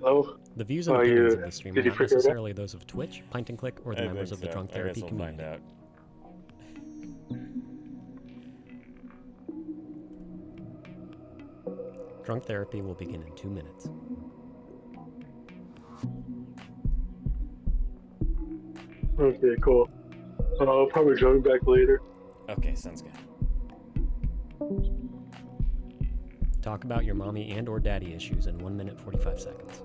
Hello? The views and Are opinions of you, this stream are did you not figure it out? necessarily those of Twitch, Pint and Click, or the members of the Drunk Therapy community. Find out. Drunk Therapy will begin in 2 minutes. Okay, cool. I'll probably join back later. Okay, sounds good. Talk about your mommy and or daddy issues in 1 minute 45 seconds.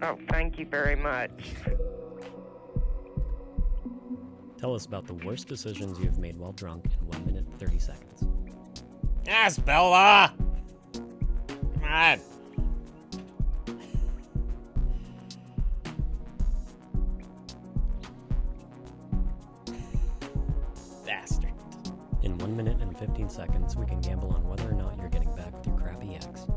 Oh, thank you very much. Tell us about the worst decisions you have made while drunk in 1 minute 30 seconds. Yes, Bella! Come on! Bastard. In 1 minute and 15 seconds, we can gamble on whether or not you're getting back with your crappy ex.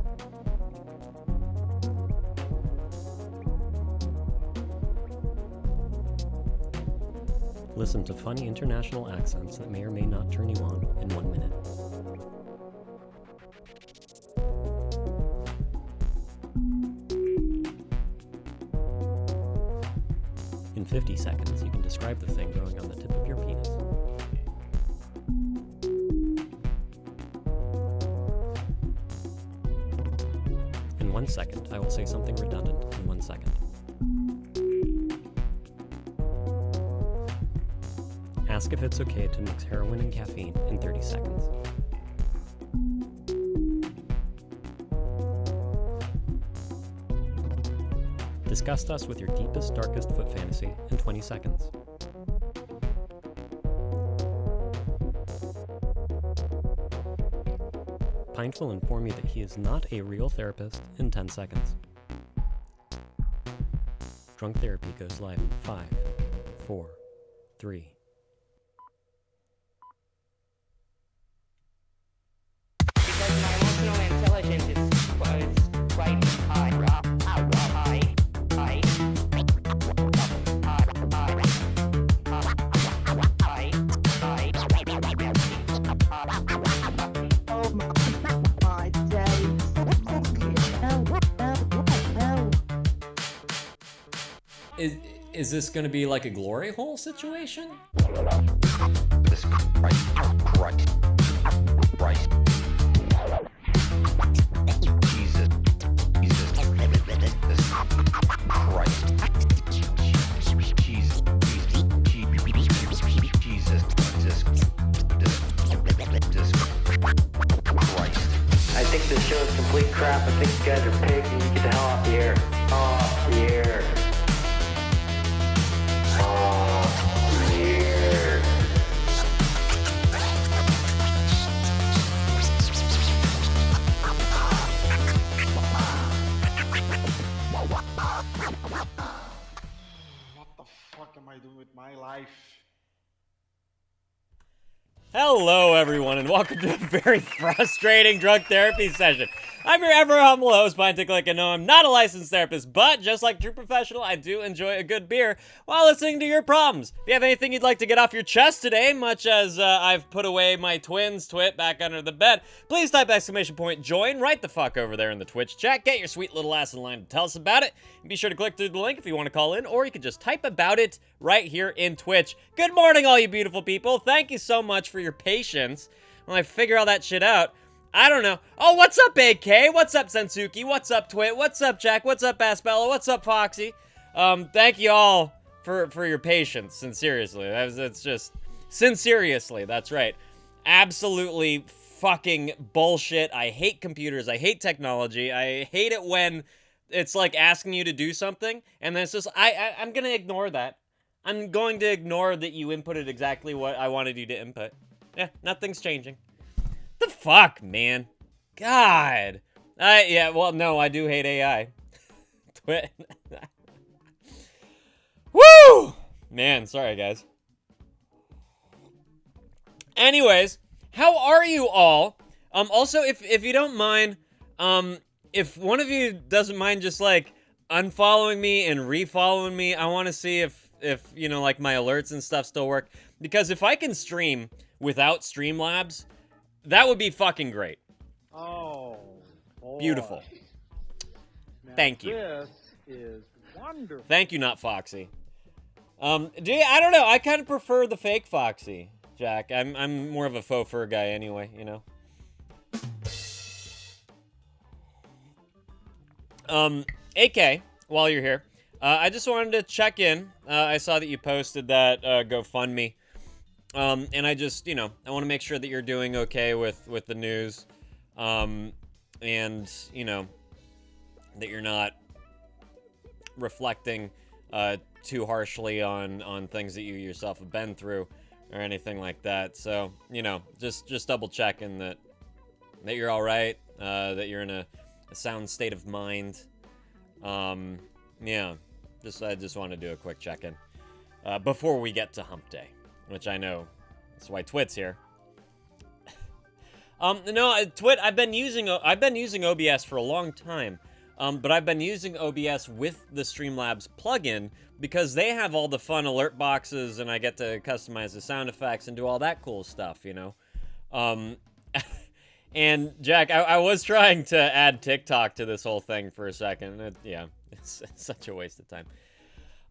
Listen to funny international accents that may or may not turn you on in 1 minute. In 50 seconds, you can describe the thing growing on the tip of your penis. In 1 second, I will say something redundant in 1 second. Ask if it's okay to mix heroin and caffeine in 30 seconds. Disgust us with your deepest, darkest foot fantasy in 20 seconds. Pint will inform you that he is not a real therapist in 10 seconds. Drunk Therapy goes live in 5, 4, 3. Because my emotional intelligence is quite high. Oh my days. Is this going to be like a glory hole situation? This Christ. Jesus. This Christ. I think this show is complete crap. I think you guys are pigs and you get the hell off the air. Off the air. Off the air. What the fuck am I doing with my life? Hello, everyone, and welcome to a very frustrating drunk therapy session. I'm your ever humble host, Pint and Click, and no, I'm not a licensed therapist, but just like a true professional, I do enjoy a good beer while listening to your problems. If you have anything you'd like to get off your chest today, much as I've put away my twins' twit back under the bed, please type !join right the fuck over there in the Twitch chat. Get your sweet little ass in line to tell us about it. And be sure to click through the link if you want to call in, or you can just type about it right here in Twitch. Good morning, all you beautiful people. Thank you so much for your patience while I figure all that shit out. I don't know. Oh, what's up, AK? What's up, Sensuki? What's up, Twit? What's up, Jack? What's up, Aspella? What's up, Foxy? Thank you all for your patience. Sincerely. It's just... Sinceriously, that's right. Absolutely fucking bullshit. I hate computers. I hate technology. I hate it when it's like asking you to do something, and then it's just... I'm gonna ignore that. I'm going to ignore that you inputted exactly what I wanted you to input. Yeah, nothing's changing. The fuck, man? God. Yeah, well, no, I do hate AI. Twit. Woo! Man, sorry, guys. Anyways, how are you all? Also, if you don't mind, if one of you doesn't mind just, like, unfollowing me and refollowing me, I want to see if, you know, like, my alerts and stuff still work. Because if I can stream without Streamlabs, That would be fucking great. Oh, boy. Beautiful. Now Thank you. This is wonderful. Thank you, not Foxy. I don't know. I kind of prefer the fake Foxy, Jack. I'm more of a faux fur guy anyway, you know. AK, while you're here, I just wanted to check in. I saw that you posted that GoFundMe. And I just, I want to make sure that you're doing okay with the news. And, that you're not reflecting too harshly on things that you yourself have been through or anything like that. So, just double checking that you're all right, that you're in a sound state of mind. Yeah, I just want to do a quick check-in before we get to Hump Day, which I know that's why Twit's here. No, Twit, I've been using OBS for a long time. But I've been using OBS with the Streamlabs plugin because they have all the fun alert boxes and I get to customize the sound effects and do all that cool stuff, And Jack, I was trying to add TikTok to this whole thing for a second. It's such a waste of time.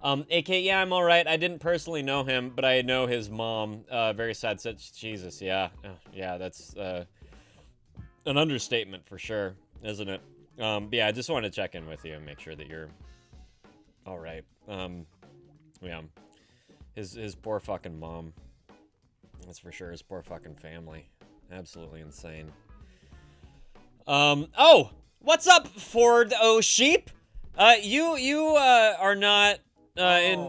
AK, yeah, I'm all right. I didn't personally know him, but I know his mom. Very sad. Jesus, yeah. Yeah, that's an understatement for sure, isn't it? But yeah, I just wanted to check in with you and make sure that you're all right. Yeah, his poor fucking mom. That's for sure. His poor fucking family. Absolutely insane. Oh, what's up, Ford O Sheep? You are not in.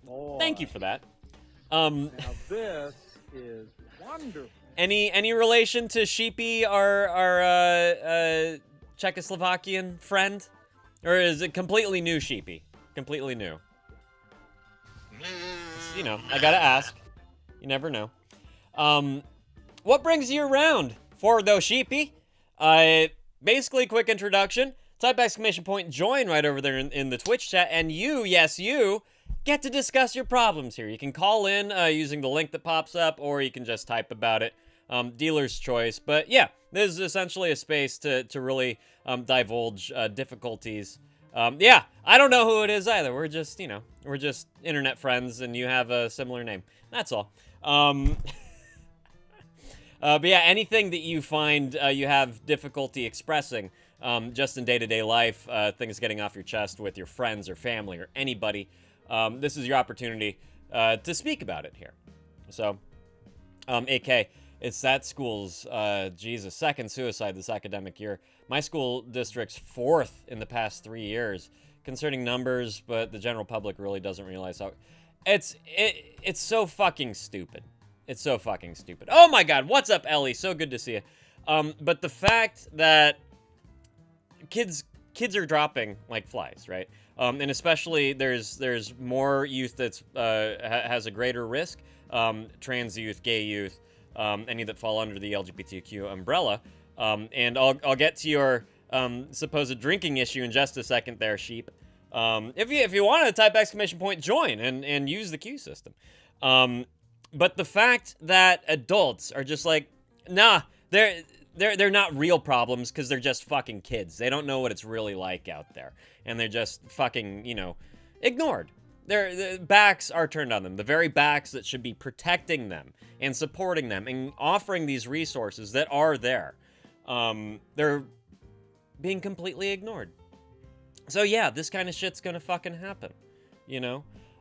Boy. Thank you for that. Now this is wonderful. Any relation to Sheepy, our Czechoslovakian friend? Or is it completely new Sheepy? Completely new. I gotta ask. You never know. What brings you around, for those Sheepy? Basically, quick introduction. Type ! Join right over there in the Twitch chat, and you, yes, you, get to discuss your problems here. You can call in using the link that pops up, or you can just type about it. Dealer's choice. But yeah, this is essentially a space to really divulge difficulties. Yeah, I don't know who it is either. We're just, we're just internet friends, and you have a similar name. That's all. But yeah, anything that you find you have difficulty expressing, just in day-to-day life, things getting off your chest with your friends or family or anybody, this is your opportunity to speak about it here. So, AK, it's that school's, second suicide this academic year. My school district's 4th in the past 3 years. Concerning numbers, but the general public really doesn't realize how... It's so fucking stupid. It's so fucking stupid. Oh my god, what's up, Ellie? So good to see you. But the fact that kids are dropping like flies, right? And especially there's more youth that's has a greater risk. Trans youth, gay youth, any that fall under the LGBTQ umbrella. And I'll get to your supposed drinking issue in just a second there, Sheep. If you want to type !join and use the Q system. But the fact that adults are just like, nah, they're not real problems because they're just fucking kids. They don't know what it's really like out there. And they're just fucking, ignored. Their backs are turned on them. The very backs that should be protecting them and supporting them and offering these resources that are there. They're being completely ignored. So yeah, this kind of shit's gonna fucking happen,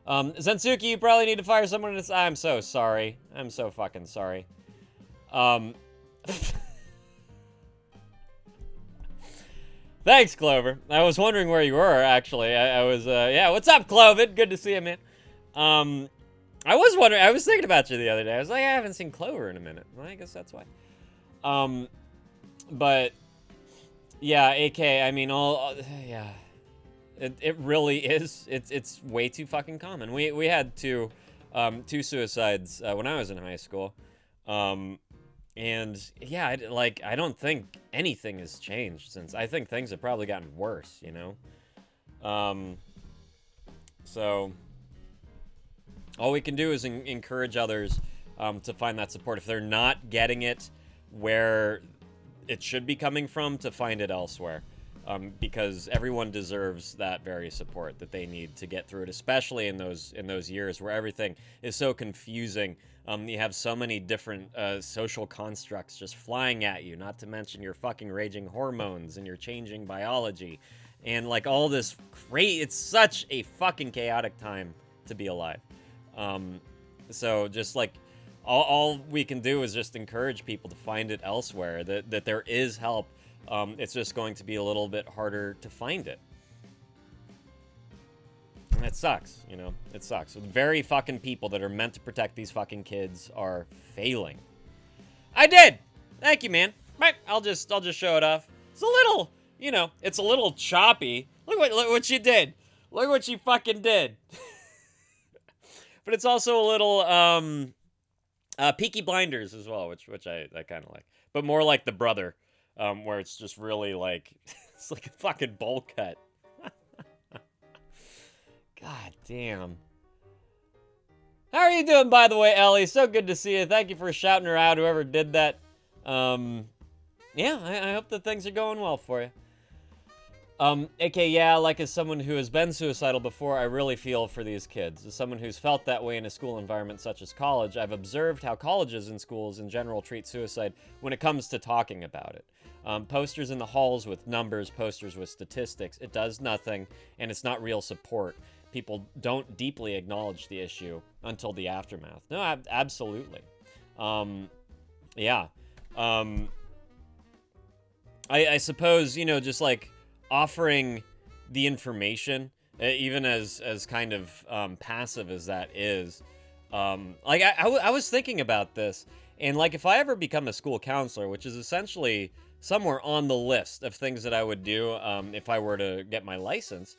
Zensuke, you probably need to fire someone in this. I'm so sorry. I'm so fucking sorry. Thanks, Clover. I was wondering where you were, actually. I was, yeah, what's up, Clovid? Good to see you, man. I was thinking about you the other day. I was like, I haven't seen Clover in a minute. Well, I guess that's why. But, yeah, AK, I mean, yeah. It really is. It's way too fucking common. We had two suicides when I was in high school, and yeah, I don't think anything has changed since. I think things have probably gotten worse, So all we can do is encourage others to find that support. If they're not getting it, where it should be coming from to find it elsewhere. Because everyone deserves that very support that they need to get through it, especially in those years where everything is so confusing. You have so many different social constructs just flying at you, not to mention your fucking raging hormones and your changing biology. And like all this it's such a fucking chaotic time to be alive. So just like all we can do is just encourage people to find it elsewhere, that there is help. It's just going to be a little bit harder to find it. And it sucks, you know? It sucks. The very fucking people that are meant to protect these fucking kids are failing. I did! Thank you, man. Right, I'll just show it off. It's a little, you know, it's a little choppy. Look what she did. Look what she fucking did. But it's also a little, Peaky Blinders as well, which I kind of like. But more like the brother. Where it's just really like, it's like a fucking bowl cut. God damn. How are you doing, by the way, Ellie? So good to see you. Thank you for shouting her out, whoever did that. Yeah, I hope that things are going well for you. AK, yeah, like as someone who has been suicidal before, I really feel for these kids. As someone who's felt that way in a school environment such as college, I've observed how colleges and schools in general treat suicide when it comes to talking about it. Posters in the halls with numbers, posters with statistics. It does nothing, and it's not real support. People don't deeply acknowledge the issue until the aftermath. No, absolutely. Yeah. I suppose, you know, just like offering the information, even as kind of passive as that is. Like, I was thinking about this, and like if I ever become a school counselor, which is essentially somewhere on the list of things that I would do if I were to get my license,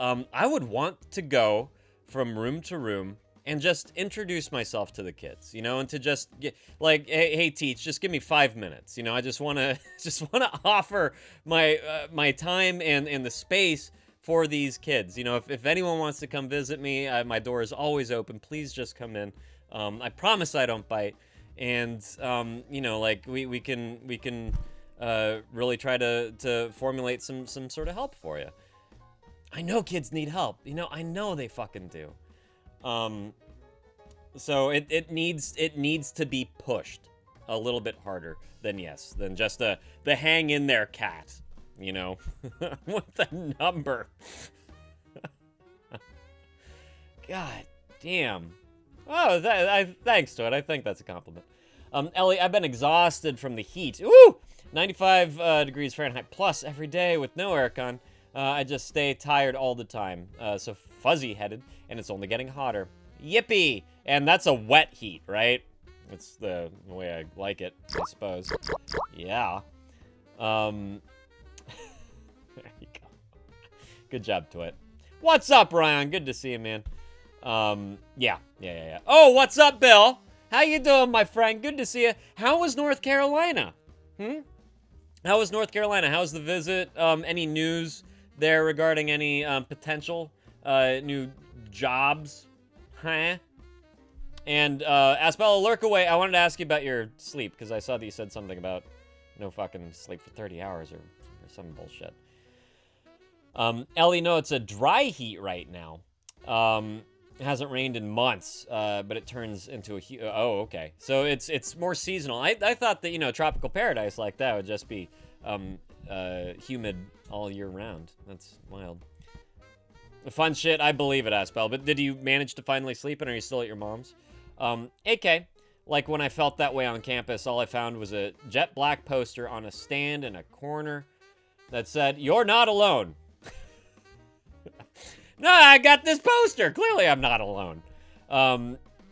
I would want to go from room to room and just introduce myself to the kids, you know, and to just get like, hey teach, just give me 5 minutes, you know. I just want to offer my time and the space for these kids, you know. If anyone wants to come visit me, my door is always open. Please just come in. I promise I don't bite. And you know, like we can really try to formulate some sort of help for you. I know kids need help, you know. I know they fucking do. So it needs to be pushed a little bit harder than just the hang in there cat, you know, with the number. God damn. Oh, thanks to it. I think that's a compliment. Ellie, I've been exhausted from the heat. Ooh, 95 degrees Fahrenheit plus every day with no aircon. I just stay tired all the time, so fuzzy-headed, and it's only getting hotter. Yippee! And that's a wet heat, right? It's the way I like it, I suppose. Yeah. There you go. Good job, Twit. What's up, Ryan? Good to see you, man. Yeah. Oh, what's up, Bill? How you doing, my friend? Good to see you. How was North Carolina? How was North Carolina? How's the visit? Any news there regarding any potential new jobs? Huh? And Aspella, lurk away. I wanted to ask you about your sleep, because I saw that you said something about no fucking sleep for 30 hours or some bullshit. Ellie, no, it's a dry heat right now. It hasn't rained in months, but it turns into a oh, okay. So it's more seasonal. I thought that, you know, tropical paradise like that would just be humid all year round. That's wild. Fun shit, I believe it, Aspel. But did you manage to finally sleep, and are you still at your mom's? AK, like when I felt that way on campus, all I found was a jet black poster on a stand in a corner that said, "You're not alone." No, I got this poster. Clearly I'm not alone.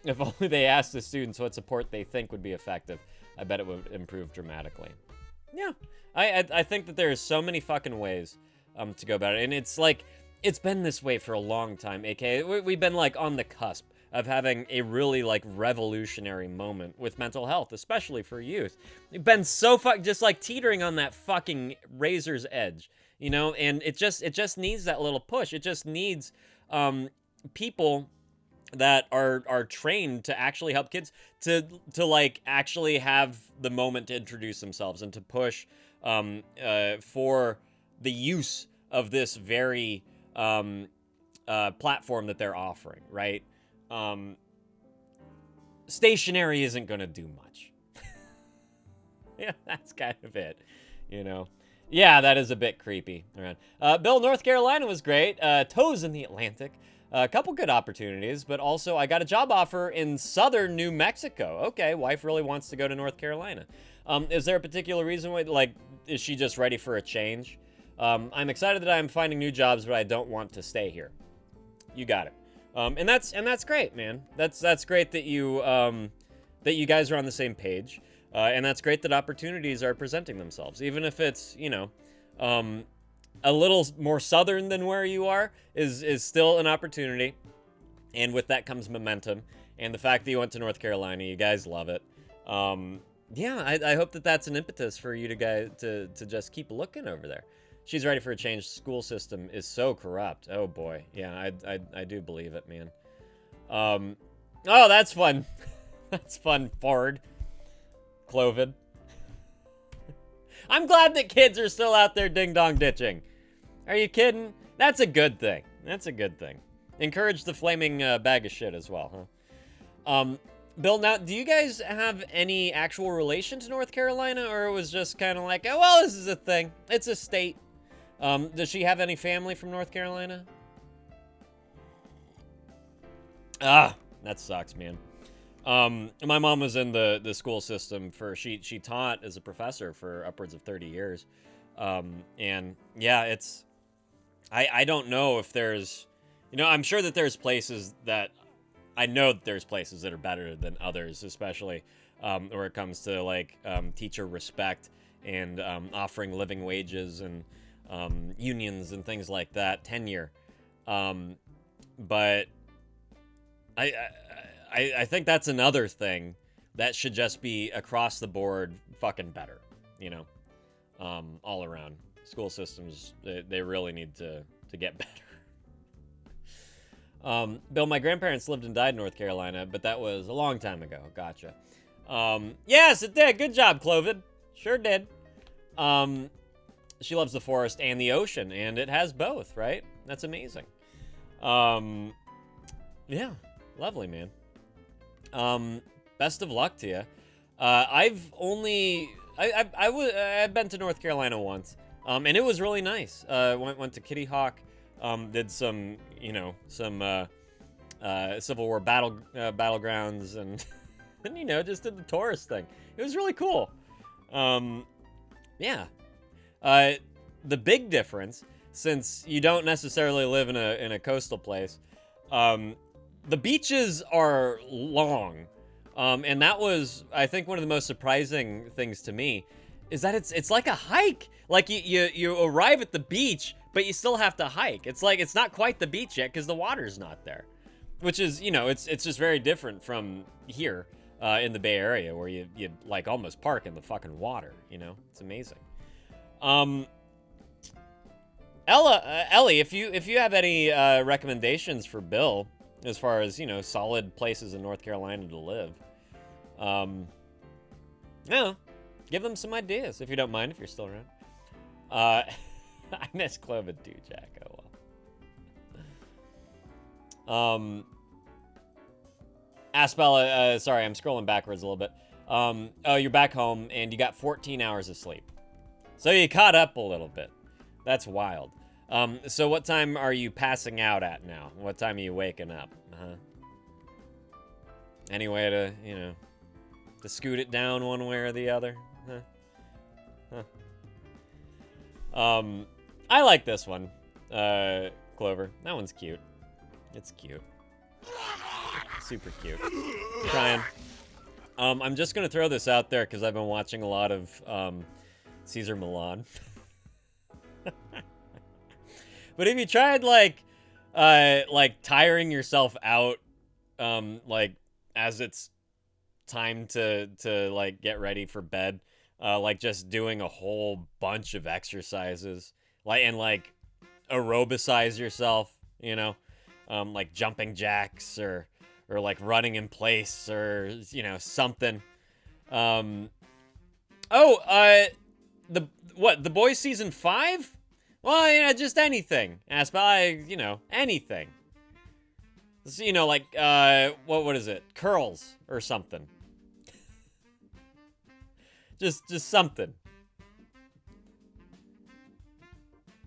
If only they asked the students what support they think would be effective, I bet it would improve dramatically. Yeah, I think that there's so many fucking ways to go about it. And it's like, it's been this way for a long time, AK. We've been like on the cusp of having a really like revolutionary moment with mental health, especially for youth. We've been so just like teetering on that fucking razor's edge, you know, and it just needs that little push. It just needs people that are trained to actually help kids to like actually have the moment to introduce themselves and to push for the use of this very platform that they're offering, right? Stationary isn't going to do much. Yeah, that's kind of it, you know. Yeah, that is a bit creepy. Bill, North Carolina was great. Toes in the Atlantic. A couple good opportunities, but also I got a job offer in southern New Mexico. Okay, wife really wants to go to North Carolina. Is there a particular reason why, like, is she just ready for a change? I'm excited that I'm finding new jobs, but I don't want to stay here. You got it. And that's great, man. That's great that you guys are on the same page. And that's great that opportunities are presenting themselves, even if it's, you know, a little more southern than where you are is still an opportunity. And with that comes momentum. And the fact that you went to North Carolina, you guys love it. Yeah, I hope that that's an impetus for you to just keep looking over there. She's ready for a change. School system is so corrupt. Oh boy. Yeah, I do believe it, man. Oh, that's fun. That's fun, Ford. Clovid. I'm glad that kids are still out there ding-dong ditching. Are you kidding? That's a good thing. That's a good thing. Encourage the flaming bag of shit as well, huh? Bill, now, do you guys have any actual relation to North Carolina, or it was just kind of like, oh, well, this is a thing. It's a state. Does she have any family from North Carolina? Ah, that sucks, man. My mom was in the school system for, she taught as a professor for upwards of 30 years. And yeah, it's, I don't know if there's, you know, I'm sure that there's places that, I know that there's places that are better than others, especially, where it comes to like, teacher respect and, offering living wages and, unions and things like that, tenure. But I think that's another thing that should just be across the board fucking better, you know, all around. School systems, they really need to get better. Bill, my grandparents lived and died in North Carolina, but that was a long time ago. Gotcha. Yes, it did. Good job, Clovid. Sure did. She loves the forest and the ocean, and it has both, right? That's amazing. Yeah, lovely, man. Best of luck to you. I've been to North Carolina once, and it was really nice. Went to Kitty Hawk, did some, you know, some Civil War battlegrounds, and and you know, just did the tourist thing. It was really cool. Yeah. The big difference, since you don't necessarily live in a coastal place, the beaches are long, and that was, I think, one of the most surprising things to me, is that it's like a hike. Like you arrive at the beach, but you still have to hike. It's like it's not quite the beach yet because the water's not there, which is, you know, it's just very different from here in the Bay Area, where you like almost park in the fucking water. You know, it's amazing. Ellie, if you have any recommendations for Bill, as far as, you know, solid places in North Carolina to live, yeah, give them some ideas, if you don't mind, if you're still around. I miss Clovid too, Jack. Oh well. Aspella, sorry, I'm scrolling backwards a little bit. Oh, you're back home and you got 14 hours of sleep, so you caught up a little bit. That's wild. So what time are you passing out at now? What time are you waking up? Any way to, you know, to scoot it down one way or the other? I like this one, Clover. That one's cute. It's cute. Super cute. Trying. I'm just gonna throw this out there because I've been watching a lot of Caesar Milan. But if you tried like tiring yourself out, like as it's time to like get ready for bed, like just doing a whole bunch of exercises, like aerobicize yourself, you know, like jumping jacks or like running in place or, you know, something. The Boys season 5? Well, yeah, just anything. You know, anything. So, you know, like, what is it? Curls or something. Just something.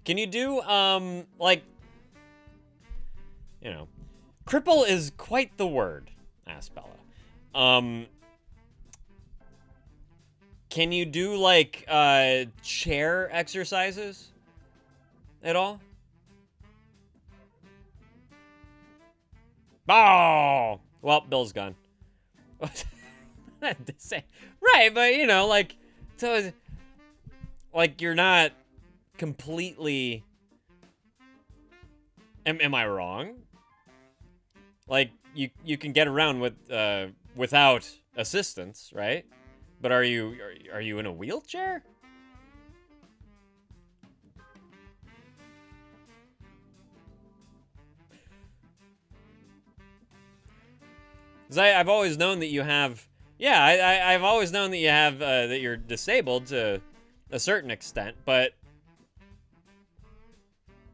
Can you do, like, you know, cripple is quite the word, asked Bella. Can you do, like, chair exercises at all? Oh! Well, Bill's gone. Right, but, you know, like, so, like, you're not completely... Am I wrong? Like, you can get around with, without assistance, right? But are you in a wheelchair? 'Cause I've always known that you have, yeah, I've always known that you have, that you're disabled to a certain extent, but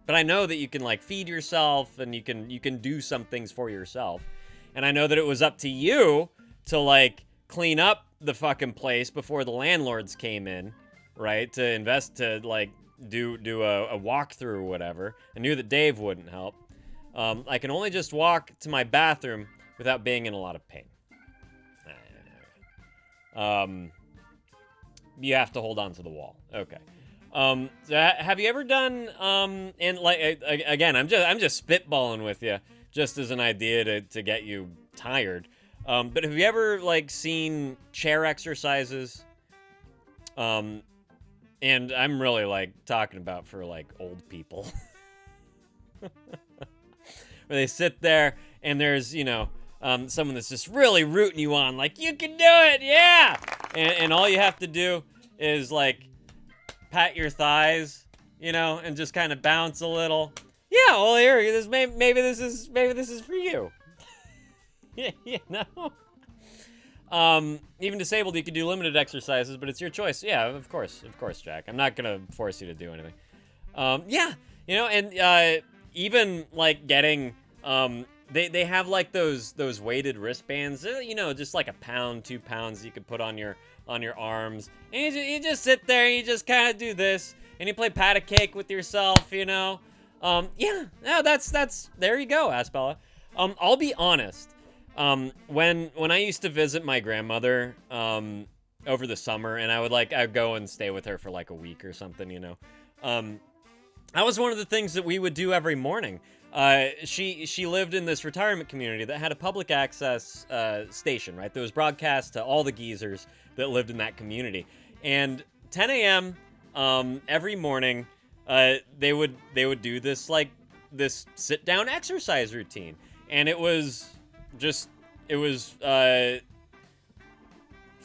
I know that you can, like, feed yourself and you can do some things for yourself. And I know that it was up to you to, like, clean up the fucking place before the landlords came in, right? To like, do a walkthrough or whatever. I knew that Dave wouldn't help. I can only just walk to my bathroom without being in a lot of pain. You have to hold on to the wall. Okay. So have you ever done, and like, again, I'm just spitballing with you, just as an idea to get you tired. But have you ever, like, seen chair exercises? And I'm really, like, talking about for, like, old people. Where they sit there and there's, you know, someone that's just really rooting you on, like, you can do it, yeah! And all you have to do is, like, pat your thighs, you know, and just kind of bounce a little. Yeah, well, here, maybe this is for you. You know? Even disabled, you can do limited exercises, but it's your choice. Yeah, of course, Jack. I'm not gonna force you to do anything. Yeah, you know, and even like getting, they have like those weighted wristbands, you know, just like 1 pound, 2 pounds you could put on your arms, and you just sit there and you just kind of do this, and you play pat a cake with yourself, you know. Yeah, no, that's there you go, Asbella. I'll be honest. When I used to visit my grandmother, over the summer, and I'd go and stay with her for like a week or something, you know. That was one of the things that we would do every morning. She lived in this retirement community that had a public access, station, right? That was broadcast to all the geezers that lived in that community. And 10 a.m., every morning, they would do this, like, this sit-down exercise routine. And it was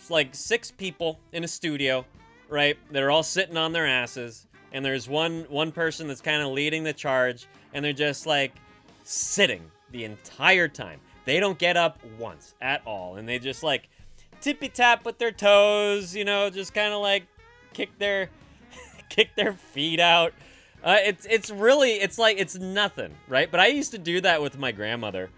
like 6 people in a studio, right? They're all sitting on their asses, and there's one person that's kind of leading the charge, and they're just like sitting the entire time. They don't get up once at all, and they just like tippy tap with their toes, you know, just kind of like kick their feet out. It's nothing, right? But I used to do that with my grandmother.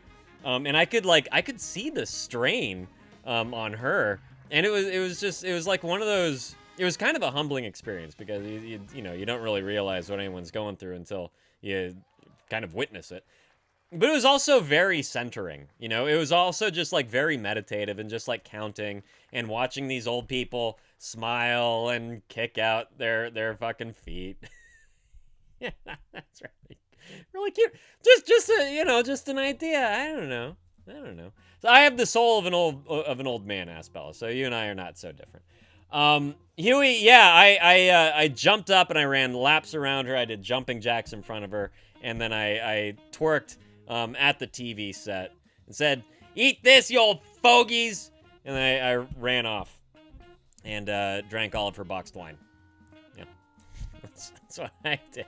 And I could see the strain on her, and it was like one of those. It was kind of a humbling experience because you know, you don't really realize what anyone's going through until you kind of witness it. But it was also very centering, you know. It was also just like very meditative and just like counting and watching these old people smile and kick out their fucking feet. Yeah, that's really cute. Just a, you know, just an idea. I don't know. So I have the soul of an old man, Asbella. So you and I are not so different. Huey, yeah, I jumped up and I ran laps around her. I did jumping jacks in front of her, and then I twerked at the TV set and said, "Eat this, you old fogies!" And then I ran off and drank all of her boxed wine. Yeah, that's what I did.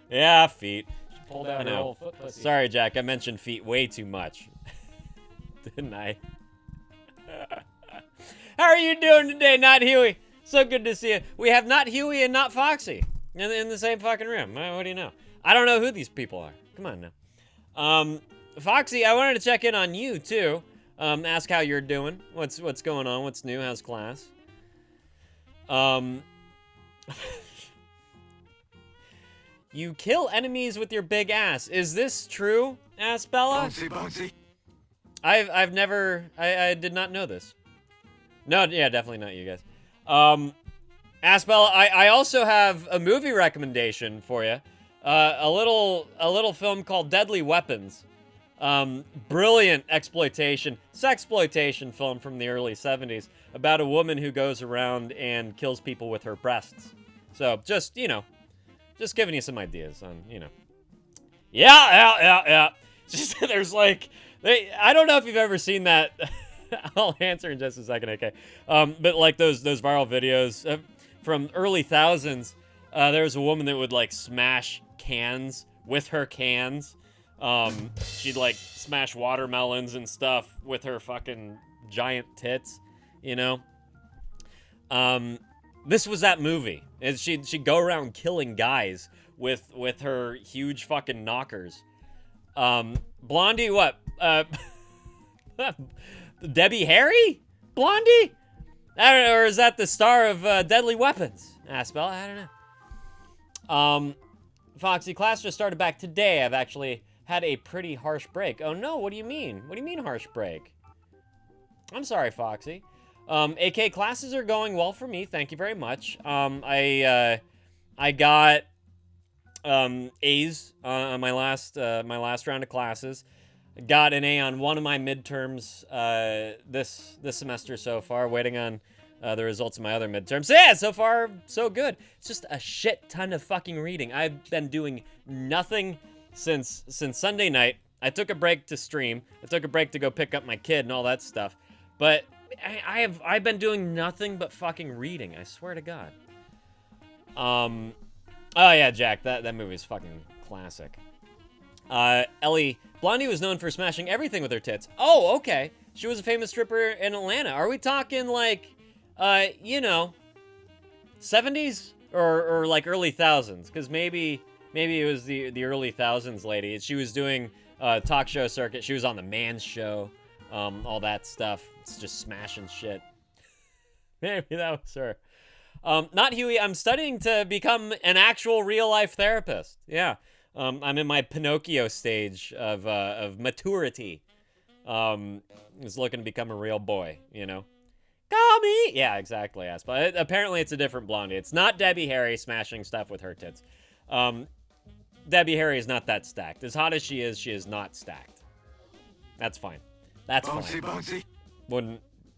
Yeah, feet. pulled out her old foot pussy. Sorry, Jack. I mentioned feet way too much. Didn't I? How are you doing today, Not Huey? So good to see you. We have Not Huey and Not Foxy in the same fucking room. What do you know? I don't know who these people are. Come on now. Foxy, I wanted to check in on you too. Ask how you're doing. What's going on? What's new? How's class? You kill enemies with your big ass. Is this true? Asked Bella. Bouncy. I've never. I did not know this. No, yeah, definitely not you guys. Asked Bella. I also have a movie recommendation for you. A little film called Deadly Weapons. Brilliant sexploitation film from the early 70s about a woman who goes around and kills people with her breasts. So just, just giving you some ideas on, Yeah. Just, there's like, I don't know if you've ever seen that. I'll answer in just a second, okay? But like those viral videos from early thousands, there was a woman that would like smash cans with her cans. She'd like smash watermelons and stuff with her fucking giant tits, This was that movie. And she'd go around killing guys with her huge fucking knockers. Blondie, what? Debbie Harry? Blondie? I don't know, or is that the star of Deadly Weapons? Asked Bella, I don't know. Foxy, class just started back today. I've actually had a pretty harsh break. Oh no, what do you mean? What do you mean harsh break? I'm sorry, Foxy. AK, classes are going well for me. Thank you very much. I got A's on my last round of classes. Got an A on one of my midterms this semester so far. Waiting on the results of my other midterms. So yeah, so far so good. It's just a shit ton of fucking reading. I've been doing nothing since Sunday night. I took a break to stream. I took a break to go pick up my kid and all that stuff. But I've been doing nothing but fucking reading. I swear to God. Oh yeah, Jack, that movie is fucking classic. Ellie, Blondie was known for smashing everything with her tits. Oh, okay. She was a famous stripper in Atlanta. Are we talking like, 70s or like early thousands? Because maybe it was the early thousands lady. She was doing talk show circuit. She was on the Man's Show, all that stuff. It's just smashing shit. Maybe that was her. Not Huey. I'm studying to become an actual real life therapist. Yeah. I'm in my Pinocchio stage of maturity. Is looking to become a real boy, Call me! Yeah, exactly, but apparently it's a different Blondie. It's not Debbie Harry smashing stuff with her tits. Debbie Harry is not that stacked. As hot as she is not stacked. That's fine. That's fine. Bouncy.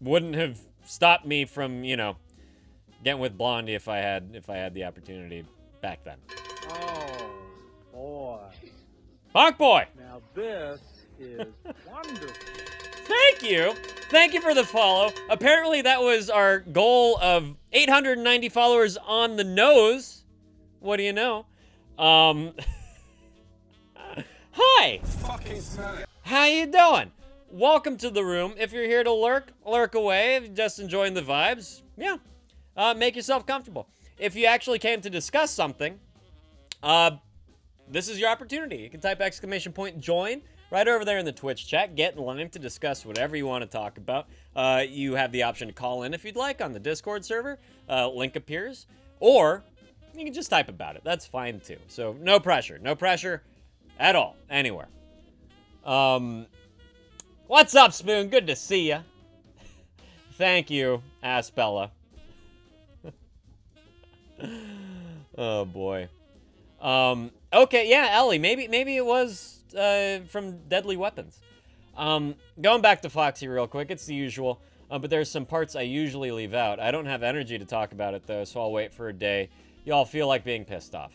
Wouldn't have stopped me from, getting with Blondie if I had the opportunity back then. Oh, boy. Honk boy! Now this is wonderful. Thank you for the follow. Apparently that was our goal of 890 followers on the nose. What do you know? Hi. How you doing? Welcome to the room. If you're here to lurk away. If you're just enjoying the vibes, yeah. Make yourself comfortable. If you actually came to discuss something, this is your opportunity. You can type !join right over there in the Twitch chat. Get in line to discuss whatever you want to talk about. You have the option to call in if you'd like on the Discord server. Link appears. Or you can just type about it. That's fine too. So no pressure. No pressure at all. Anywhere. What's up, Spoon? Good to see ya. Thank you, Aspella. Oh boy. Okay, yeah, Ellie. Maybe it was from Deadly Weapons. Going back to Foxy real quick. It's the usual. But there's some parts I usually leave out. I don't have energy to talk about it though, so I'll wait for a day. Y'all feel like being pissed off.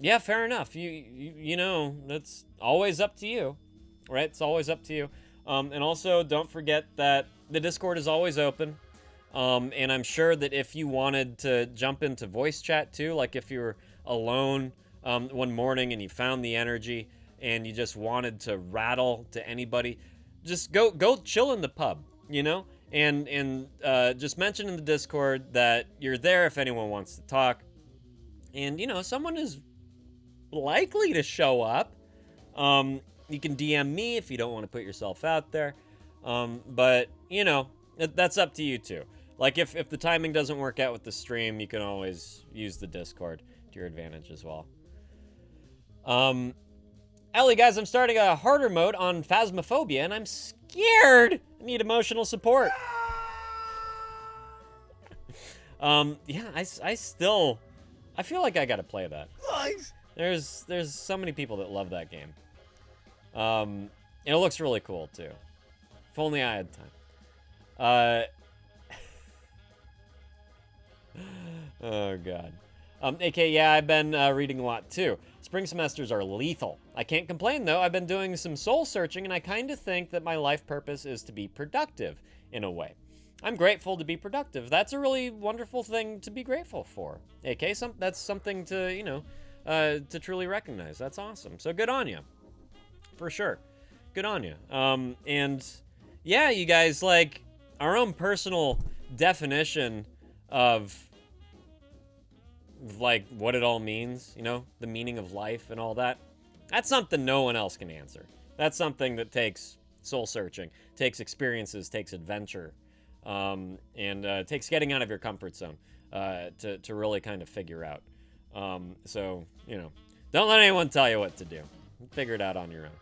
Yeah, fair enough. You know, that's always up to you, right? It's always up to you. And also, don't forget that the Discord is always open. And I'm sure that if you wanted to jump into voice chat too, like if you were alone one morning and you found the energy and you just wanted to rattle to anybody, just go chill in the pub, you know? And just mention in the Discord that you're there if anyone wants to talk. And, you know, someone is likely to show up. You can DM me if you don't want to put yourself out there. But, you know, that's up to you too. Like, if the timing doesn't work out with the stream, you can always use the Discord to your advantage as well. Ellie, guys, I'm starting a harder mode on Phasmophobia, and I'm scared. I need emotional support. Yeah, I feel like I gotta play that. There's so many people that love that game. And it looks really cool too. If only I had time. Oh god. AK, yeah, I've been reading a lot too. Spring semesters are lethal. I can't complain though. I've been doing some soul searching, and I kind of think that my life purpose is to be productive in a way. I'm grateful to be productive. That's a really wonderful thing to be grateful for. AK, that's something to, you know, to truly recognize. That's awesome. So good on you. For sure. Good on you. And yeah, you guys, like, our own personal definition of like what it all means, you know, the meaning of life and all that. That's something no one else can answer. That's something that takes soul searching, takes experiences, takes adventure, and takes getting out of your comfort zone to really kind of figure out. So, you know, don't let anyone tell you what to do. Figure it out on your own.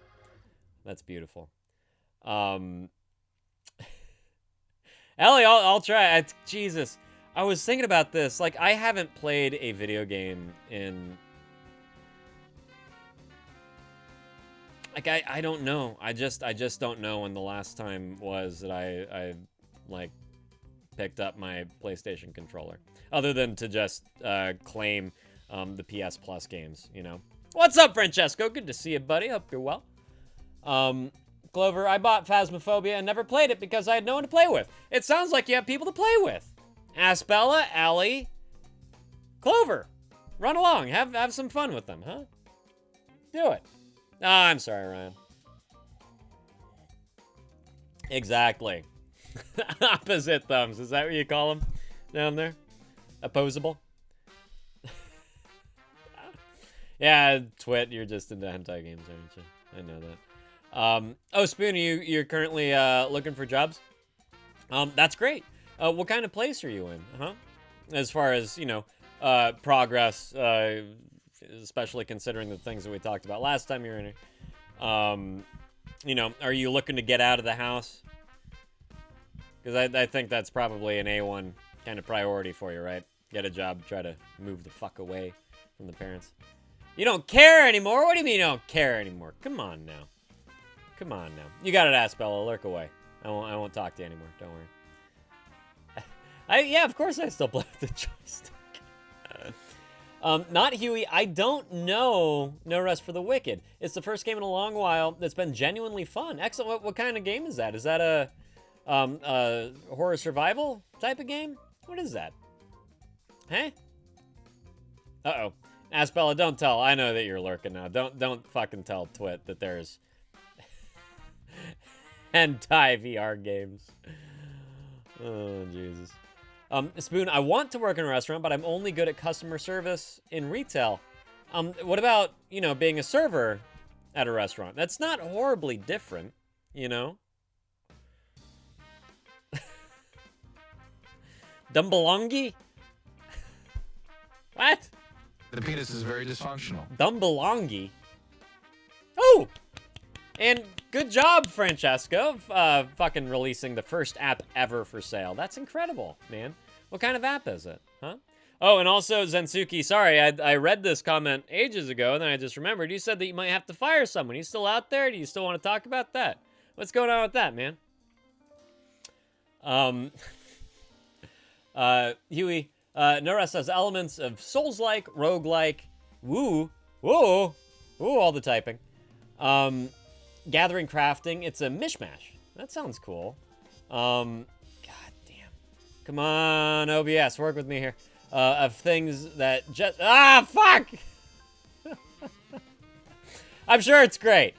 That's beautiful. Ellie, I'll try. Jesus. I was thinking about this. Like, I haven't played a video game in... Like, I don't know. I just don't know when the last time was that I like, picked up my PlayStation controller. Other than to just claim the PS Plus games, you know? What's up, Francesco? Good to see you, buddy. Hope you're well. Clover, I bought Phasmophobia and never played it because I had no one to play with. It sounds like you have people to play with. Aspella, Allie, Clover, run along. Have some fun with them, huh? Do it. Oh, I'm sorry, Ryan. Exactly. Opposite thumbs. Is that what you call them down there? Opposable? Yeah, Twit, you're just into hentai games, aren't you? I know that. Oh, Spoon, you're currently looking for jobs? That's great. What kind of place are you in, huh? As far as, you know, progress, especially considering the things that we talked about last time you were in here. You know, are you looking to get out of the house? Because I think that's probably an A1 kind of priority for you, right? Get a job, try to move the fuck away from the parents. You don't care anymore? What do you mean you don't care anymore? Come on now. Come on now. You got it, Aspella. Lurk away. I won't talk to you anymore. Don't worry. Yeah, of course I still play with the joystick. Not Huey. I don't know No Rest for the Wicked. It's the first game in a long while that's been genuinely fun. Excellent. What kind of game is that? Is that a horror survival type of game? What is that? Hey? Uh-oh. Aspella, don't tell. I know that you're lurking now. Don't fucking tell Twit that there's hentai VR games. Oh, Jesus. Spoon, I want to work in a restaurant, but I'm only good at customer service in retail. What about, you know, being a server at a restaurant? That's not horribly different, you know? Dumbalongi? What? The penis is very dysfunctional. Dumbalongi? Oh! And good job, Francesco, fucking releasing the first app ever for sale. That's incredible, man. What kind of app is it, huh? Oh, and also, Zensuke, sorry, I read this comment ages ago, and then I just remembered. You said that you might have to fire someone. You still out there? Do you still want to talk about that? What's going on with that, man? Huey, No Rest has elements of Souls-like, roguelike, woo, all the typing. Gathering, crafting, it's a mishmash. That sounds cool. God damn. Come on, OBS, work with me here. Of things that just... Ah, fuck! I'm sure it's great.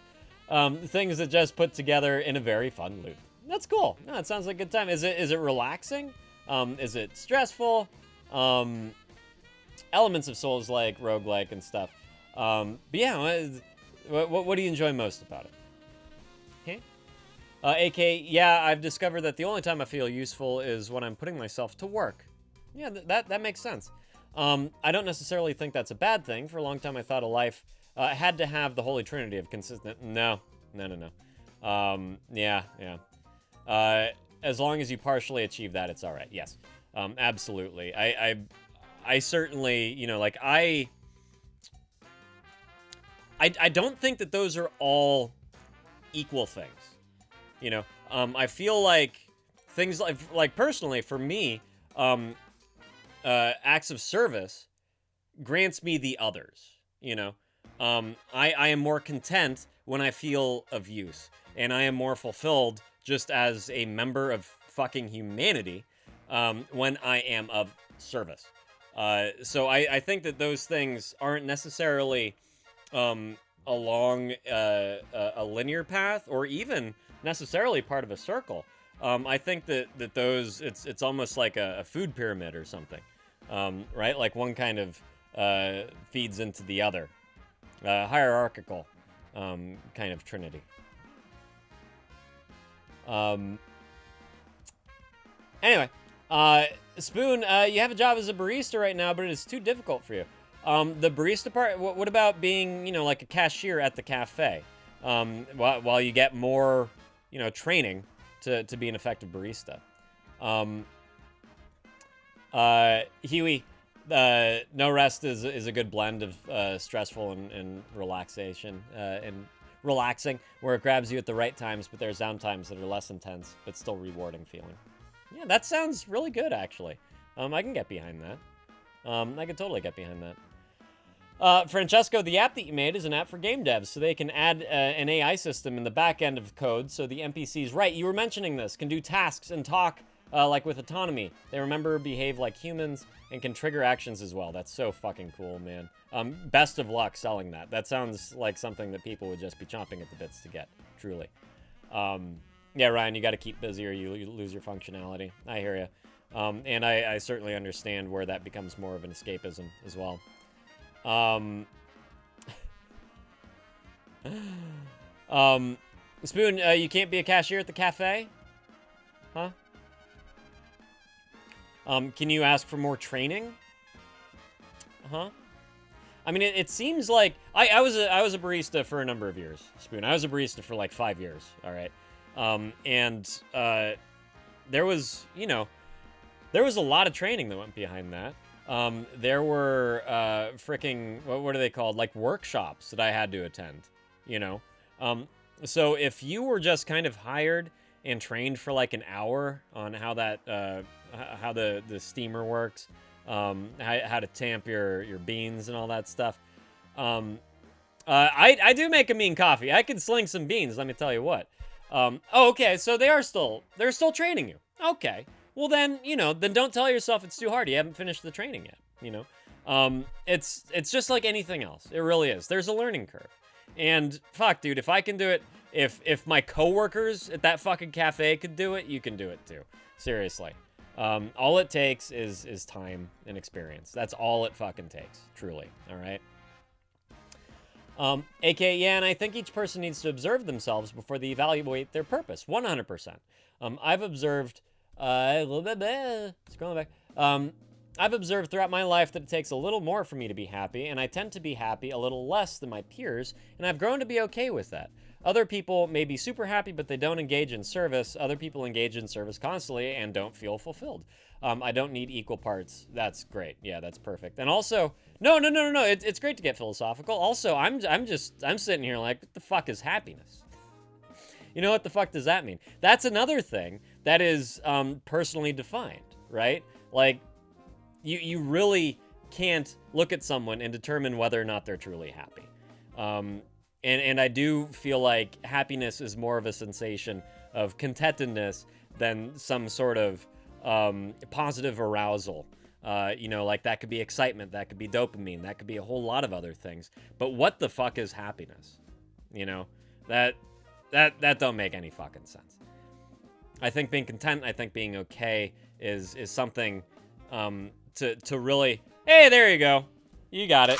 Things that just put together in a very fun loop. That's cool. No, it sounds like a good time. Is it relaxing? Is it stressful? Elements of Souls like roguelike and stuff. But yeah, what do you enjoy most about it? Okay. AK, yeah, I've discovered that the only time I feel useful is when I'm putting myself to work. Yeah, that makes sense. I don't necessarily think that's a bad thing. For a long time, I thought a life had to have the holy trinity of consistent. No. Yeah. As long as you partially achieve that, it's all right. Yes, absolutely. I certainly, you know, like I don't think that those are all equal things. You know, I feel like things like personally for me, acts of service grants me the others. You know, I am more content when I feel of use, and I am more fulfilled just as a member of fucking humanity when I am of service. So I think that those things aren't necessarily along a linear path or even necessarily part of a circle. I think that those it's almost like a food pyramid or something, right? Like one kind of feeds into the other, hierarchical kind of trinity. Anyway, Spoon, you have a job as a barista right now, but it is too difficult for you. The barista part, what about being, you know, like a cashier at the cafe? While you get more, you know, training to be an effective barista. Huey, no rest is a good blend of stressful and relaxation and relaxing, where it grabs you at the right times, but there's down times that are less intense, but still rewarding feeling. Yeah, that sounds really good, actually. I can get behind that. I can totally get behind that. Francesco, the app that you made is an app for game devs, so they can add an AI system in the back end of code, so the NPCs, right, you were mentioning this, can do tasks and talk like with autonomy. They remember, behave like humans, and can trigger actions as well. That's so fucking cool, man. Best of luck selling that. That sounds like something that people would just be chomping at the bits to get, truly. Yeah, Ryan, you got to keep busy or you lose your functionality. I hear you. And I certainly understand where that becomes more of an escapism as well. Spoon, you can't be a cashier at the cafe? Huh? Can you ask for more training? Huh? I mean, it seems like I was a barista for a number of years, Spoon. I was a barista for like 5 years, all right? There was, you know, there was a lot of training that went behind that. There were freaking, what are they called? Like workshops that I had to attend, you know? So if you were just kind of hired and trained for like an hour on how that, how the steamer works, how to tamp your beans and all that stuff. I do make a mean coffee. I can sling some beans, let me tell you what. Oh, okay, so they're still training you. Okay. Well then, you know, then don't tell yourself it's too hard. You haven't finished the training yet, you know? It's just like anything else. It really is. There's a learning curve. And fuck, dude, if I can do it, if my coworkers at that fucking cafe could do it, you can do it too. Seriously. All it takes is time and experience. That's all it fucking takes, truly. All right. AK, yeah, and I think each person needs to observe themselves before they evaluate their purpose. 100%. I've observed, scrolling back. I've observed throughout my life that it takes a little more for me to be happy, and I tend to be happy a little less than my peers, and I've grown to be okay with that. Other people may be super happy, but they don't engage in service. Other people engage in service constantly and don't feel fulfilled. I don't need equal parts. That's great. Yeah, that's perfect. And also, no. It's great to get philosophical. Also, I'm sitting here like, what the fuck is happiness? You know, what the fuck does that mean? That's another thing that is personally defined, right? Like, you really can't look at someone and determine whether or not they're truly happy. And I do feel like happiness is more of a sensation of contentedness than some sort of positive arousal. You know, like that could be excitement, that could be dopamine, that could be a whole lot of other things. But what the fuck is happiness? You know, that don't make any fucking sense. I think being content, I think being okay is something to really. Hey, there you go. You got it.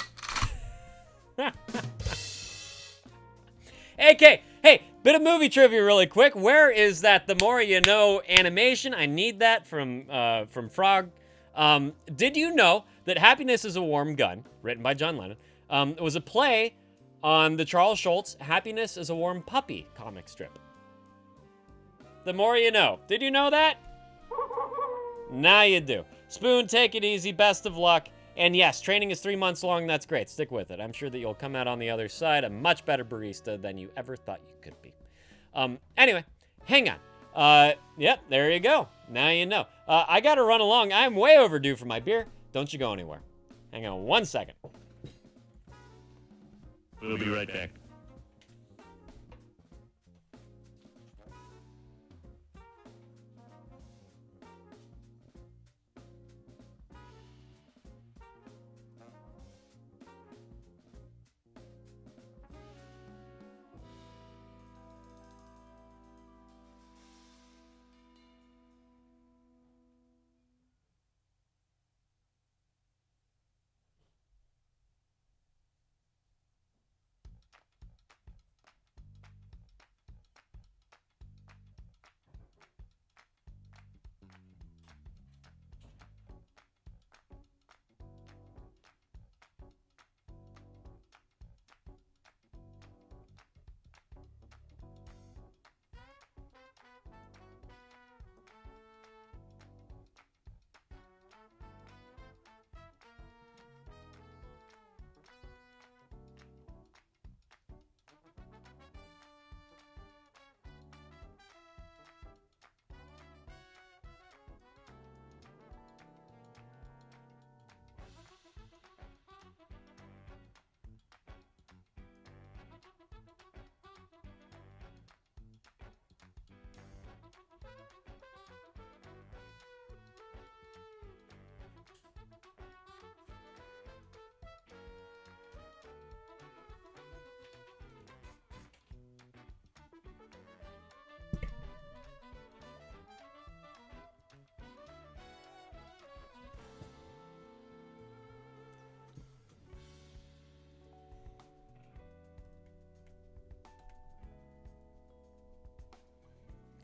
AK, hey, bit of movie trivia really quick. Where is that The More You Know animation? I need that from Frog. Did you know that Happiness is a Warm Gun, written by John Lennon, was a play on the Charles Schulz Happiness is a Warm Puppy comic strip? The more you know. Did you know that? Now you do. Spoon, take it easy. Best of luck. And yes, training is 3 months long. That's great. Stick with it. I'm sure that you'll come out on the other side a much better barista than you ever thought you could be. Anyway, hang on. Yep, there you go. Now you know. I gotta run along. I'm way overdue for my beer. Don't you go anywhere. Hang on 1 second. We'll be right back.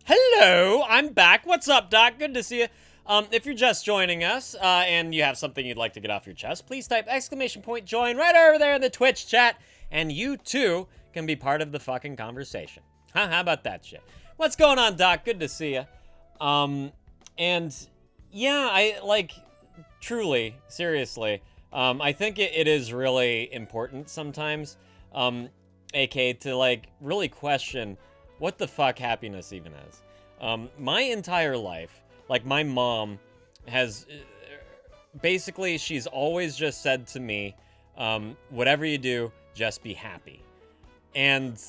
Hello, I'm back. What's up, Doc? Good to see you. If you're just joining us and you have something you'd like to get off your chest, please type !join right over there in the Twitch chat, and you too can be part of the fucking conversation. Huh? How about that shit? What's going on, Doc? Good to see you. And yeah, I like truly, seriously, I think it is really important sometimes, AK, to like really question what the fuck happiness even is. My entire life, like my mom has, basically she's always just said to me, whatever you do, just be happy. And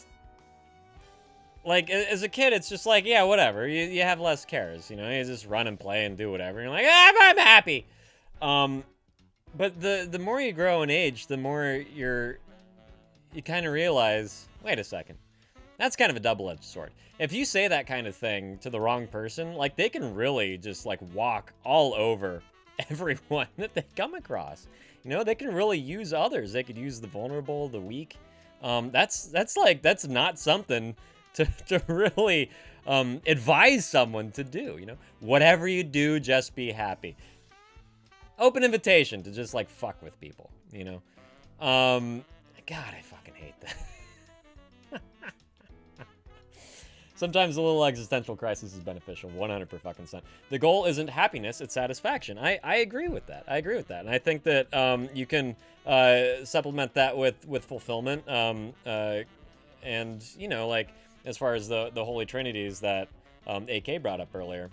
like as a kid, it's just like, yeah, whatever, you have less cares, you know, you just run and play and do whatever. And you're like, I'm happy. But the more you grow in age, the more you kind of realize, wait a second. That's kind of a double-edged sword. If you say that kind of thing to the wrong person, like they can really just like walk all over everyone that they come across. You know, they can really use others. They could use the vulnerable, the weak. That's not something to really advise someone to do. You know, whatever you do, just be happy. Open invitation to just like fuck with people. You know, God, I fucking hate that. Sometimes a little existential crisis is beneficial, 100%. The goal isn't happiness, it's satisfaction. I agree with that. And I think that you can supplement that with fulfillment. And, you know, like, as far as the Holy Trinities that AK brought up earlier.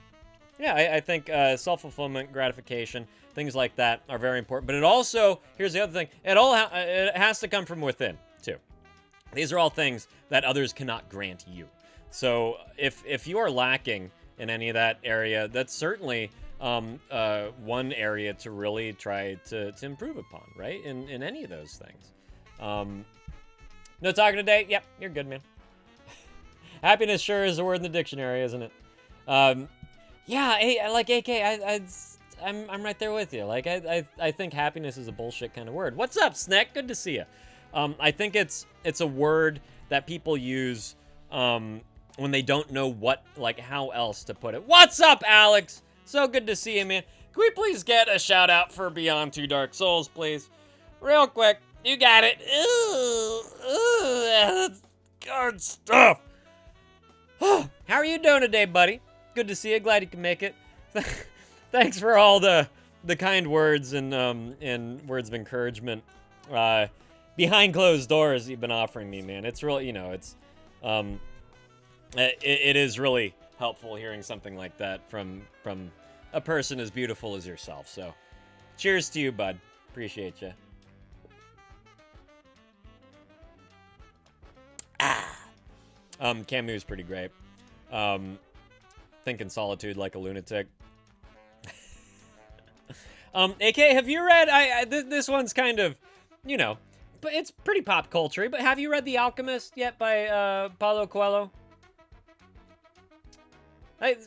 Yeah, I think self-fulfillment, gratification, things like that are very important. But it also, here's the other thing, it has to come from within, too. These are all things that others cannot grant you. So if you are lacking in any of that area, that's certainly one area to really try to improve upon, right? In any of those things. No talking today? Yep, you're good, man. Happiness sure is a word in the dictionary, isn't it? Yeah, hey, like AK, I'm right there with you. Like, I think happiness is a bullshit kind of word. What's up, Sneck? Good to see you. I think it's a word that people use when they don't know how else to put it. What's up, Alex? So good to see you, man. Can we please get a shout out for Beyond Two Dark Souls, please? Real quick. You got it. That's good stuff. How are you doing today, buddy? Good to see you. Glad you can make it. Thanks for all the kind words and words of encouragement behind closed doors you've been offering me, man. It's really, it's it is really helpful hearing something like that from a person as beautiful as yourself. So, cheers to you, bud. Appreciate you. Camus pretty great. Think in solitude like a lunatic. AK, have you read? This one's kind of, but it's pretty pop culture. But have you read The Alchemist yet by Paulo Coelho? I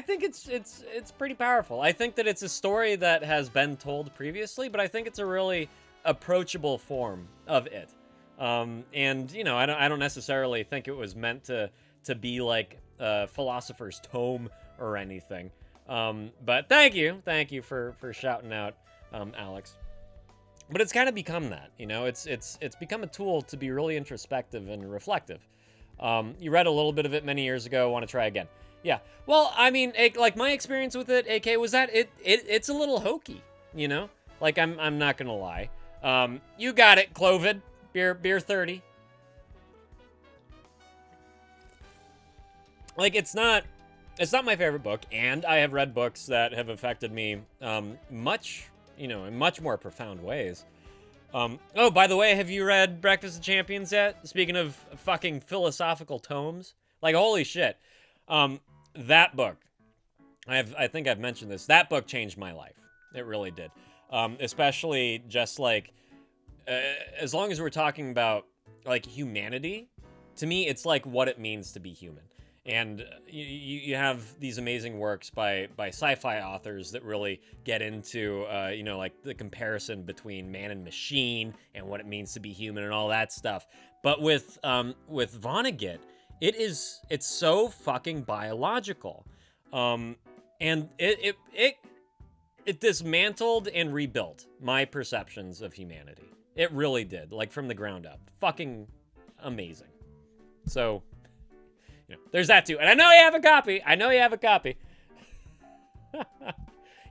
think it's pretty powerful. I think that it's a story that has been told previously, but I think it's a really approachable form of it. And I don't necessarily think it was meant to be like a philosopher's tome or anything. But thank you for shouting out, Alex. But it's kind of become that, it's become a tool to be really introspective and reflective. You read a little bit of it many years ago. Want to try again? Yeah. Well, I mean, like my experience with it, AK, was that it's a little hokey, Like I'm not gonna lie. You got it, Clovid. Beer 30. Like, it's not my favorite book, and I have read books that have affected me much, in much more profound ways. Oh, by the way, have you read Breakfast of Champions yet? Speaking of fucking philosophical tomes, like, holy shit. That book, I think I've mentioned this, that book changed my life. It really did. Especially just like, as long as we're talking about like humanity, to me, it's like what it means to be human. And you have these amazing works by sci-fi authors that really get into, like the comparison between man and machine and what it means to be human and all that stuff. But with Vonnegut, it's so fucking biological. And it dismantled and rebuilt my perceptions of humanity. It really did, like from the ground up. Fucking amazing. So, there's that too. And I know you have a copy.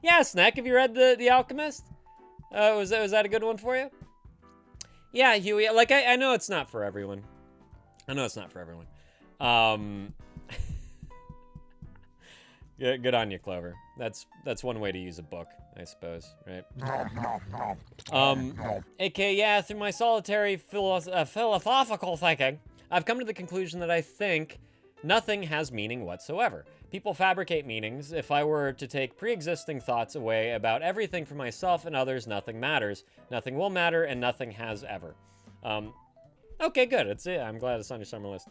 Yeah, Snack, have you read The Alchemist? Was that a good one for you? Yeah, Huey, like I know it's not for everyone. Yeah, good on you, Clover. That's one way to use a book, I suppose, right? AK, yeah, through my solitary philosophical thinking, I've come to the conclusion that I think nothing has meaning whatsoever. People fabricate meanings. If I were to take pre-existing thoughts away about everything for myself and others, nothing matters. Nothing will matter, and nothing has ever. Okay, good. I'm glad it's on your summer list.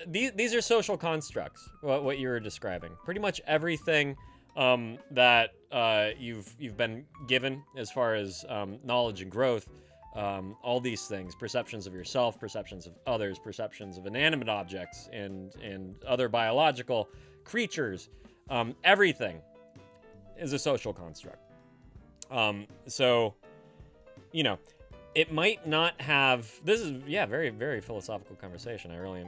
These are social constructs, what you were describing. Pretty much everything that you've been given as far as knowledge and growth, all these things, perceptions of yourself, perceptions of others, perceptions of inanimate objects and other biological creatures, everything is a social construct. So, it might not have, this is, very, very philosophical conversation. I really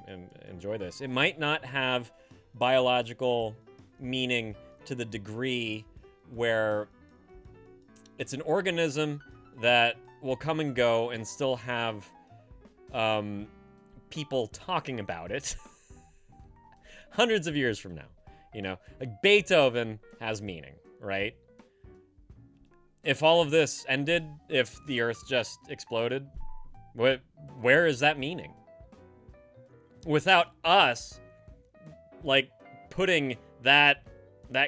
enjoy this. It might not have biological meaning to the degree where it's an organism that will come and go and still have people talking about it hundreds of years from now. Like Beethoven has meaning, right? If all of this ended, if the Earth just exploded, where is that meaning? Without us, like, putting that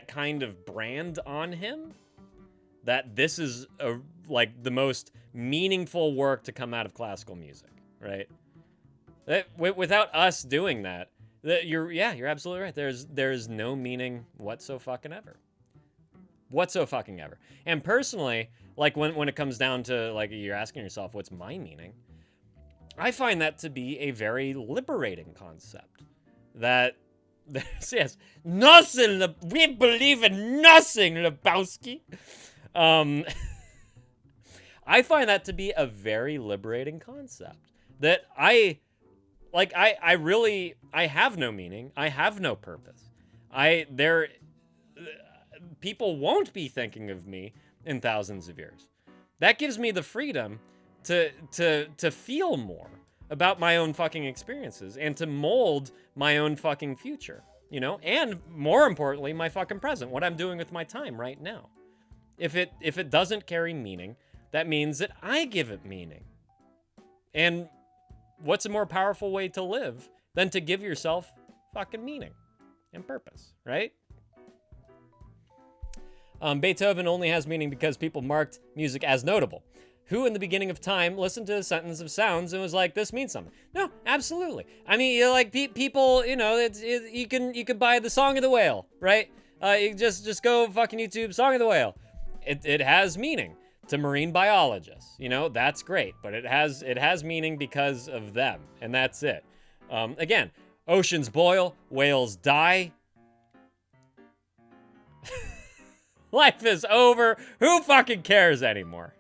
kind of brand on him, that this is like the most meaningful work to come out of classical music, right? Without us doing that, you're absolutely right. There's no meaning whatsoever. And personally, like when it comes down to like you're asking yourself, what's my meaning? I find that to be a very liberating concept. That yes, nothing. We believe in nothing, Lebowski. I find that to be a very liberating concept. That I have no meaning. I have no purpose. People won't be thinking of me in thousands of years. That gives me the freedom to feel more about my own fucking experiences and to mold my own fucking future, you know? And more importantly, my fucking present, what I'm doing with my time right now. If it doesn't carry meaning, that means that I give it meaning. And what's a more powerful way to live than to give yourself fucking meaning and purpose, right? Beethoven only has meaning because people marked music as notable. Who in the beginning of time listened to a sentence of sounds and was like, this means something? No, absolutely. I mean, you know, like people, you know, you can buy the Song of the Whale, right? You just go fucking YouTube Song of the Whale. It has meaning to marine biologists, you know, that's great, but it has meaning because of them, and that's it. Again, oceans boil, whales die. Life is over. Who fucking cares anymore?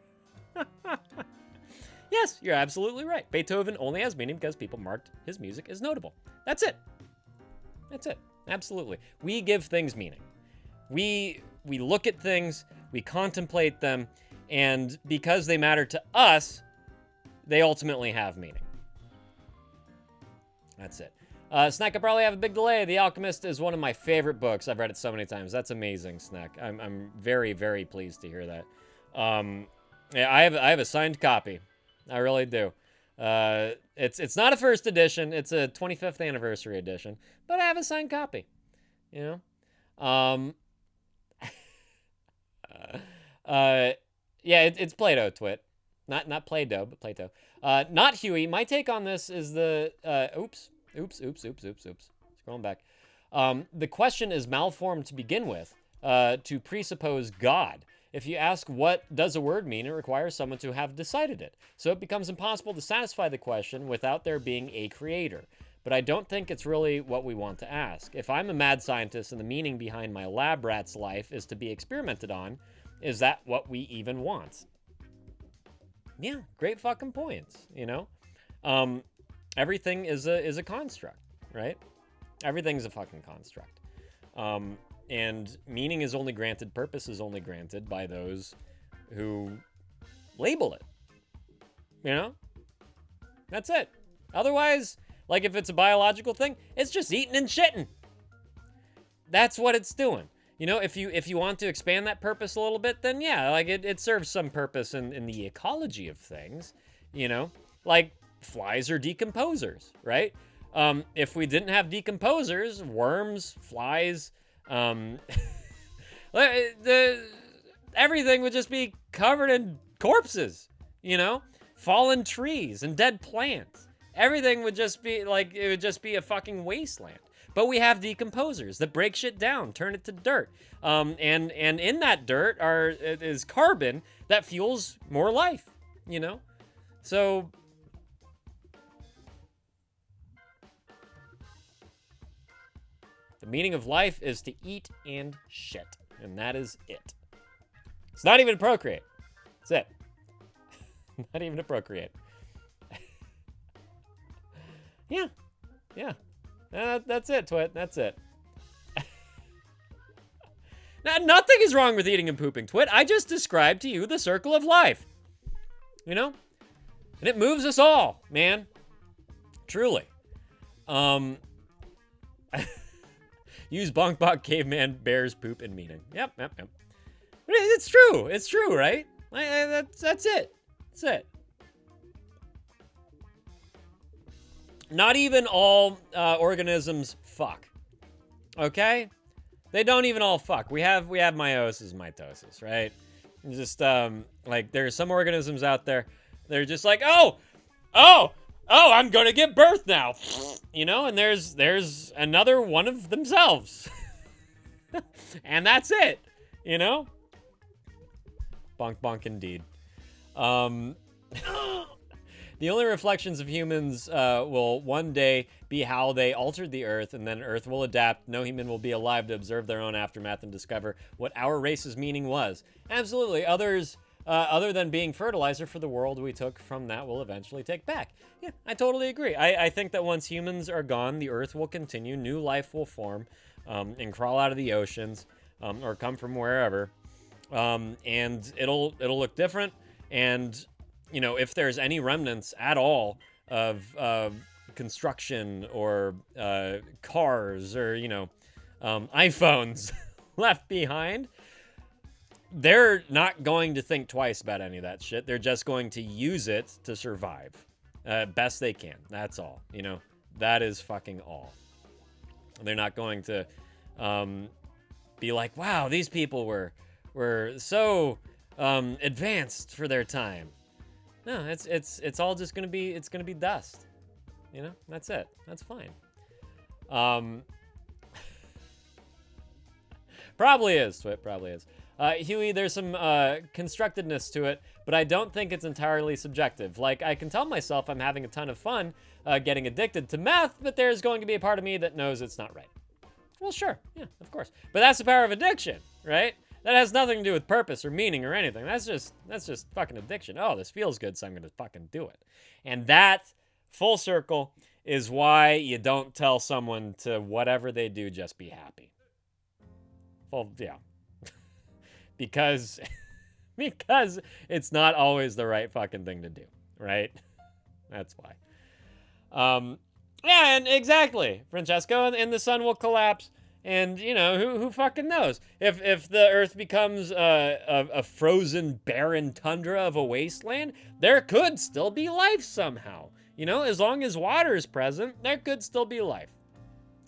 Yes, you're absolutely right. Beethoven only has meaning because people marked his music as notable. That's it. That's it. Absolutely. We give things meaning. We look at things, we contemplate them, and because they matter to us, they ultimately have meaning. That's it. Snack, I probably have a big delay. The Alchemist is one of my favorite books. I've read it so many times. That's amazing, Snack. I'm very, very pleased to hear that. Yeah, I have a signed copy. I really do. It's not a first edition. It's a 25th anniversary edition, but I have a signed copy. You know. Yeah, it's Plato, Twit. Not Play-Doh, but Plato. Not Huey. My take on this is the oops. Scrolling back. The question is malformed to begin with, to presuppose God. If you ask what does a word mean, it requires someone to have decided it. So it becomes impossible to satisfy the question without there being a creator. But I don't think it's really what we want to ask. If I'm a mad scientist and the meaning behind my lab rat's life is to be experimented on, is that what we even want? Yeah, great fucking points, you know? Everything is a construct, right? Everything's a fucking construct. And meaning is only granted, purpose is only granted by those who label it. You know? That's it. Otherwise, like if it's a biological thing, it's just eating and shitting. That's what it's doing. You know, if you want to expand that purpose a little bit, then yeah, like it serves some purpose in the ecology of things, you know? Like flies are decomposers, right? If we didn't have decomposers, worms, flies, everything would just be covered in corpses, you know? Fallen trees and dead plants. Everything would just be like, it would just be a fucking wasteland. But we have decomposers that break shit down, turn it to dirt. And in that dirt is carbon that fuels more life, you know? So the meaning of life is to eat and shit. And that is it. It's not even to procreate. That's it. Not even to procreate. Yeah. That's it, Twit. That's it. Now, nothing is wrong with eating and pooping, Twit. I just described to you the circle of life. You know? And it moves us all, man. Truly. Use bonk bonk caveman bears poop and meaning. Yep. It's true. It's true, right? That's it. That's it. Not even all organisms fuck. Okay? They don't even all fuck. We have meiosis, mitosis, right? Just like there's some organisms out there, they're just like, oh, I'm gonna give birth now, you know, and there's another one of themselves, and that's it, you know. Bonk bonk indeed. The only reflections of humans will one day be how they altered the Earth, and then Earth will adapt. No human will be alive to observe their own aftermath and discover what our race's meaning was. Absolutely. Others, other than being fertilizer for the world we took from that, will eventually take back. Yeah, I totally agree. I think that once humans are gone, the Earth will continue. New life will form and crawl out of the oceans or come from wherever. And it'll look different. And you know, if there's any remnants at all of construction or cars or, you know, iPhones left behind, they're not going to think twice about any of that shit. They're just going to use it to survive best they can. That's all. You know, that is fucking all. They're not going to be like, wow, these people were so advanced for their time. No, it's all just gonna be dust, you know. That's it. That's fine. Probably is. Twit probably is. Huey, there's some constructedness to it, but I don't think it's entirely subjective. Like I can tell myself I'm having a ton of fun getting addicted to meth, but there's going to be a part of me that knows it's not right. Well, sure, yeah, of course. But that's the power of addiction, right? That has nothing to do with purpose or meaning or anything. That's just fucking addiction. Oh, this feels good, so I'm gonna fucking do it. And that, full circle, is why you don't tell someone to whatever they do, just be happy. Well, yeah. because it's not always the right fucking thing to do, right? That's why. Yeah, and exactly, Francesco, and the sun will collapse. And, you know, who fucking knows? If the Earth becomes a frozen, barren tundra of a wasteland, there could still be life somehow. You know, as long as water is present, there could still be life.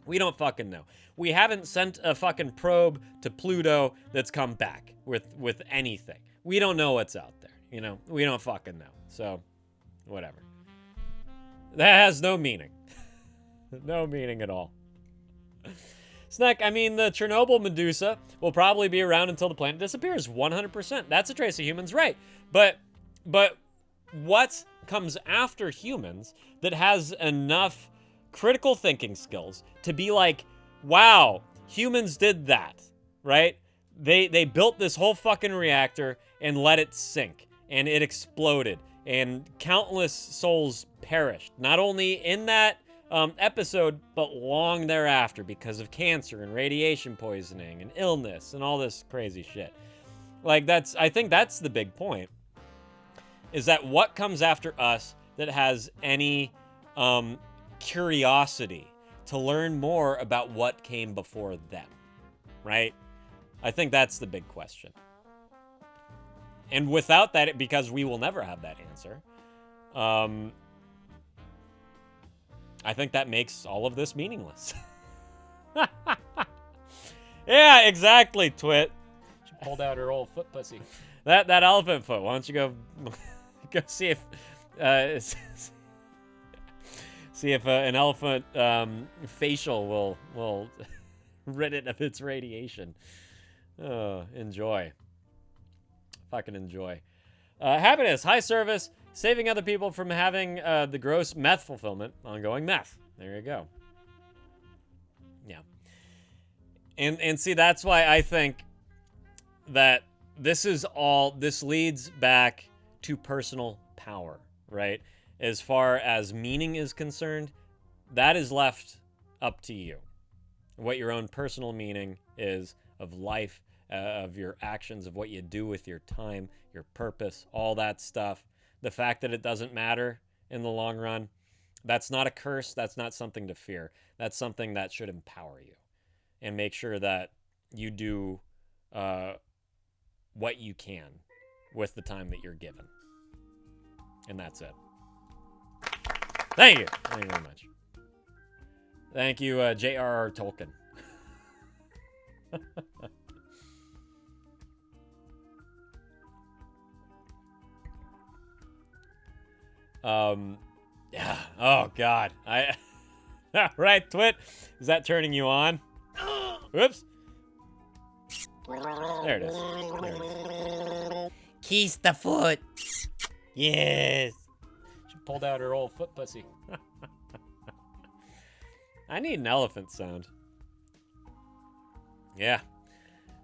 We don't fucking know. We haven't sent a fucking probe to Pluto that's come back with anything. We don't know what's out there, you know? We don't fucking know. So, whatever. That has no meaning. No meaning at all. Snack, I mean, the Chernobyl Medusa will probably be around until the planet disappears. 100%. That's a trace of humans, right? But what comes after humans that has enough critical thinking skills to be like, wow, humans did that, right? They built this whole fucking reactor and let it sink, and it exploded, and countless souls perished. Not only in that episode, but long thereafter because of cancer and radiation poisoning and illness and all this crazy shit. Like, I think that's the big point, is that what comes after us that has any curiosity to learn more about what came before them, right? I think that's the big question. And without that, because we will never have that answer, I think that makes all of this meaningless. Yeah, exactly, Twit. She pulled out her old foot pussy. That elephant foot. Why don't you go see if an elephant facial will rid it of its radiation. Oh, enjoy. Fucking enjoy. Happiness, high service, saving other people from having the gross meth fulfillment, ongoing meth. There you go. Yeah. And see, that's why I think that this leads back to personal power, right? As far as meaning is concerned, that is left up to you. What your own personal meaning is of life, of your actions, of what you do with your time, your purpose, all that stuff. The fact that it doesn't matter in the long run, that's not a curse. That's not something to fear. That's something that should empower you and make sure that you do what you can with the time that you're given. And that's it. Thank you. Thank you very much. Thank you, J.R.R. Tolkien. Yeah. Oh God. Right, Twit. Is that turning you on? Whoops. There it is. There it is. Kiss the foot. Yes. She pulled out her old foot pussy. I need an elephant sound. Yeah.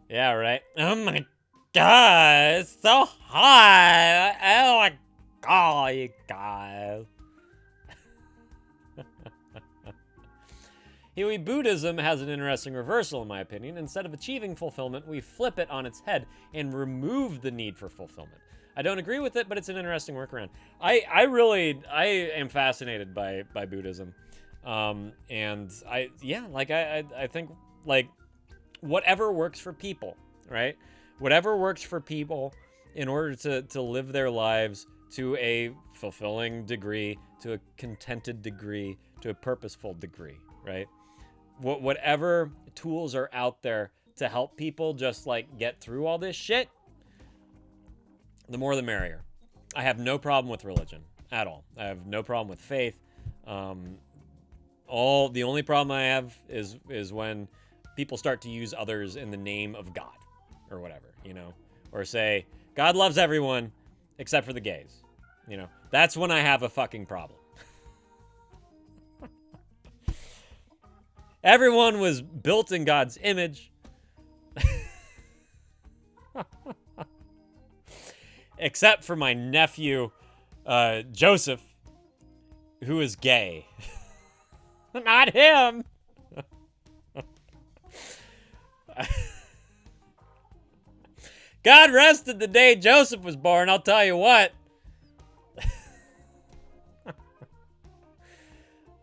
Yeah, right. Oh my God, it's so hot. Oh my God, you guys. Huey, Buddhism has an interesting reversal, in my opinion. Instead of achieving fulfillment, we flip it on its head and remove the need for fulfillment. I don't agree with it, but it's an interesting workaround. I am fascinated by Buddhism. And I think, like, whatever works for people, right? Whatever works for people in order to live their lives to a fulfilling degree, to a contented degree, to a purposeful degree, right? Whatever tools are out there to help people just like get through all this shit, the more the merrier. I have no problem with religion at all. I have no problem with faith. The only problem I have is when people start to use others in the name of God or whatever, you know, or say God loves everyone except for the gays. You know, that's when I have a fucking problem. Everyone was built in God's image. Except for my nephew, Joseph, who is gay. Not him. God rested the day Joseph was born, I'll tell you what.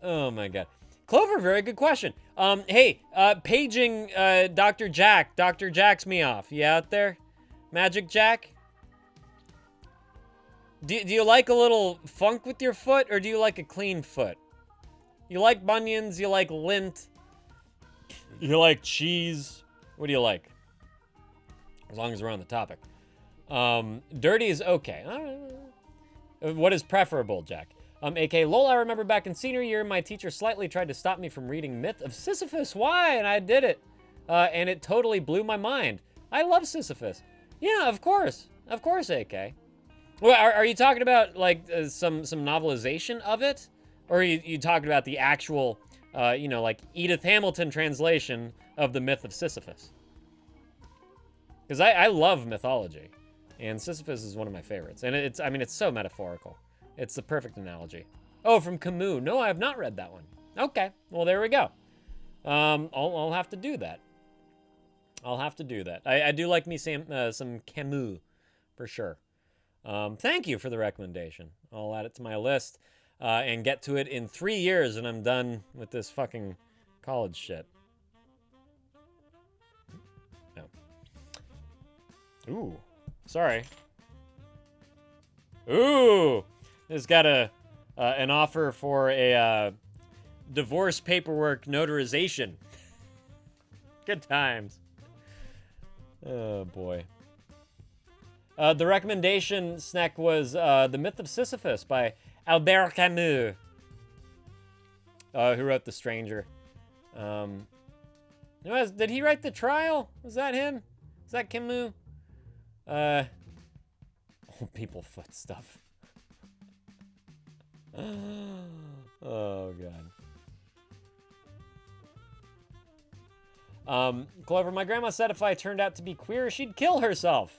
Oh my God. Clover, very good question. Hey, paging Dr. Jack. Dr. Jack's me off. You out there? Magic Jack? Do you like a little funk with your foot, or do you like a clean foot? You like bunions? You like lint? You like cheese? What do you like? As long as we're on the topic. Dirty is okay. What is preferable, Jack? AK, lol, I remember back in senior year, my teacher slightly tried to stop me from reading Myth of Sisyphus. Why? And I did it. And it totally blew my mind. I love Sisyphus. Yeah, of course. Of course, AK. Well, are you talking about, like, some novelization of it? Or are you talking about the actual, like, Edith Hamilton translation of the Myth of Sisyphus? Because I love mythology. And Sisyphus is one of my favorites. And it's so metaphorical. It's the perfect analogy. Oh, from Camus. No, I have not read that one. Okay, well, there we go. I'll have to do that. I'll have to do that. I do like me some Camus, for sure. Thank you for the recommendation. I'll add it to my list and get to it in 3 years, and I'm done with this fucking college shit. No. Ooh, sorry. Ooh, this got an offer for a divorce paperwork notarization. Good times. Oh boy. The recommendation, Snack, was The Myth of Sisyphus by Albert Camus, who wrote The Stranger. Did he write The Trial? Was that him? Is that Camus? Old people foot stuff. Oh, God. Clover, my grandma said if I turned out to be queer, she'd kill herself.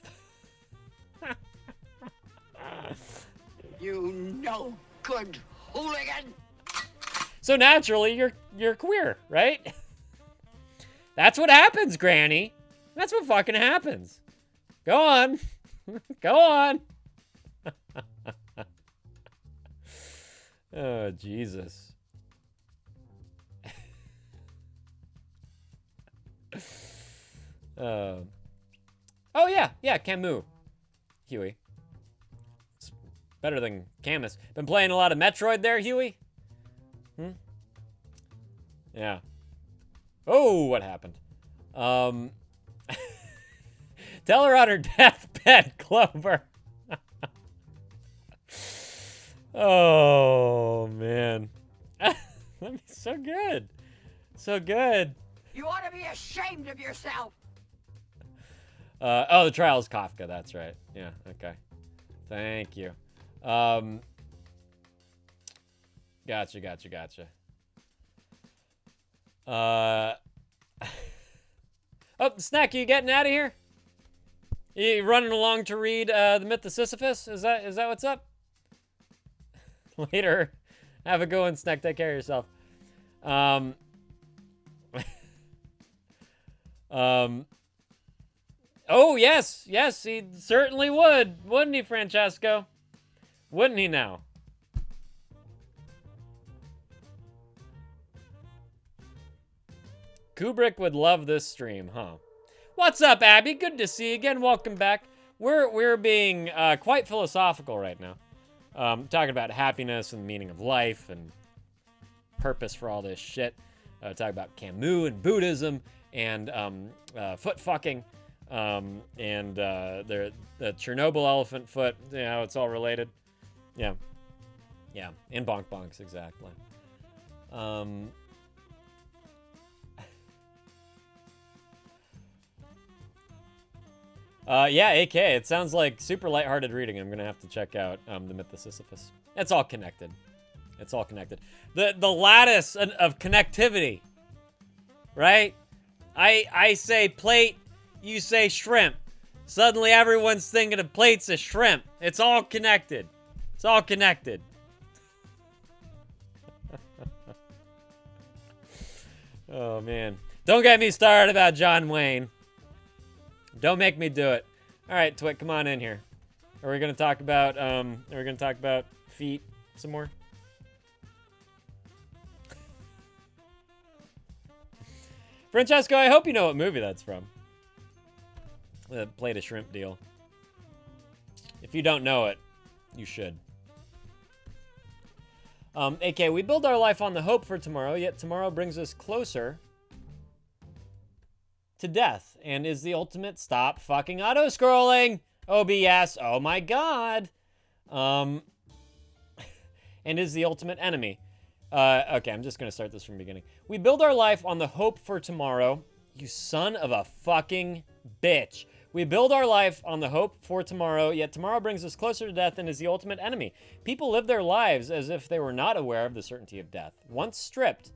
You no good hooligan. So naturally, you're queer, right? That's what happens, Granny. That's what fucking happens. Go on. Go on. Oh, Jesus. Oh, yeah, Camus. Huey. It's better than Camus. Been playing a lot of Metroid there, Huey? Yeah. Oh, what happened? Tell her on her deathbed, Clover. Oh, man. That'd be so good. So good. You ought to be ashamed of yourself. Oh, the trial is Kafka. That's right. Yeah, okay. Thank you. Gotcha. Oh, Snack, you getting out of here? You running along to read The Myth of Sisyphus? Is that what's up? Later. Have a go and Snack. Take care of yourself. Oh, yes, he certainly would. Wouldn't he, Francesco? Wouldn't he now? Kubrick would love this stream, huh? What's up, Abby? Good to see you again. Welcome back. We're being quite philosophical right now. Talking about happiness and the meaning of life and purpose for all this shit. Talking about Camus and Buddhism and foot fucking. And the Chernobyl elephant foot, you know, it's all related. Yeah, and bonk bonks, exactly. Yeah, AK, it sounds like super lighthearted reading. I'm gonna have to check out The Myth of Sisyphus. It's all connected. The lattice of connectivity, right? I say plate, you say shrimp. Suddenly everyone's thinking of plates as shrimp. It's all connected. Oh, man. Don't get me started about John Wayne. Don't make me do it. All right, Twit, come on in here. Are we gonna talk about feet some more? Francesco, I hope you know what movie that's from. The plate of shrimp deal. If you don't know it, you should. AK, we build our life on the hope for tomorrow, yet tomorrow brings us closer to death and is the ultimate stop fucking auto-scrolling. OBS, oh my god. And is the ultimate enemy. Okay, I'm just gonna start this from the beginning. We build our life on the hope for tomorrow, you son of a fucking bitch. We build our life on the hope for tomorrow, yet tomorrow brings us closer to death and is the ultimate enemy. People live their lives as if they were not aware of the certainty of death. Once stripped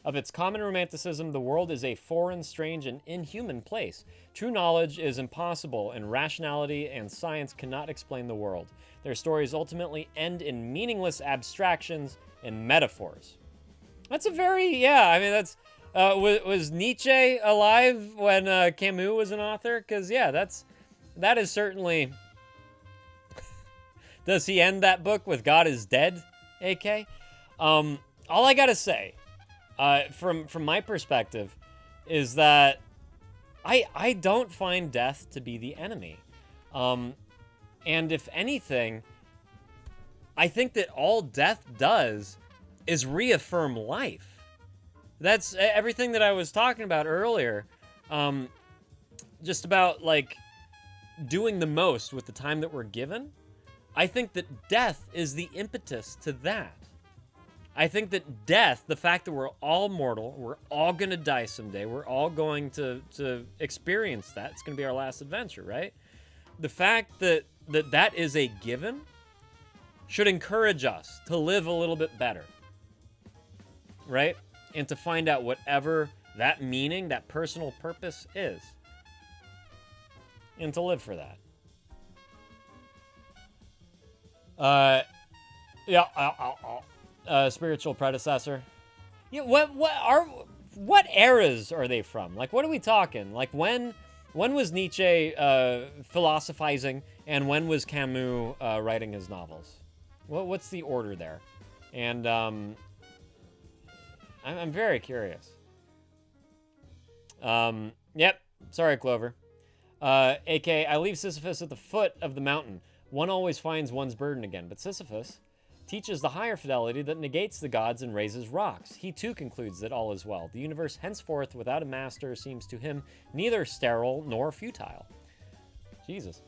of its common romanticism, the world is a foreign, strange, and inhuman place. True knowledge is impossible, and rationality and science cannot explain the world. Their stories ultimately end in meaningless abstractions and metaphors. That's a very, yeah, I mean, that's, was Nietzsche alive when Camus was an author? Because, yeah, that is certainly... Does he end that book with God is dead, AK? All I gotta say, from my perspective, is that I don't find death to be the enemy. And if anything, I think that all death does is reaffirm life. That's everything that I was talking about earlier. Just about, like, doing the most with the time that we're given. I think that death is the impetus to that. I think that death, the fact that we're all mortal, we're all going to die someday, we're all going to experience that. It's going to be our last adventure, right? The fact that is a given should encourage us to live a little bit better, right? And to find out whatever that meaning, that personal purpose is. And to live for that. Spiritual predecessor. Yeah, what eras are they from? Like, what are we talking? Like, when was Nietzsche philosophizing, and when was Camus writing his novels? What's the order there? And I'm very curious. Yep. Sorry, Clover. AK, I leave Sisyphus at the foot of the mountain. One always finds one's burden again, but Sisyphus teaches the higher fidelity that negates the gods and raises rocks. He too concludes that all is well. The universe henceforth without a master seems to him neither sterile nor futile. Jesus.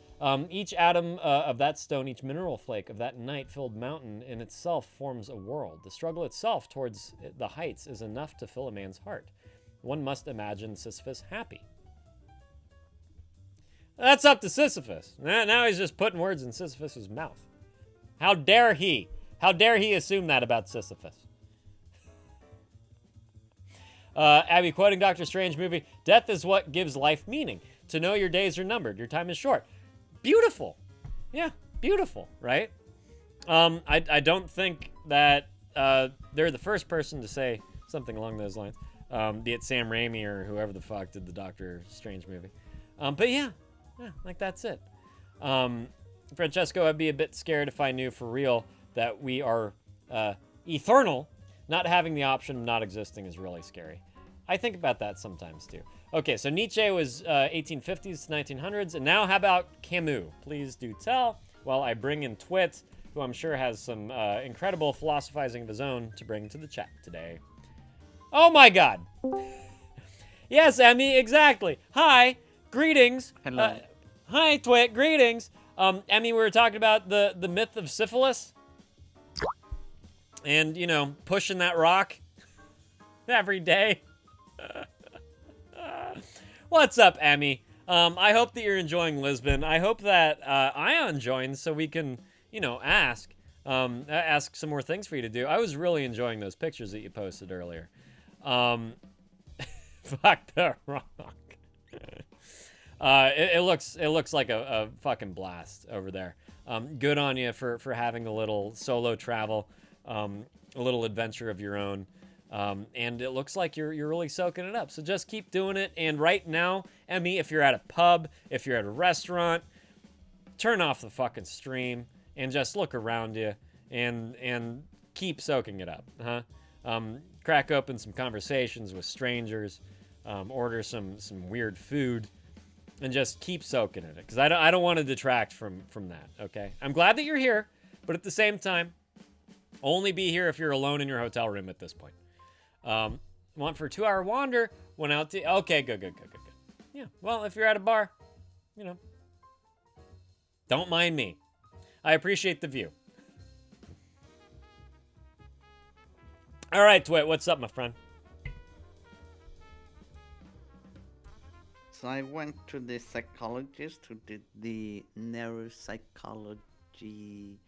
Each atom of that stone, each mineral flake of that night-filled mountain in itself forms a world. The struggle itself towards the heights is enough to fill a man's heart. One must imagine Sisyphus happy. That's up to Sisyphus. Now he's just putting words in Sisyphus's mouth. How dare he? How dare he assume that about Sisyphus? Abby quoting Doctor Strange movie, death is what gives life meaning. To know your days are numbered, your time is short. Beautiful. Yeah, beautiful, right? I don't think that they're the first person to say something along those lines. Be it Sam Raimi or whoever the fuck did the Doctor Strange movie. But yeah, like that's it. Francesco, I'd be a bit scared if I knew for real that we are eternal. Not having the option of not existing is really scary. I think about that sometimes too. Okay, so Nietzsche was 1850s to 1900s, and now how about Camus? Please do tell, while I bring in Twit, who I'm sure has some incredible philosophizing of his own to bring to the chat today. Oh my god! Yes, Emmy, exactly. Hi, greetings. Hello. Hi, Twit, greetings. Emmy, we were talking about the myth of syphilis. And, you know, pushing that rock every day. What's up, Emmy? I hope that you're enjoying Lisbon. I hope that Ion joins so we can, you know, ask some more things for you to do. I was really enjoying those pictures that you posted earlier. Fuck the rock. It looks like a fucking blast over there. Good on you for having a little solo travel. A little adventure of your own. And it looks like you're really soaking it up. So just keep doing it. And right now, Emmy, if you're at a pub, if you're at a restaurant, turn off the fucking stream and just look around you and keep soaking it up. Crack open some conversations with strangers, order some weird food, and just keep soaking it. Because I don't want to detract from that, okay? I'm glad that you're here, but at the same time, only be here if you're alone in your hotel room at this point. Went for a 2-hour wander, went out to... Okay, good. Yeah, well, if you're at a bar, you know, don't mind me. I appreciate the view. All right, Twit, what's up, my friend? So I went to the psychologist who did the neuropsychology...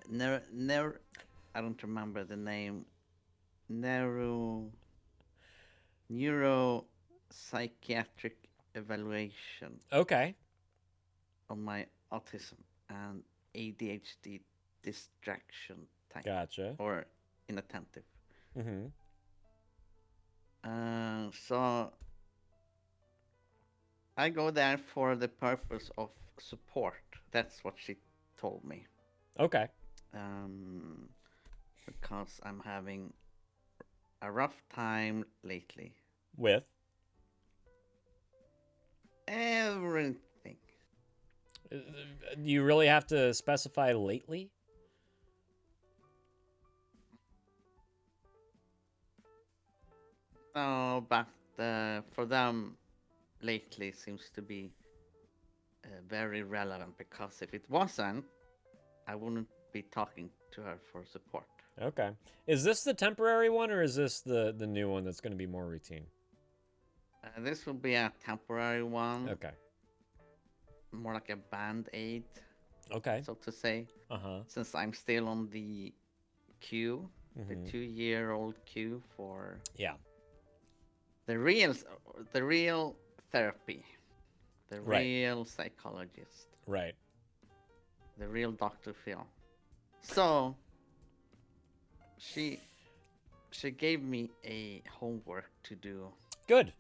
I don't remember the name. Neuropsychiatric evaluation. Okay. On my autism and ADHD distraction type. Gotcha. Or inattentive. Mm-hmm. So I go there for the purpose of support. That's what she told me. Okay. Because I'm having a rough time lately. With? Everything. Do you really have to specify lately? No, but for them, lately seems to be very relevant, because if it wasn't, I wouldn't be talking to her for support. Okay. Is this the temporary one, or is this the new one that's going to be more routine? This will be a temporary one. Okay. More like a band-aid. Okay. So to say. Uh-huh. Since I'm still on the queue, Mhm. the 2-year-old queue for Yeah. the real therapy, the Right. real psychologist, Right. the real Dr. Phil. So she gave me a homework to do. Good.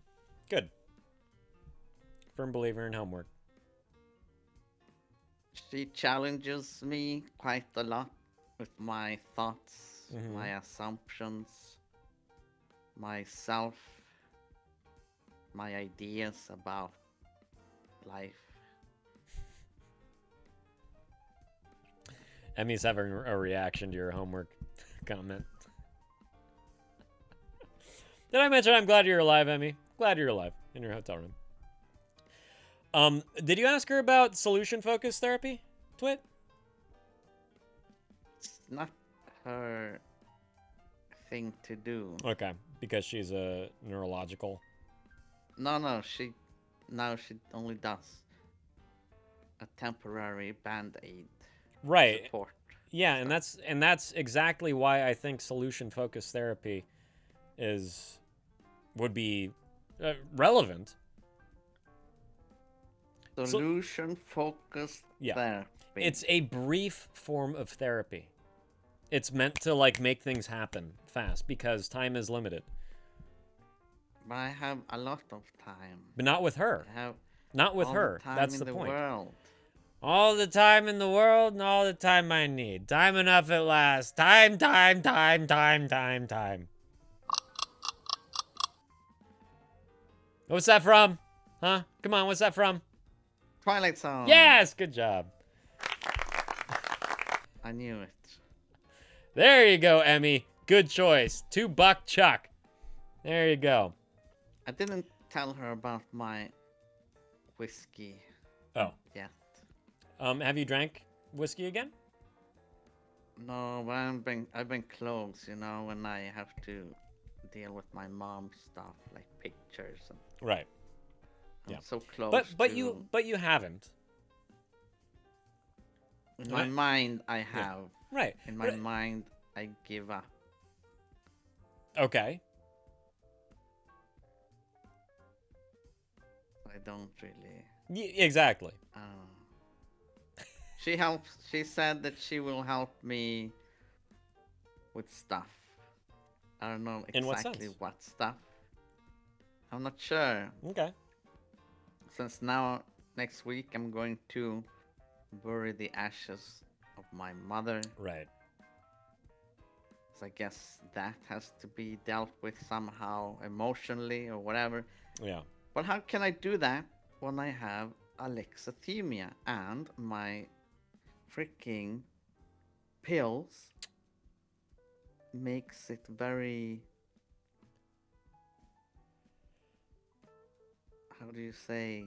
Firm believer in homework. She challenges me quite a lot with my thoughts, Mhm. my assumptions, myself, my ideas about life. Emmy's having a reaction to your homework comment. Did I mention I'm glad you're alive, Emmy? Glad you're alive in your hotel room. Did you ask her about solution-focused therapy, Twit? It's not her thing to do. Okay, because she's a neurological. No, she only does a temporary band-aid Right. support. Yeah, and that's exactly why I think solution-focused therapy would be relevant. Solution-focused therapy. It's a brief form of therapy. It's meant to like make things happen fast because time is limited. But I have a lot of time. But not with her. I have Not with all her. the time That's in the point. World. All the time in the world and all the time I need. Time enough at last. Time. What's that from? Huh? Come on, what's that from? Twilight Zone. Yes, good job. I knew it. There you go, Emmy. Good choice. $2 Chuck. There you go. I didn't tell her about my whiskey. Oh. Yet. Have you drank whiskey again? No, but I've been close, you know, when I have to deal with my mom's stuff, like pictures and Right. I'm so close. But you haven't. In my mind, I have. Right. In my mind, I give up. Okay. I don't really. Exactly. She said that she will help me with stuff. I don't know In what exactly sense? what stuff. I'm not sure. Okay. Since now, next week, I'm going to bury the ashes of my mother. Right. So I guess that has to be dealt with somehow emotionally or whatever. Yeah. But how can I do that when I have alexithymia and my freaking pills makes it very... How do you say?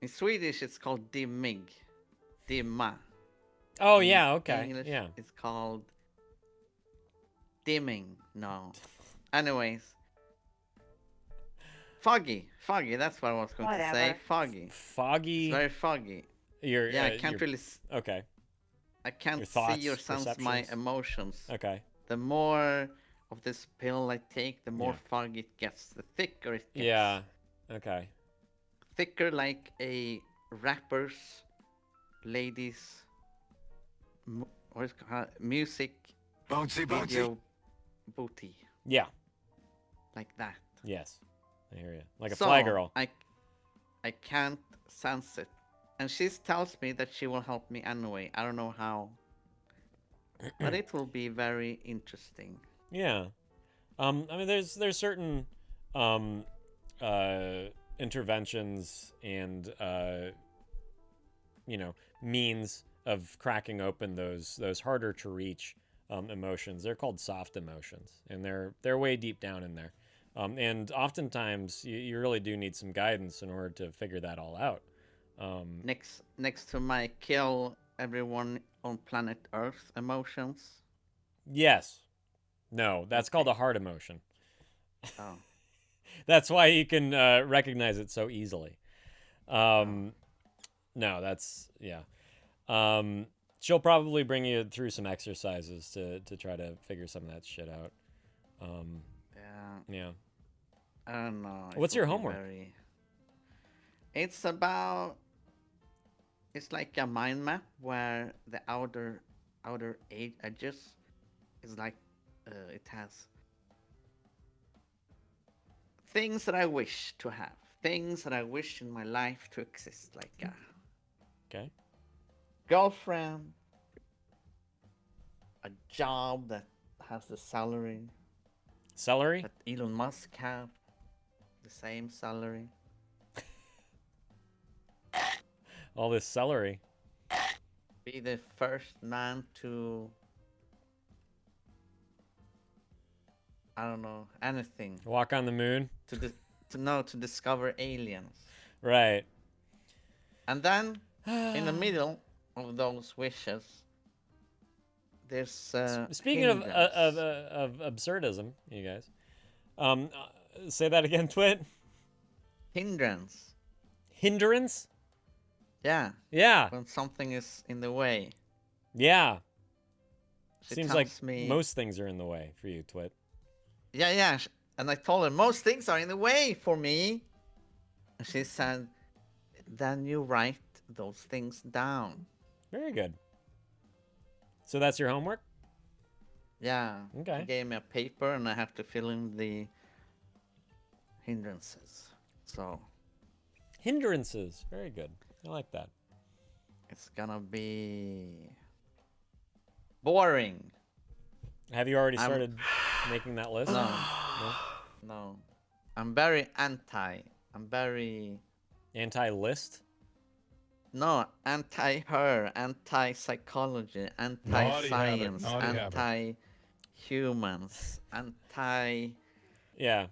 In Swedish, it's called dimmig. Dimma. Oh, In yeah, okay. English, Yeah. it's called dimming. No. Anyways. Foggy. Foggy, that's what I was going to say. Foggy. Foggy. It's very foggy. Yeah, I can't really... Okay. I can't Your thoughts, see or sense my perceptions? emotions. Okay. The more of this pill I take, the more Yeah. foggy it gets. The thicker it gets. Yeah. Okay. Thicker like a rapper's ladies what is it called? Music video booty. Yeah. Like that. Yes. I hear you. Like a So, fly girl. I can't sense it. And she tells me that she will help me anyway. I don't know how. But it will be very interesting. Yeah. I mean, there's certain interventions and means of cracking open those harder to reach emotions. They're called soft emotions, and they're way deep down in there. And oftentimes you really do need some guidance in order to figure that all out. Next to my kill everyone on planet Earth emotions. Yes. No, that's called a heart emotion. Oh. That's why you can recognize it so easily. No, that's, yeah. She'll probably bring you through some exercises to try to figure some of that shit out. Yeah. I don't know. What's your homework? It's about... It's like a mind map where the outer edges is like... it has... things that I wish to have. Things that I wish in my life to exist. Like a... Okay. girlfriend. A job that has the salary. Celery? That Elon Musk have. The same salary. All this celery. Be the first man to... I don't know, anything. Walk on the moon? to know to discover aliens. Right. And then, in the middle of those wishes, there's Speaking of hindrance. absurdism, you guys. Say that again, Twit. Hindrance. Hindrance? Yeah. Yeah. When something is in the way. Yeah. She Seems tells like me, most things are in the way for you, Twit. Yeah. And I told her, most things are in the way for me. And she said, then you write those things down. Very good. So that's your homework? Yeah. Okay. She gave me a paper and I have to fill in the hindrances. So. Hindrances. Very good. I like that. It's gonna be boring. Have you already started making that list? No. I'm very anti. I'm very... Anti-list? No, anti-her, anti-psychology, anti-science, anti-humans, anti... Yeah,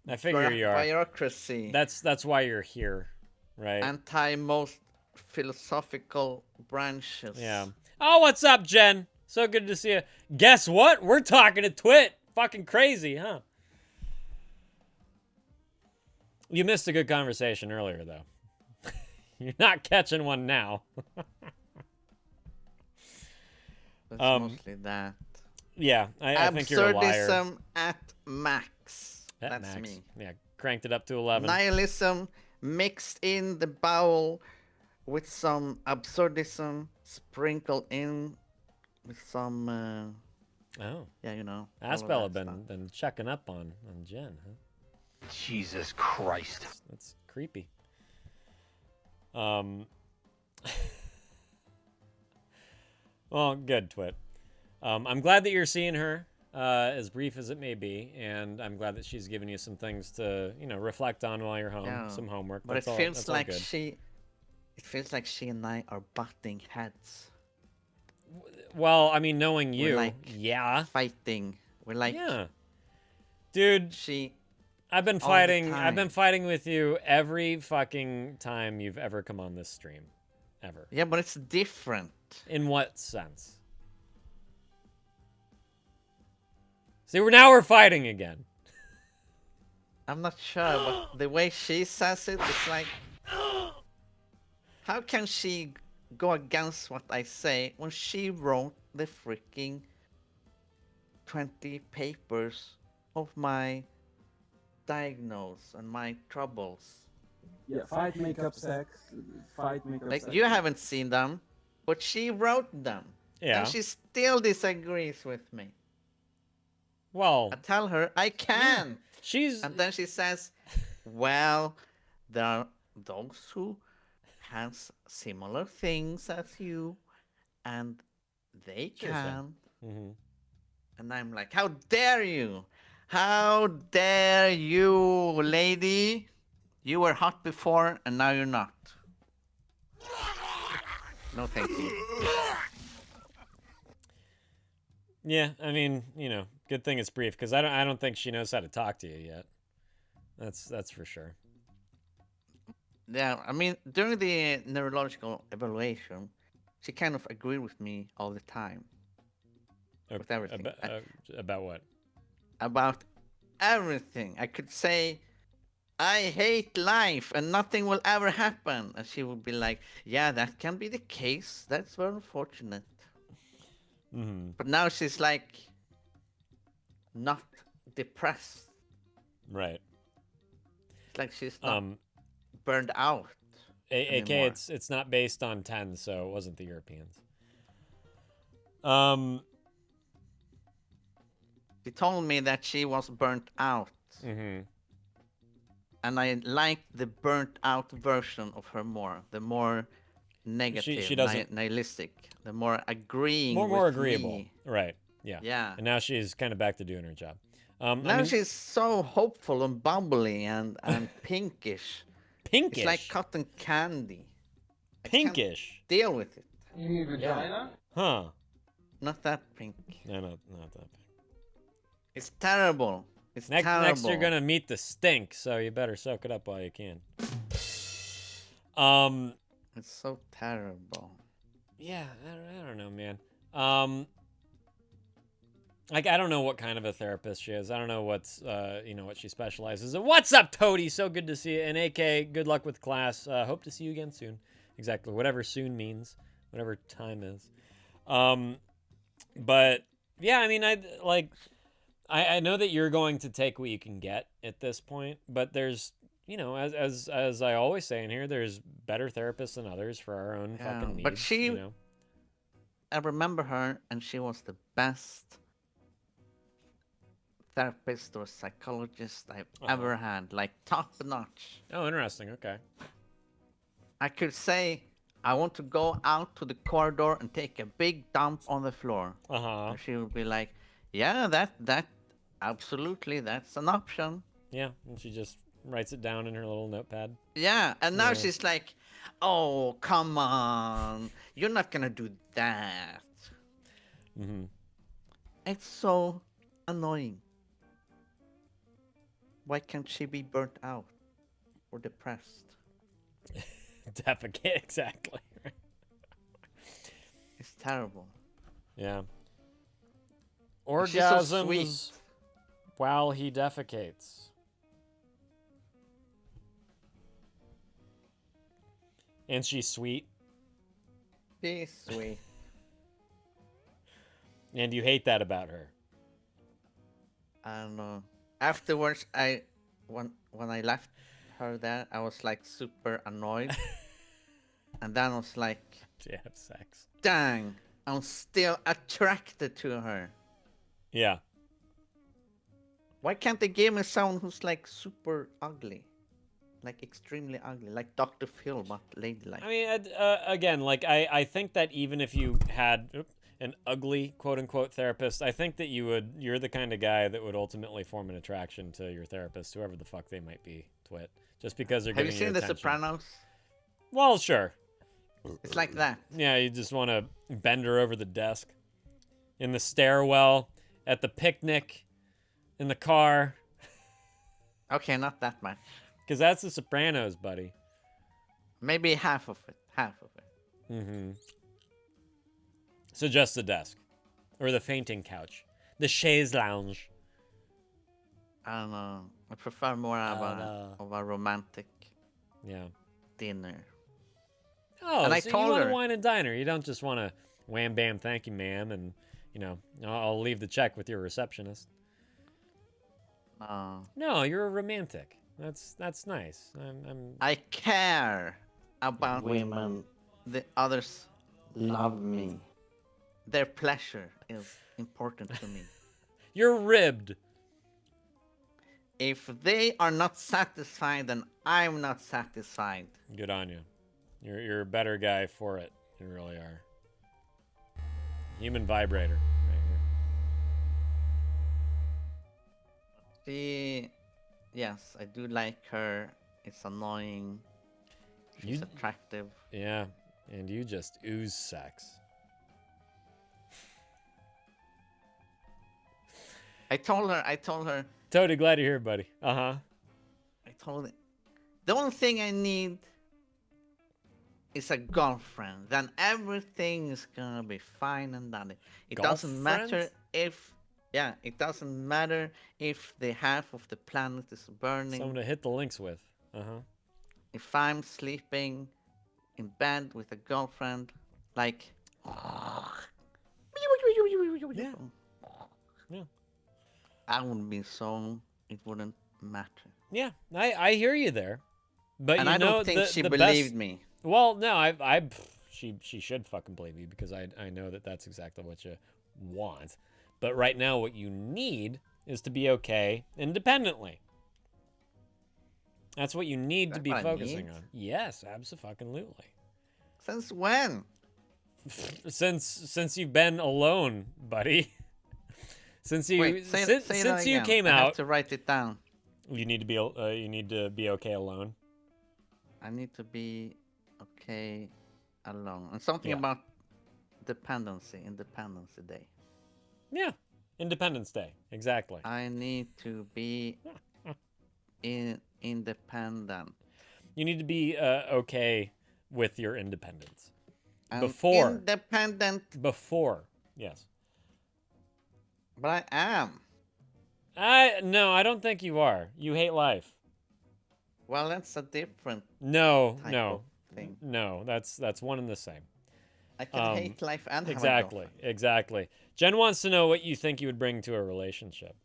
I figure you are. Bureaucracy. That's why you're here, right? Anti-most philosophical branches. Yeah. Oh, what's up, Jen? So good to see you. Guess what? We're talking to Twit. Fucking crazy, huh? You missed a good conversation earlier, though. You're not catching one now. That's mostly that. Yeah, I think you're a liar. Absurdism at max. That's max. me. Yeah, cranked it up to 11. Nihilism mixed in the bowl with some absurdism sprinkled in with some... oh. Yeah, you know. Aspel have been checking up on Jen, huh? Jesus Christ. That's creepy. Well, good, Twit. I'm glad that you're seeing her, as brief as it may be, and I'm glad that she's giving you some things to, reflect on while you're home, some homework. But it feels like she and I are butting heads. Well, I mean, knowing you, we're like yeah, fighting. We're like, yeah, dude. I've been fighting with you every fucking time you've ever come on this stream. Ever. Yeah, but it's different. In what sense? See, we're fighting again. I'm not sure, but the way she says it, it's like... How can she go against what I say when she wrote the freaking 20 papers of my diagnose and my troubles? Yeah, fight, makeup, sex. Fight, makeup, like, sex. you haven't seen them, but she wrote them. Yeah. And she still disagrees with me. Well, I tell her I can't. Yeah. And then she says, well, there are those who has similar things as you, and they can. Mm-hmm. And I'm like, how dare you? How dare you, lady? You were hot before, and now you're not. No, thank you. Yeah, I mean, good thing it's brief, because I don't think she knows how to talk to you yet. That's for sure. Yeah, I mean, during the neurological evaluation, she kind of agreed with me all the time. With everything. About what? About everything. I could say, I hate life and nothing will ever happen. And she would be like, yeah, that can be the case. That's very unfortunate. Mm-hmm. But now she's like, not depressed. Right. It's like she's not burned out. AK, it's not based on 10, so it wasn't the Europeans. She told me that she was burnt out. Mm-hmm. And I like the burnt out version of her more. The more negative, she doesn't... nihilistic. The more agreeing more with agreeable. Me. Right, yeah. Yeah. And now she's kind of back to doing her job. Now she's so hopeful and bubbly and pinkish. Pinkish? It's like cotton candy. Pinkish? I can't deal with it. You mean vagina? Huh. Not that pink. No, not that pink. It's terrible. It's Next terrible. you're gonna meet the stink, so you better soak it up while you can. It's so terrible. Yeah, I don't know, man. Like, I don't know what kind of a therapist she is. I don't know what's, what she specializes in. What's up, Toady? So good to see you. And AK, good luck with class. Hope to see you again soon. Exactly. Whatever soon means. Whatever time is. But, yeah, I mean, I know that you're going to take what you can get at this point. But there's, as I always say in here, there's better therapists than others for our own fucking needs. But she, I remember her, and she was the best therapist or psychologist I've ever had, like top notch. Oh, interesting. Okay. I could say, I want to go out to the corridor and take a big dump on the floor. And she would be like, yeah, that absolutely, that's an option. Yeah, and she just writes it down in her little notepad. Yeah, and now she's like, oh, come on, you're not gonna do that. Mm-hmm. It's so annoying. Why can't she be burnt out or depressed? Defecate, exactly. It's terrible. Yeah. She's so Orgasms sweet. while he defecates. And she's sweet. She's sweet. And you hate that about her. I don't know. Afterwards, when I left her there, I was like super annoyed. And then I was like, Do you have sex? dang, I'm still attracted to her. Yeah. Why can't they give me someone who's like super ugly? Like extremely ugly, like Dr. Phil, but ladylike. I mean, again, like, I think that even if you had an ugly, quote-unquote, therapist, I think that you're the kind of guy that would ultimately form an attraction to your therapist, whoever the fuck they might be, Twit. Just because they're Have giving you seen The attention. Sopranos? Well, sure. It's like that. Yeah, you just want to bend her over the desk. In the stairwell, at the picnic, in the car. Okay, not that much. Because that's The Sopranos, buddy. Maybe half of it. Half of it. Mm-hmm. So just the desk. Or the fainting couch. The chaise lounge. I don't know. I prefer more of a romantic dinner. Oh, and I so told you want her, to wine and diner. You don't just want to wham bam, thank you, ma'am, and I'll leave the check with your receptionist. No, you're a romantic. That's nice. I care about women. The others love me. Their pleasure is important to me. You're ribbed. If they are not satisfied, then I'm not satisfied. Good on you. You're a better guy for it. You really are. Human vibrator right here. Yes, I do like her. It's annoying. She's attractive. Yeah, and you just ooze sex. I told her. Totally glad you're here, buddy. Uh-huh. I told her, the only thing I need is a girlfriend. Then everything is gonna be fine and dandy. It doesn't matter if, it doesn't matter if the half of the planet is burning. Someone to hit the links with. Uh-huh. If I'm sleeping in bed with a girlfriend, like, yeah. I wouldn't be so. It wouldn't matter. Yeah, I hear you there, but and I don't think she believed me. Well, no, she should fucking believe you because I know that that's exactly what you want. But right now, what you need is to be okay independently. That's what you need to be focusing on. Yes, absolutely. Since when? Since you've been alone, buddy. Since you since you came out, I have to write it down. You need to be okay alone. I need to be okay alone. And something about Independence Day. Yeah. Independence Day. Exactly. I need to be independent. You need to be okay with your independence. I'm Before. independent, Before. Yes. but I am. No, I don't think you are. You hate life. Well, that's a different No, type no. of thing. No, that's one and the same. I can hate life and have a Exactly, girlfriend. exactly. Jen wants to know what you think you would bring to a relationship.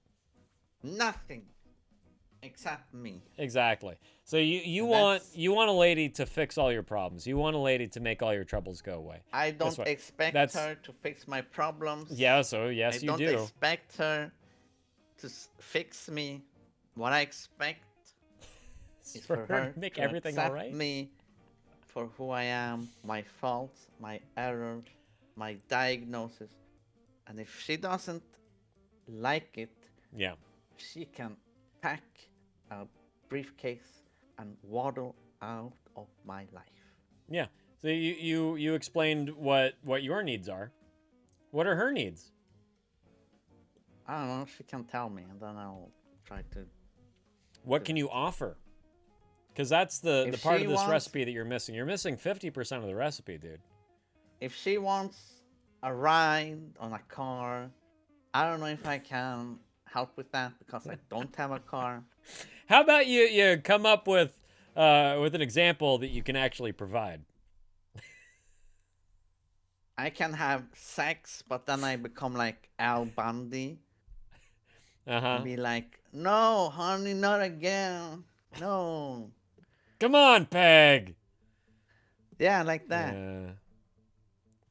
Nothing except me. Exactly. So you And want that's- a lady to fix all your problems. You want a lady to make all your troubles go away. I That's don't what- expect that's- her to fix my problems. Yeah, so yes, I you don't do. expect her to fix me. What I expect is for her to make to everything accept all right. me for who I am, my faults, my errors, my diagnosis. And if she doesn't like it, Yeah. she can pack a briefcase and waddle out of my life. Yeah. So you explained what your needs are. What are her needs? I don't know, she can tell me and then I'll try to. What can you offer? Because that's the If part she of this wants- recipe that you're missing. You're missing 50% of the recipe, dude. If she wants a ride on a car, I don't know if I can help with that because I don't have a car. How about you come up with an example that you can actually provide? I can have sex, but then I become like Al Bundy. Uh-huh. Be like, no, honey, not again. No. Come on, Peg. Yeah, like that. Yeah.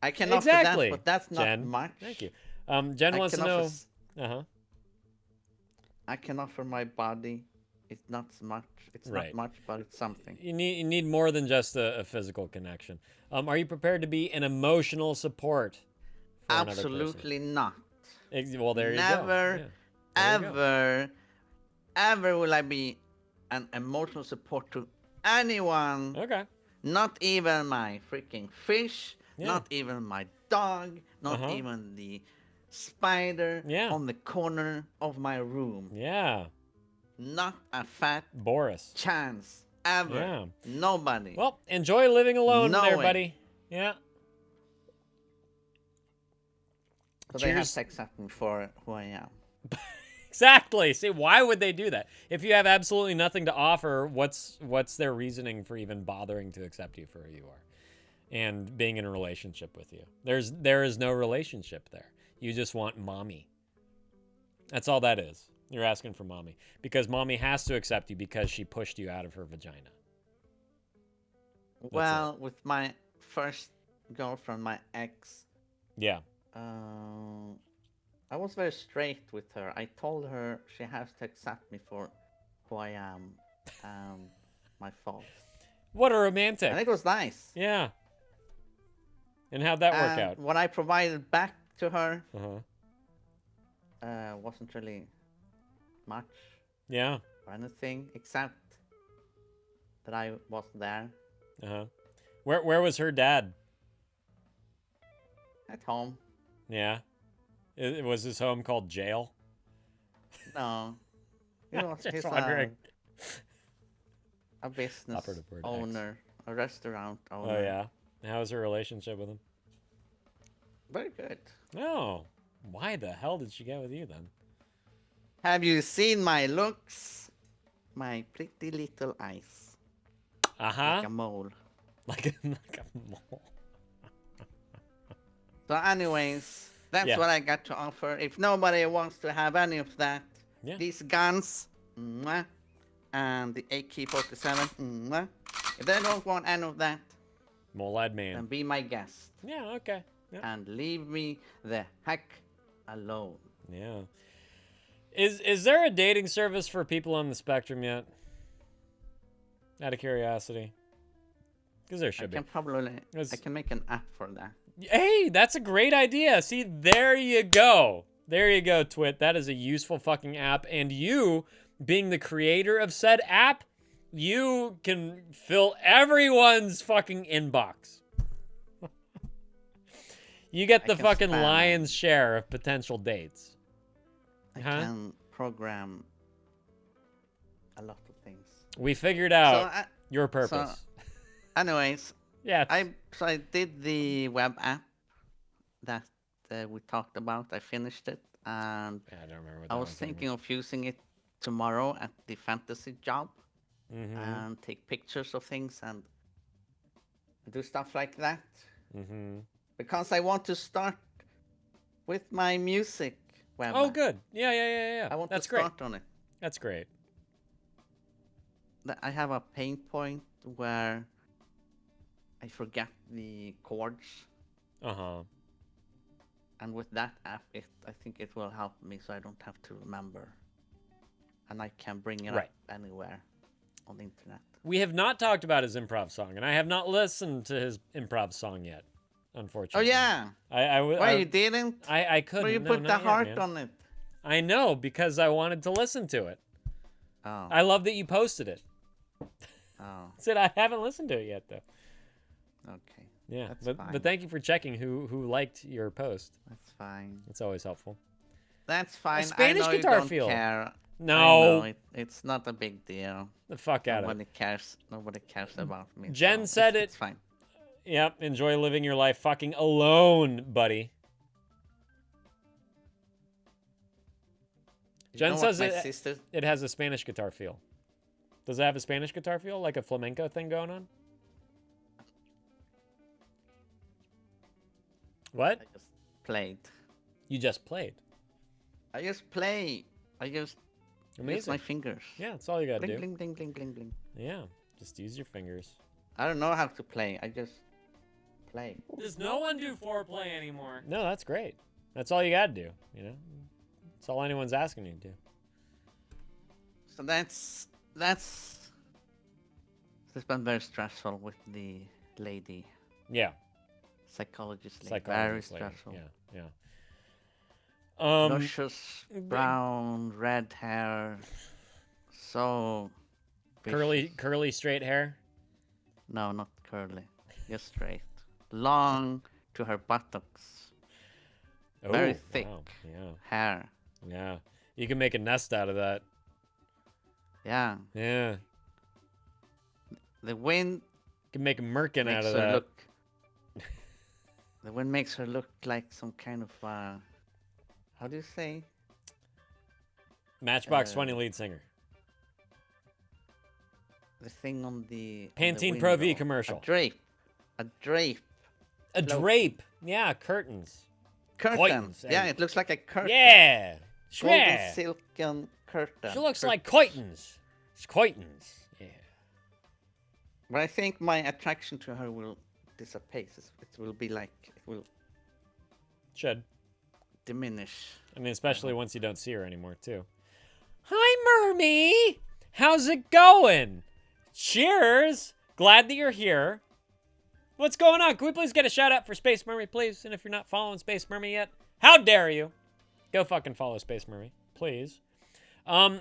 I can Exactly, offer that, but that's not Jen. much. Thank you. Jen I wants to can know. offer Uh-huh. I can offer my body. It's not much. It's Right. not much, but it's something. You need more than just a physical connection. Are you prepared to be an emotional support for another person? Absolutely not. Well, there you go. Never, Yeah. There you go. ever will I be an emotional support to anyone. Okay. Not even my freaking fish. Yeah. Not even my dog. Not Uh-huh. even the spider Yeah. on the corner of my room. Yeah. Not a fat Boris. chance ever. Yeah. Nobody. Well, enjoy living alone No there, way. buddy. Yeah. So they have cheers. to accept me for who I am. Exactly. See, why would they do that? If you have absolutely nothing to offer, what's their reasoning for even bothering to accept you for who you are and being in a relationship with you? There is no relationship there. You just want mommy. That's all that is. You're asking for mommy because mommy has to accept you because she pushed you out of her vagina. Well, with my first girlfriend, my ex, Yeah. I was very straight with her. I told her she has to accept me for who I am and my faults. What a romantic. And it was nice. Yeah. And how'd that work And out? what I provided back to her Uh-huh. wasn't really much Yeah. or anything except that I was there Uh-huh. Where was her dad? at home. Yeah. Was his home called jail? No, you know, Just he's wondering. a business Operative word, X. owner, a restaurant owner. Oh yeah. How was her relationship with him? Very good. Oh. Why the hell did she get with you then? Have you seen my looks? My pretty little eyes. Uh-huh. Like a mole. Like a mole. So anyways, that's Yeah. what I got to offer. If nobody wants to have any of that, Yeah. these guns, mwah, and the AK-47, mwah, if they don't want any of that, Mole-eyed man. then be my guest. Yeah, okay. Yeah. And leave me the heck alone. Yeah. Is there a dating service for people on the spectrum yet? Out of curiosity. Because there I should be. can probably, It's- I can make an app for that. Hey, that's a great idea. See, there you go. There you go, Twit. That is a useful fucking app. And you, being the creator of said app, you can fill everyone's fucking inbox. You get I the can fucking spam. lion's share of potential dates. I Huh? can program a lot of things. We figured out your purpose. So, anyways, yeah. I did the web app that we talked about. I finished it, and I don't remember what I that was one's thinking of using it tomorrow at the fantasy job, and take pictures of things and do stuff like that. Because I want to start with my music web Oh, app. good. Yeah. I want That's to start great. on it. That's great. I have a pain point where I forget the chords. And with that app, I think it will help me so I don't have to remember. And I can bring it up anywhere on the internet. We have not talked about his improv song, and I have not listened to his improv song yet, unfortunately. Oh, yeah. Why you didn't? I couldn't. Why you No, put not the yet, heart man. on it? I know, because I wanted to listen to it. Oh. I love that you posted it. Oh. Said I haven't listened to it yet, though. Okay. Yeah, That's fine. but thank you for checking who liked your post. That's fine. It's always helpful. That's fine. Spanish I know guitar you don't feel. care. No. I know it's not a big deal. The fuck out of Nobody cares. Nobody cares about me. Jen so said it's fine. Yep, enjoy living your life fucking alone, buddy. Jen says it has a Spanish guitar feel. Does it have a Spanish guitar feel? Like a flamenco thing going on? What? I just played. You just played? I just play. I just use my fingers. Yeah, that's all you gotta do. Bling, bling, bling, bling, bling. Yeah, just use your fingers. I don't know how to play. I just play. Does no one do foreplay anymore? No, that's great. That's all you gotta do, you know? That's all anyone's asking you to do. So that's it's been very stressful with the lady. Yeah. Psychologist lady. Psychologist Very lady. stressful. Yeah. Luscious, brown, red hair. So curly straight hair? No, not curly. Just straight. Long to her buttocks. Very thick hair. Yeah. You can make a nest out of that. Yeah. Yeah. The wind can make a merkin out of her that. The wind makes her look like some kind of how do you say? Matchbox 20 lead singer. The thing on the Pantene Pro V commercial. A drape. A drape. A drape. Yeah, curtains. Curtains. Yeah, it looks like a curtain. Yeah. Golden silken curtain. She looks like curtains. It's curtains. Yeah. But I think my attraction to her will dissipate. It will be like it will should diminish. I mean, especially once you don't see her anymore, too. Hi, Mermy. How's it going? Cheers. Glad that you're here. What's going on? Can we please get a shout out for Space Mermy, please? And if you're not following Space Mermy yet, how dare you? Go fucking follow Space Mermy, please. How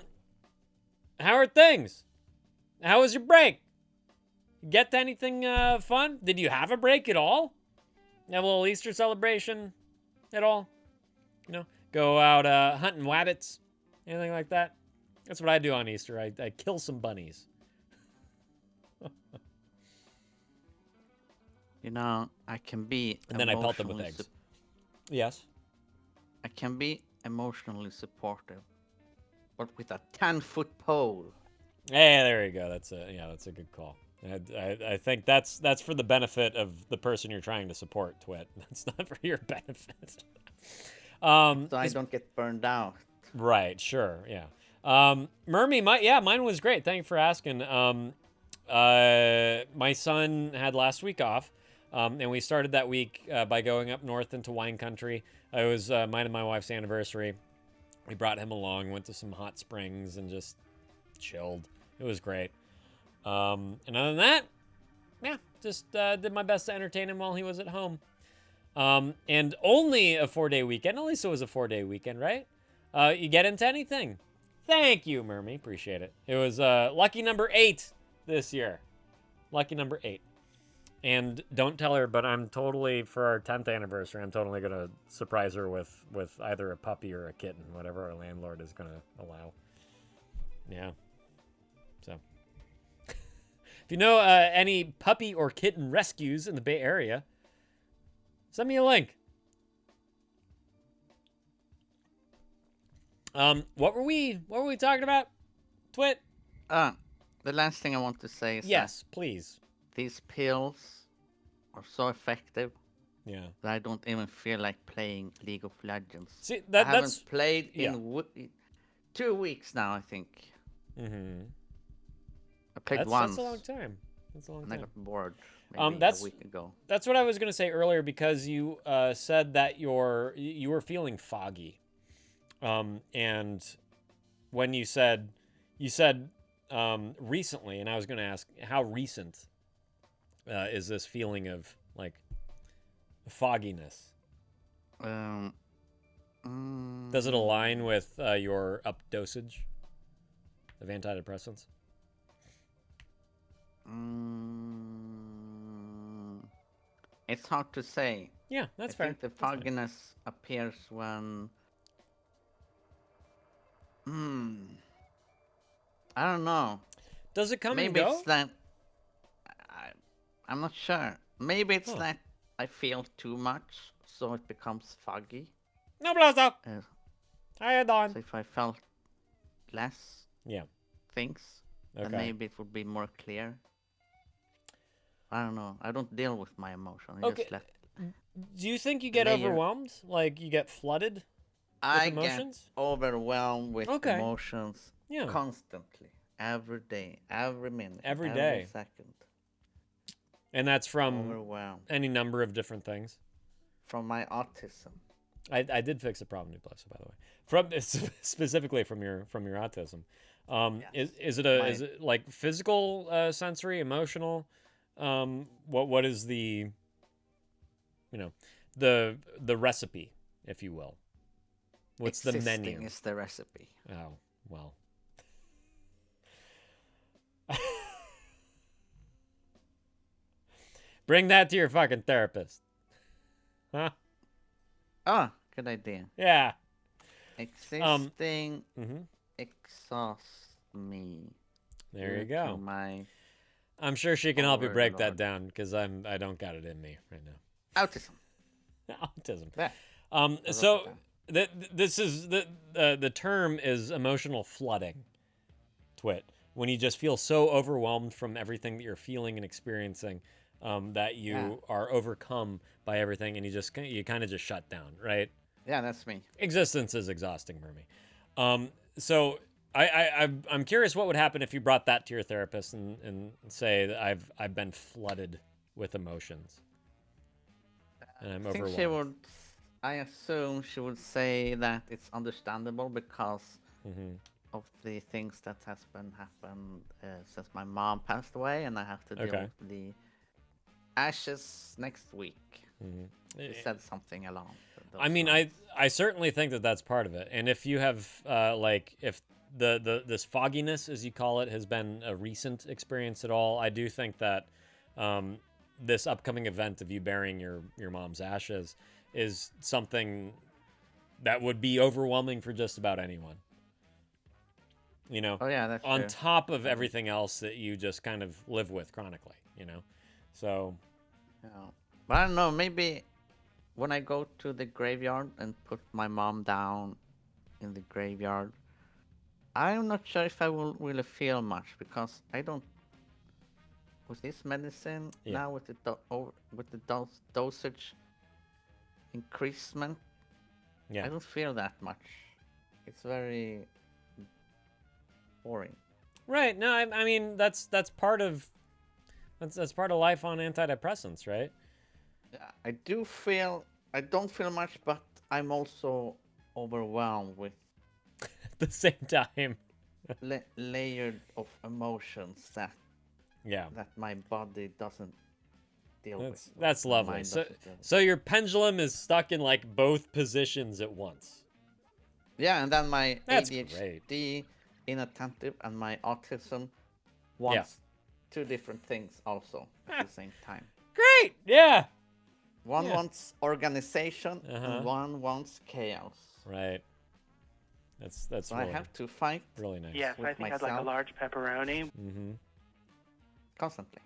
are things? How was your break? Get to anything fun? Did you have a break at all? Have a little Easter celebration at all? You know, go out hunting wabbits, anything like that? That's what I do on Easter. I kill some bunnies. You know, I can be and then I pelt them with eggs. Yes. I can be emotionally supportive, but with a 10-foot pole. Hey, there you go. That's a good call. I think that's for the benefit of the person you're trying to support, Twit. That's not for your benefit. So I don't get burned out. Right, sure, yeah. Mermy, mine was great. Thank you for asking. My son had last week off, and we started that week by going up north into wine country. It was mine and my wife's anniversary. We brought him along, went to some hot springs, and just chilled. It was great. And other than that, yeah, just did my best to entertain him while he was at home. And only a 4-day weekend. At least it was a 4-day weekend, right? You get into anything? Thank you, Mermy. Appreciate it. It was lucky number 8 this year. Lucky number 8. And don't tell her, but I'm totally, for our 10th anniversary, I'm totally going to surprise her with either a puppy or a kitten, whatever our landlord is going to allow. Yeah. So, if you know any puppy or kitten rescues in the Bay Area, send me a link. What were we talking about? Twit? The last thing I want to say is yes, please. These pills are so effective. Yeah. That I don't even feel like playing League of Legends. See, I haven't played in 2 weeks now, I think. Mm-hmm. I played once. That's a long time. That's a long time. And I got bored maybe a week ago. That's what I was going to say earlier, because you said that you were feeling foggy. And when you said recently, and I was going to ask, how recent is this feeling of like fogginess? Does it align with your up dosage of antidepressants? It's hard to say. Yeah, that's fair. I think the fogginess appears when... I don't know. Does it come Maybe and go? It's that... I'm not sure. Maybe it's that I feel too much, so it becomes foggy. No, Blazo! How you doing? So if I felt less things, then maybe it would be more clear. I don't know. I don't deal with my emotions. Okay. Do you think you get overwhelmed? Like you get flooded with emotions? Get overwhelmed with emotions constantly. Every day, every minute, every second. And that's from any number of different things? From my autism. I did fix a problem, Blazo, by the way. From specifically from your autism. Is it like physical, sensory, emotional? What is the the recipe, if you will? What's the menu? Existing is the recipe. Oh, well. Bring that to your fucking therapist. Huh? Oh, good idea. Yeah. Existing exhausts me. There you go. My I'm sure she can help you break that down, because I don't got it in me right now. Autism. Autism. Yeah. So this is the term is emotional flooding. Twit. When you just feel so overwhelmed from everything that you're feeling and experiencing, that you are overcome by everything, and you kind of just shut down, right? Yeah, that's me. Existence is exhausting for me. So I'm curious what would happen if you brought that to your therapist and say that I've been flooded with emotions and I'm overwhelmed. I assume she would say that it's understandable because of the things that has been happened since my mom passed away, and I have to deal with the ashes next week. She said something along those lines. I certainly think that that's part of it. And if you have if this fogginess, as you call it, has been a recent experience at all, I do think that this upcoming event of you burying your mom's ashes is something that would be overwhelming for just about anyone. Oh yeah, that's on true. top of everything else that you just kind of live with chronically, So. Yeah. But I don't know, maybe when I go to the graveyard and put my mom down in the graveyard, I'm not sure if I will really feel much, because I don't. With this medicine now, with the dosage increasement, I don't feel that much. It's very boring. Right. No, I mean that's part of life on antidepressants, right? I don't feel much, but I'm also overwhelmed with at the same time layered of emotions that my body doesn't deal with. That's lovely. So your pendulum is stuck in like both positions at once. Yeah, and then my ADHD, inattentive, and my autism wants two different things also at the same time. Great. Yeah. One Yeah. wants organization Uh-huh. and one wants chaos. Right. That's So really, I have to fight really nice. Yes, with I think I'd like a myself. large pepperoni. Mm-hmm. Constantly.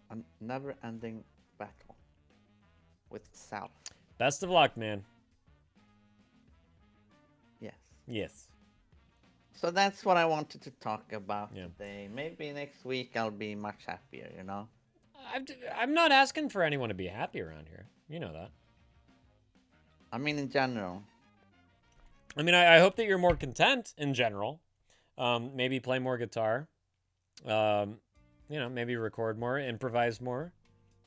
A never-ending battle with self. Best of luck, man. Yes. Yes. So that's what I wanted to talk about Yeah. today. Maybe next week I'll be much happier, you know? I'm not asking for anyone to be happy around here. You know that. I mean, in general. I mean, I hope that you're more content in general. Maybe play more guitar. You know, maybe record more, improvise more.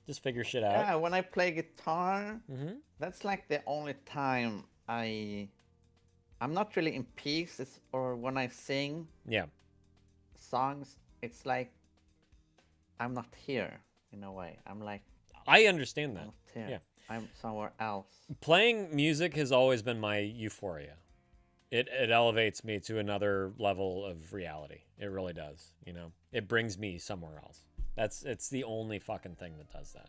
Just figure shit out. Yeah, when I play guitar, Mm-hmm. that's like the only time I'm not really in peace. Or when I sing Yeah. songs, it's like I'm not here in a way. I'm like, I understand that. I'm not here. Yeah. I'm somewhere else. Playing music has always been my euphoria. It elevates me to another level of reality. It really does. You know, it brings me somewhere else. It's the only fucking thing that does that.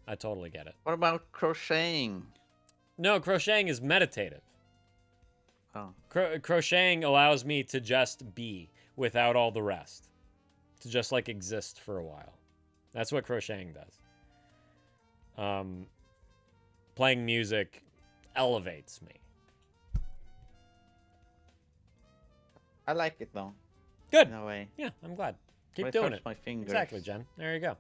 I totally get it. What about crocheting? No, crocheting is meditative. Oh. Crocheting allows me to just be without all the rest. To just like exist for a while. That's what crocheting does. Playing music elevates me. I like it though. Good. In a way. Yeah, I'm glad. Keep But doing hurts it. my fingers. Exactly, Jen. There you go.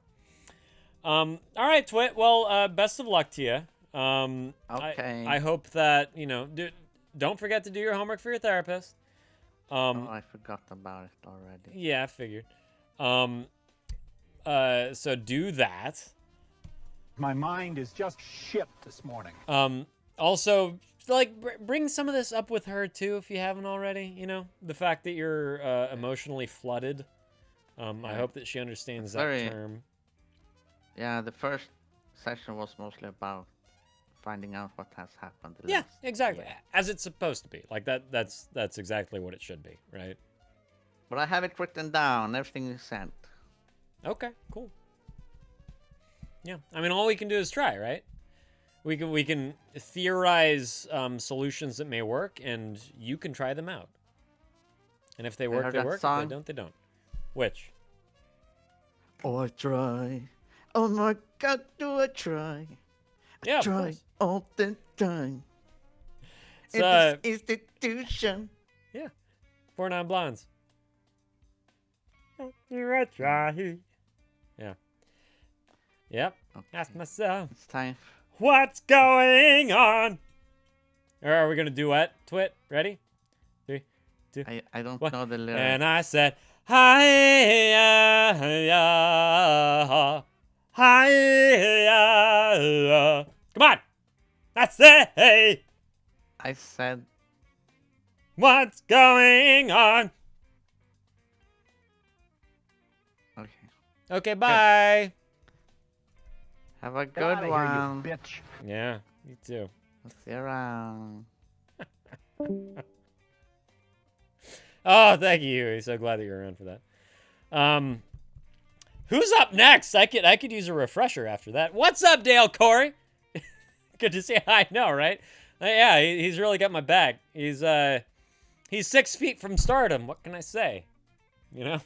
All right, Twit. Well, best of luck to you. Okay. I hope that, you know, don't forget to do your homework for your therapist. Oh, I forgot about it already. Yeah, I figured. So do that. My mind is just shit this morning. Also, like, bring some of this up with her, too, if you haven't already, you know? The fact that you're emotionally flooded. I hope that she understands that term. Yeah, the first session was mostly about finding out what has happened. Yeah, exactly. As it's supposed to be. Like, that's exactly what it should be, right? But I have it written down. Everything is sent. Okay, cool. Yeah, I mean, all we can do is try, right? We can theorize solutions that may work, and you can try them out. And if they work, they work. If they don't, they don't. Which? Oh, I try. Oh my God, do I try? Yeah, I try all the time. It's, In this institution. Yeah, 4 Non Blondes. Do I try? Yeah. Yep. Okay. Ask myself. It's time. What's going on? Or are we gonna duet? Twit? Ready? 3, 2. I don't 1. know the lyrics. And I said, hi-ya, hi-ya. Come on. That's it. I said, what's going on? okay. Okay, bye. Have a good one. Here, you bitch. Yeah, you too. See you around. Oh, thank you. I'm so glad that you're around for that. Who's up next? I could use a refresher after that. What's up, Dale Corey? Good to see. I know, right? Yeah, he's really got my back. He's 6 feet from stardom. What can I say? You know,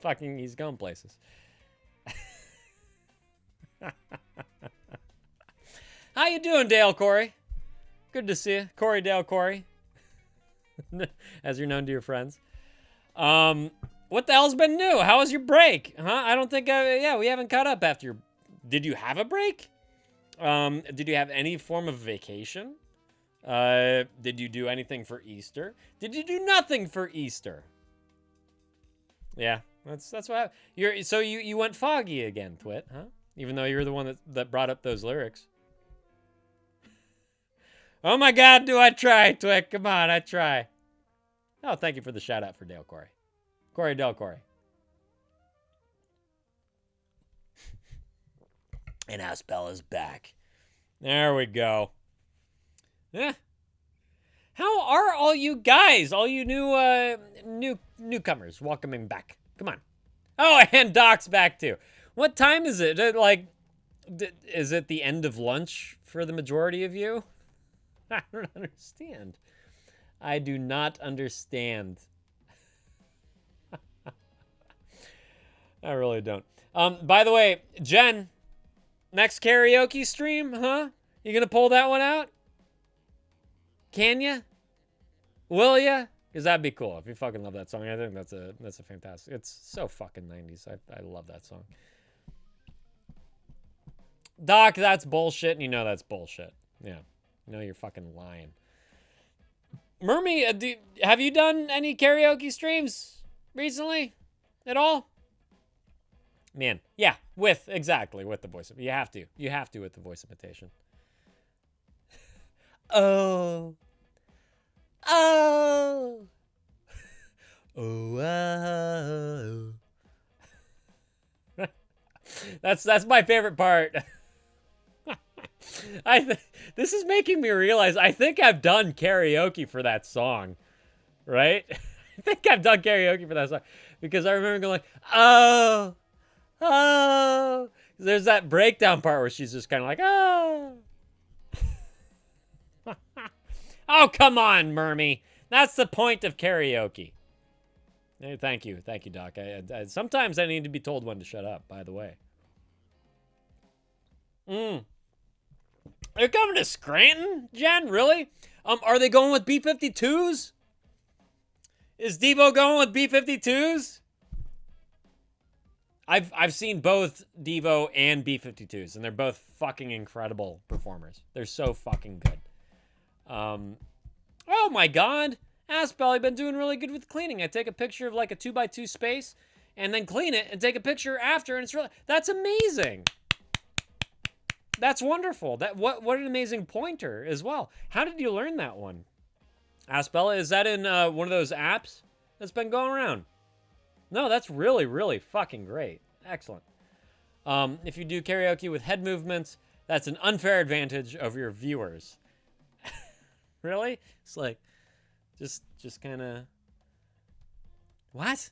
fucking, he's going places. How you doing, Dale Corey? Good to see you, Corey Dale Corey. As you're known to your friends. What the hell's been new? How was your break? Huh? I don't think. Yeah, we haven't caught up after your. Did you have a break? Did you have any form of vacation? Did you do anything for Easter? Did you do nothing for Easter? Yeah, that's what happened. You went foggy again, Twit, huh? Even though you're the one that brought up those lyrics. Oh my God, do I try, Twit? Come on, I try. Oh, thank you for the shout out for Dale Corey. Corey Dale Corey. And now Bella's back. There we go. Yeah. How are all you guys? All you newcomers welcoming back. Come on. Oh, and Doc's back too. What time is it? Like, is it the end of lunch for the majority of you? I don't understand. I do not understand. I really don't. By the way, Jen, next karaoke stream, huh? You gonna pull that one out? Can ya? Will ya? Because that'd be cool. If you fucking love that song, I think that's a fantastic. It's so fucking 90s. I love that song. Doc, that's bullshit, and you know that's bullshit. Yeah. You know you're fucking lying. Mermy, have you done any karaoke streams recently? At all? Man, yeah, with the voice. You have to with the voice imitation. Oh. Oh. Oh. That's my favorite part. This is making me realize I think I've done karaoke for that song, right? I think I've done karaoke for that song because I remember going like, oh, oh. There's that breakdown part where she's just kind of like, oh. Oh, come on, Mermy. That's the point of karaoke. Hey, thank you, Doc. Sometimes I need to be told when to shut up, by the way. They're coming to Scranton, Jen? Really? Are they going with B-52s? Is Devo going with B-52s? I've seen both Devo and B-52s, and they're both fucking incredible performers. They're so fucking good. Oh my god. Aspel, been doing really good with cleaning. I take a picture of like a 2x2 space and then clean it and take a picture after, and it's really, that's amazing. That's wonderful. What an amazing pointer as well. How did you learn that one? Aspella, is that in one of those apps that's been going around? No, that's really, really fucking great. Excellent. If you do karaoke with head movements, that's an unfair advantage over your viewers. Really? It's like, just kind of... What?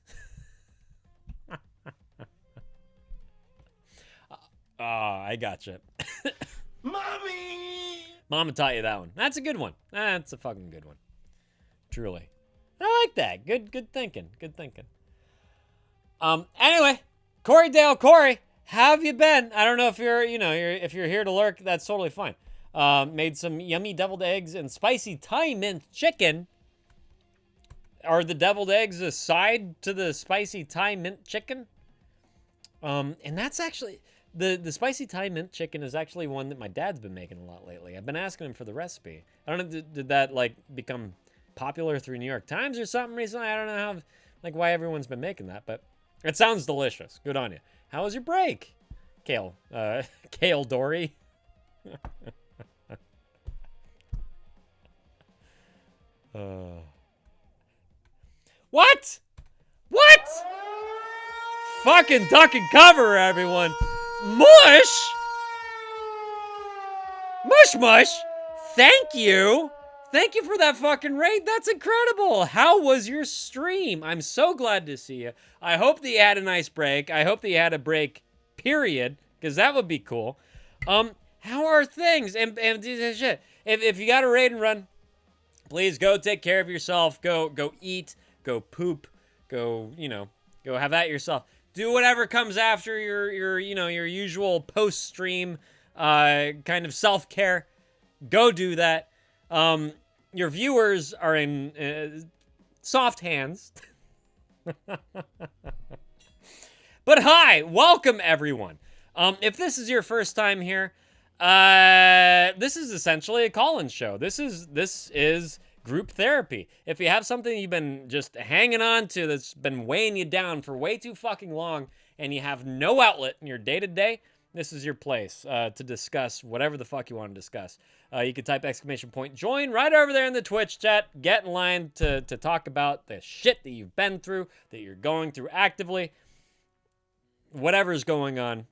Oh, I gotcha. Mommy! Mama taught you that one. That's a good one. That's a fucking good one. Truly. I like that. Good thinking. Good thinking. Anyway, Corey Dale, Corey, how have you been? I don't know if if you're here to lurk, that's totally fine. Made some yummy deviled eggs and spicy Thai mint chicken. Are the deviled eggs a side to the spicy Thai mint chicken? And that's actually... The spicy Thai mint chicken is actually one that my dad's been making a lot lately. I've been asking him for the recipe. I don't know, did that, like, become popular through New York Times or something recently? I don't know how, like, why everyone's been making that, but it sounds delicious. Good on you. How was your break, Kale? Kale Dory? What? What? Fucking duck and cover, everyone. Mush? Mush mush? Thank you. Thank you for that fucking raid. That's incredible. How was your stream? I'm so glad to see you. I hope that you had a nice break. I hope that you had a break, period, because that would be cool. How are things? And shit. If you got a raid and run, please go take care of yourself. Go eat. Go poop. Go have at yourself. Do whatever comes after your usual post-stream kind of self-care. Go do that. Your viewers are in soft hands. But hi, welcome everyone. If this is your first time here, this is essentially a call-in show. This is group therapy. If you have something you've been just hanging on to that's been weighing you down for way too fucking long and you have no outlet in your day-to-day, this is your place to discuss whatever the fuck you want to discuss. You can type !join right over there in the Twitch chat. Get in line to talk about the shit that you've been through, that you're going through actively. Whatever's going on,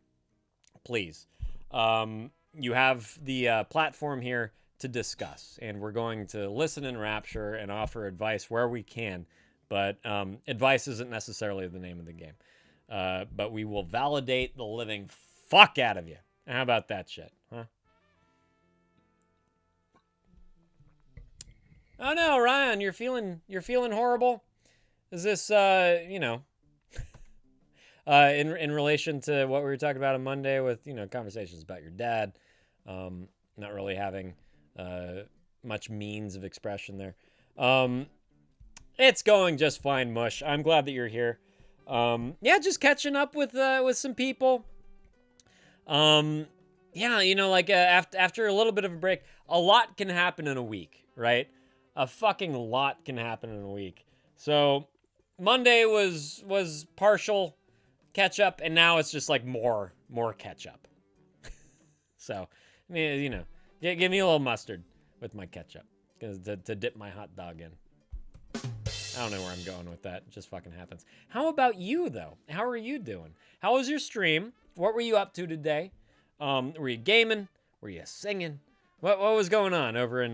please. You have the platform here to discuss, and we're going to listen in rapture and offer advice where we can, but advice isn't necessarily the name of the game. but we will validate the living fuck out of you. How about that shit, huh? Oh no, Ryan, you're feeling horrible? Is this in relation to what we were talking about on Monday with, conversations about your dad, not really having much means of expression there. It's going just fine, Mush. I'm glad that you're here. Just catching up with some people. After a little bit of a break, a lot can happen in a week, right? A fucking lot can happen in a week. So Monday was partial catch up, and now it's just like more catch up. So, give me a little mustard with my ketchup to dip my hot dog in. I don't know where I'm going with that. It just fucking happens. How about you, though? How are you doing? How was your stream? What were you up to today? Were you gaming? Were you singing? What was going on over in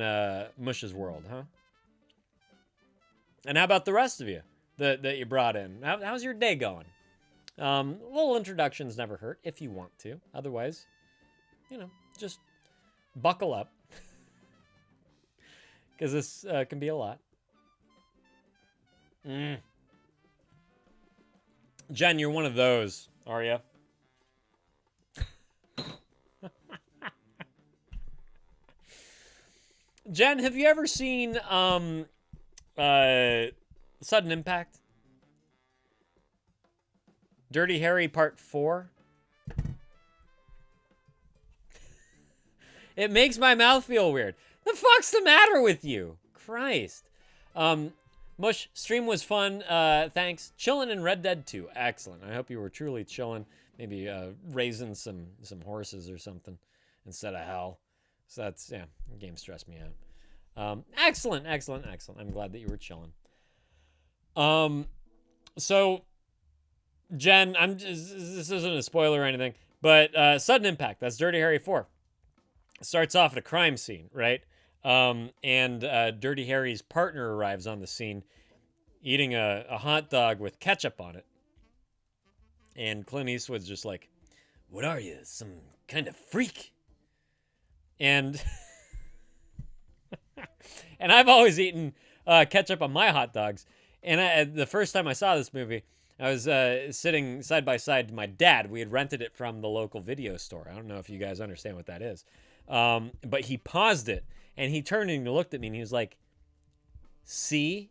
Mush's world, huh? And how about the rest of you that you brought in? How's your day going? Little introductions never hurt if you want to. Otherwise, just buckle up. Because this can be a lot. Jen, you're one of those, are you? Jen, have you ever seen Sudden Impact? Dirty Harry Part 4? It makes my mouth feel weird. The fuck's the matter with you? Christ. Mush, stream was fun. Thanks. Chilling in Red Dead 2. Excellent. I hope you were truly chilling. Maybe raising some horses or something instead of hell. So that's, the game stressed me out. Excellent. I'm glad that you were chilling. So, Jen, this isn't a spoiler or anything, but Sudden Impact, that's Dirty Harry 4. Starts off at a crime scene, right? And Dirty Harry's partner arrives on the scene eating a hot dog with ketchup on it. And Clint Eastwood's just like, "What are you, some kind of freak?" And and I've always eaten ketchup on my hot dogs. And the first time I saw this movie, I was sitting side by side to my dad. We had rented it from the local video store. I don't know if you guys understand what that is. But he paused it, and he turned and he looked at me, and he was like, "See?"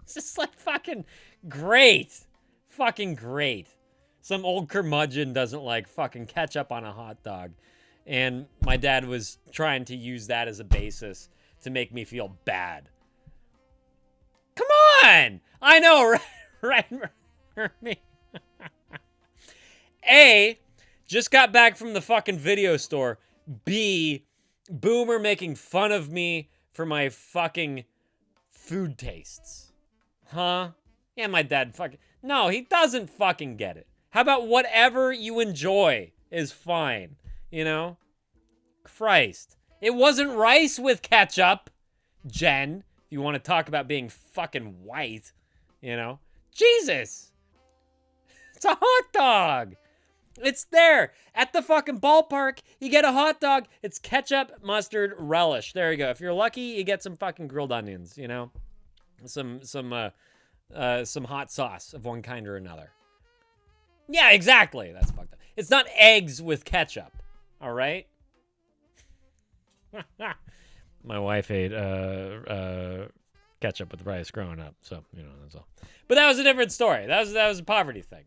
It's just like fucking great. Fucking great. Some old curmudgeon doesn't like fucking ketchup on a hot dog. And my dad was trying to use that as a basis to make me feel bad. Come on! I know, right? Me. A, just got back from the fucking video store. B, Boomer making fun of me for my fucking food tastes. Huh? Yeah, my dad fucking... No, he doesn't fucking get it. How about whatever you enjoy is fine, Christ. It wasn't rice with ketchup, Jen. If you want to talk about being fucking white, Jesus. It's a hot dog. It's there. At the fucking ballpark, you get a hot dog. It's ketchup, mustard, relish. There you go. If you're lucky, you get some fucking grilled onions, Some hot sauce of one kind or another. Yeah, exactly. That's fucked up. It's not eggs with ketchup. All right? My wife ate ketchup with rice growing up, so that's all. But that was a different story. That was a poverty thing,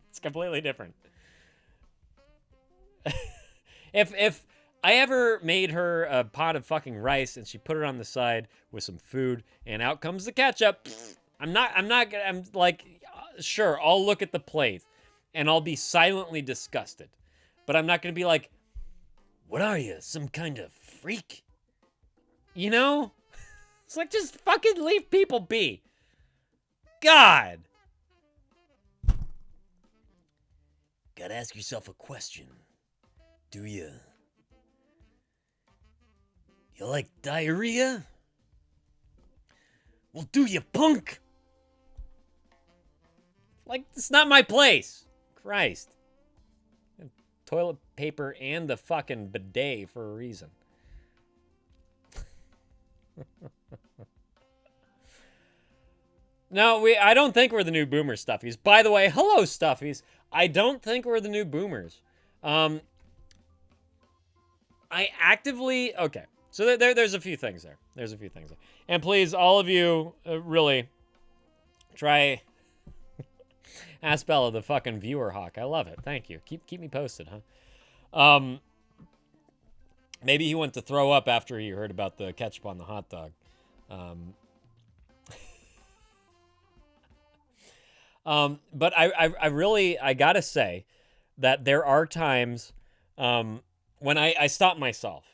It's completely different. If I ever made her a pot of fucking rice and she put it on the side with some food and out comes the ketchup, I'm like, sure, I'll look at the plate and I'll be silently disgusted. But I'm not going to be like, "What are you, some kind of freak?" It's like, just fucking leave people be. God. Gotta ask yourself a question. Do you? You like diarrhea? Well, do you, punk? Like, it's not my place. Christ. Toilet paper and the fucking bidet for a reason. No, I don't think we're the new boomer stuffies. By the way, hello stuffies. I don't think we're the new boomers. I actively, okay. So there's a few things there. There's a few things there. And please, all of you, really try ask Bella the fucking viewer hawk. I love it. Thank you. Keep me posted, huh? Maybe he went to throw up after he heard about the ketchup on the hot dog. But I really, I gotta say that there are times when I stop myself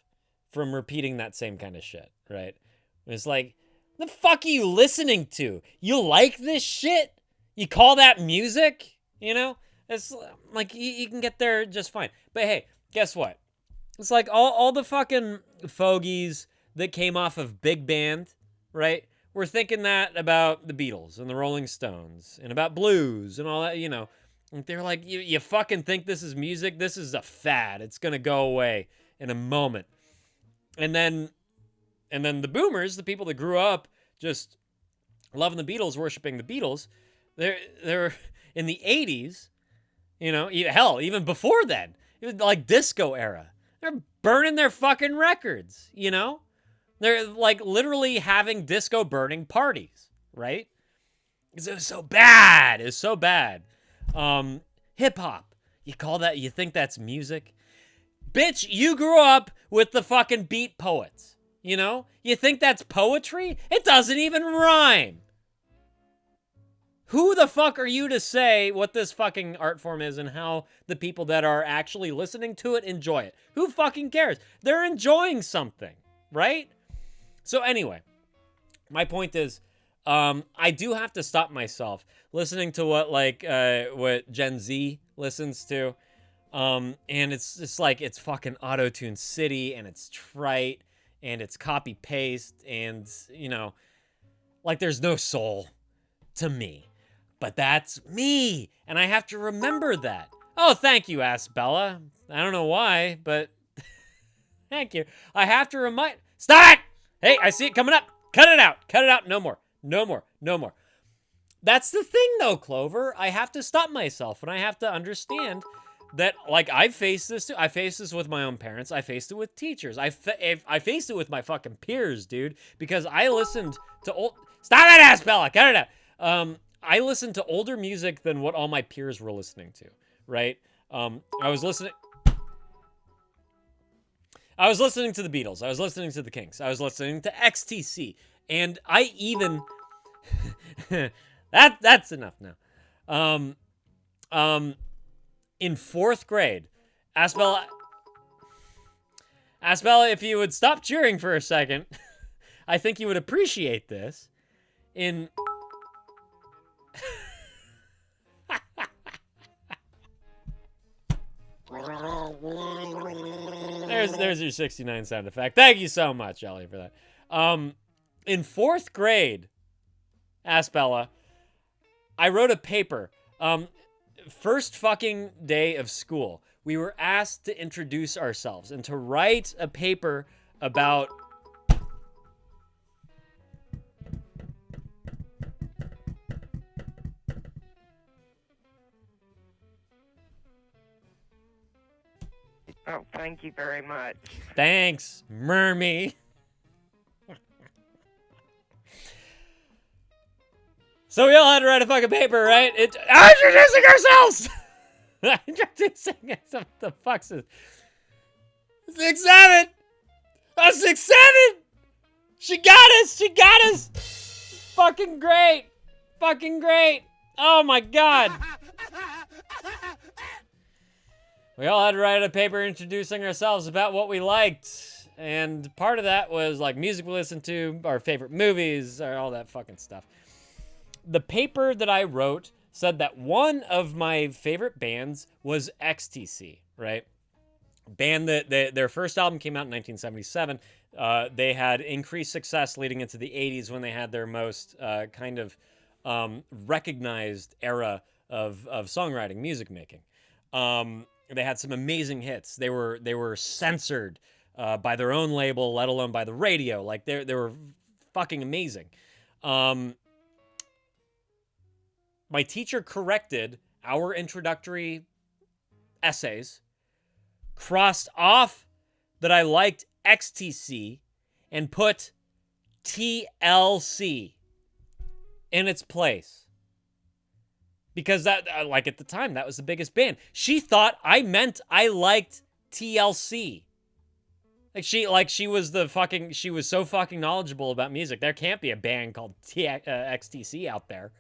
from repeating that same kind of shit, right? It's like, the fuck are you listening to? You like this shit? You call that music? You know? It's like, you can get there just fine. But hey, guess what? It's like all the fucking fogies that came off of big band, right? We're thinking that about the Beatles and the Rolling Stones and about blues and all that, you know. And they're like, you fucking think this is music? This is a fad. It's going to go away in a moment. And then the boomers, the people that grew up just loving the Beatles, worshiping the Beatles, they're in the 80s, you know, hell, even before then, it was like disco era. They're burning their fucking records, you know? They're like literally having disco burning parties, right? Because it was so bad. It was so bad. Hip hop. You think that's music? Bitch, you grew up with the fucking beat poets, you know? You think that's poetry? It doesn't even rhyme. Who the fuck are you to say what this fucking art form is and how the people that are actually listening to it enjoy it? Who fucking cares? They're enjoying something, right? So anyway, my point is, I do have to stop myself listening to what Gen Z listens to. And it's just like, it's fucking auto-tune city and it's trite and it's copy paste and, you know, like there's no soul to me. But that's me, and I have to remember that. Oh, thank you, Ask Bella. I don't know why, but thank you. I have to remind... Stop it! Hey, I see it coming up. Cut it out. Cut it out. No more. No more. No more. That's the thing, though, Clover. I have to stop myself, and I have to understand that, like, I've faced this, too. I faced this with my own parents. I faced it with teachers. I faced it with my fucking peers, dude, because I listened to old... Stop it, Ask Bella! Cut it out! I listened to older music than what all my peers were listening to, right? I was listening to the Beatles. I was listening to the Kinks. I was listening to XTC. And I even... that's enough now. In 4th grade, Ask Bella, if you would stop cheering for a second, I think you would appreciate this. In... There's your 69 sound effect. Thank you so much, Ellie, for that. In 4th grade, Ask Bella, I wrote a paper. First fucking day of school, we were asked to introduce ourselves and to write a paper about... Oh, thank you very much. Thanks, Mermy. So we all had to write a fucking paper, right? Introducing ourselves! Introducing us. What the fuck's this? 6'7"! A 6'7"! She got us! She got us! Fucking great! Fucking great! Oh my god! We all had to write a paper introducing ourselves about what we liked. And part of that was like music we listened to, our favorite movies, or all that fucking stuff. The paper that I wrote said that one of my favorite bands was XTC, right? Band that their first album came out in 1977. They had increased success leading into the 80s when they had their most kind of recognized era of songwriting, music making. They had some amazing hits. They were censored by their own label, let alone by the radio. Like they were fucking amazing. My teacher corrected our introductory essays, crossed off that I liked XTC, and put TLC in its place. Because that, like at the time, that was the biggest band. She thought I meant I liked TLC. She was she was so fucking knowledgeable about music. There can't be a band called XTC out there.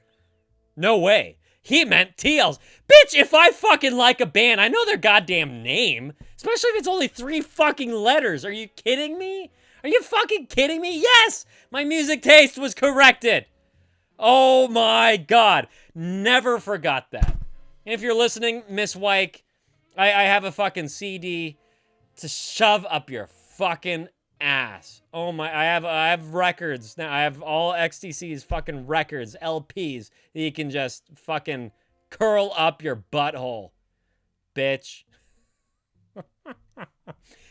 No way. He meant TLC. Bitch, if I fucking like a band, I know their goddamn name. Especially if it's only 3 fucking letters. Are you kidding me? Are you fucking kidding me? Yes! My music taste was corrected. Oh my God. Never forgot that. And if you're listening, Miss Wyke, I have a fucking CD to shove up your fucking ass. Oh my, I have records. Now I have all XTC's fucking records, LPs, that you can just fucking curl up your butthole. Bitch.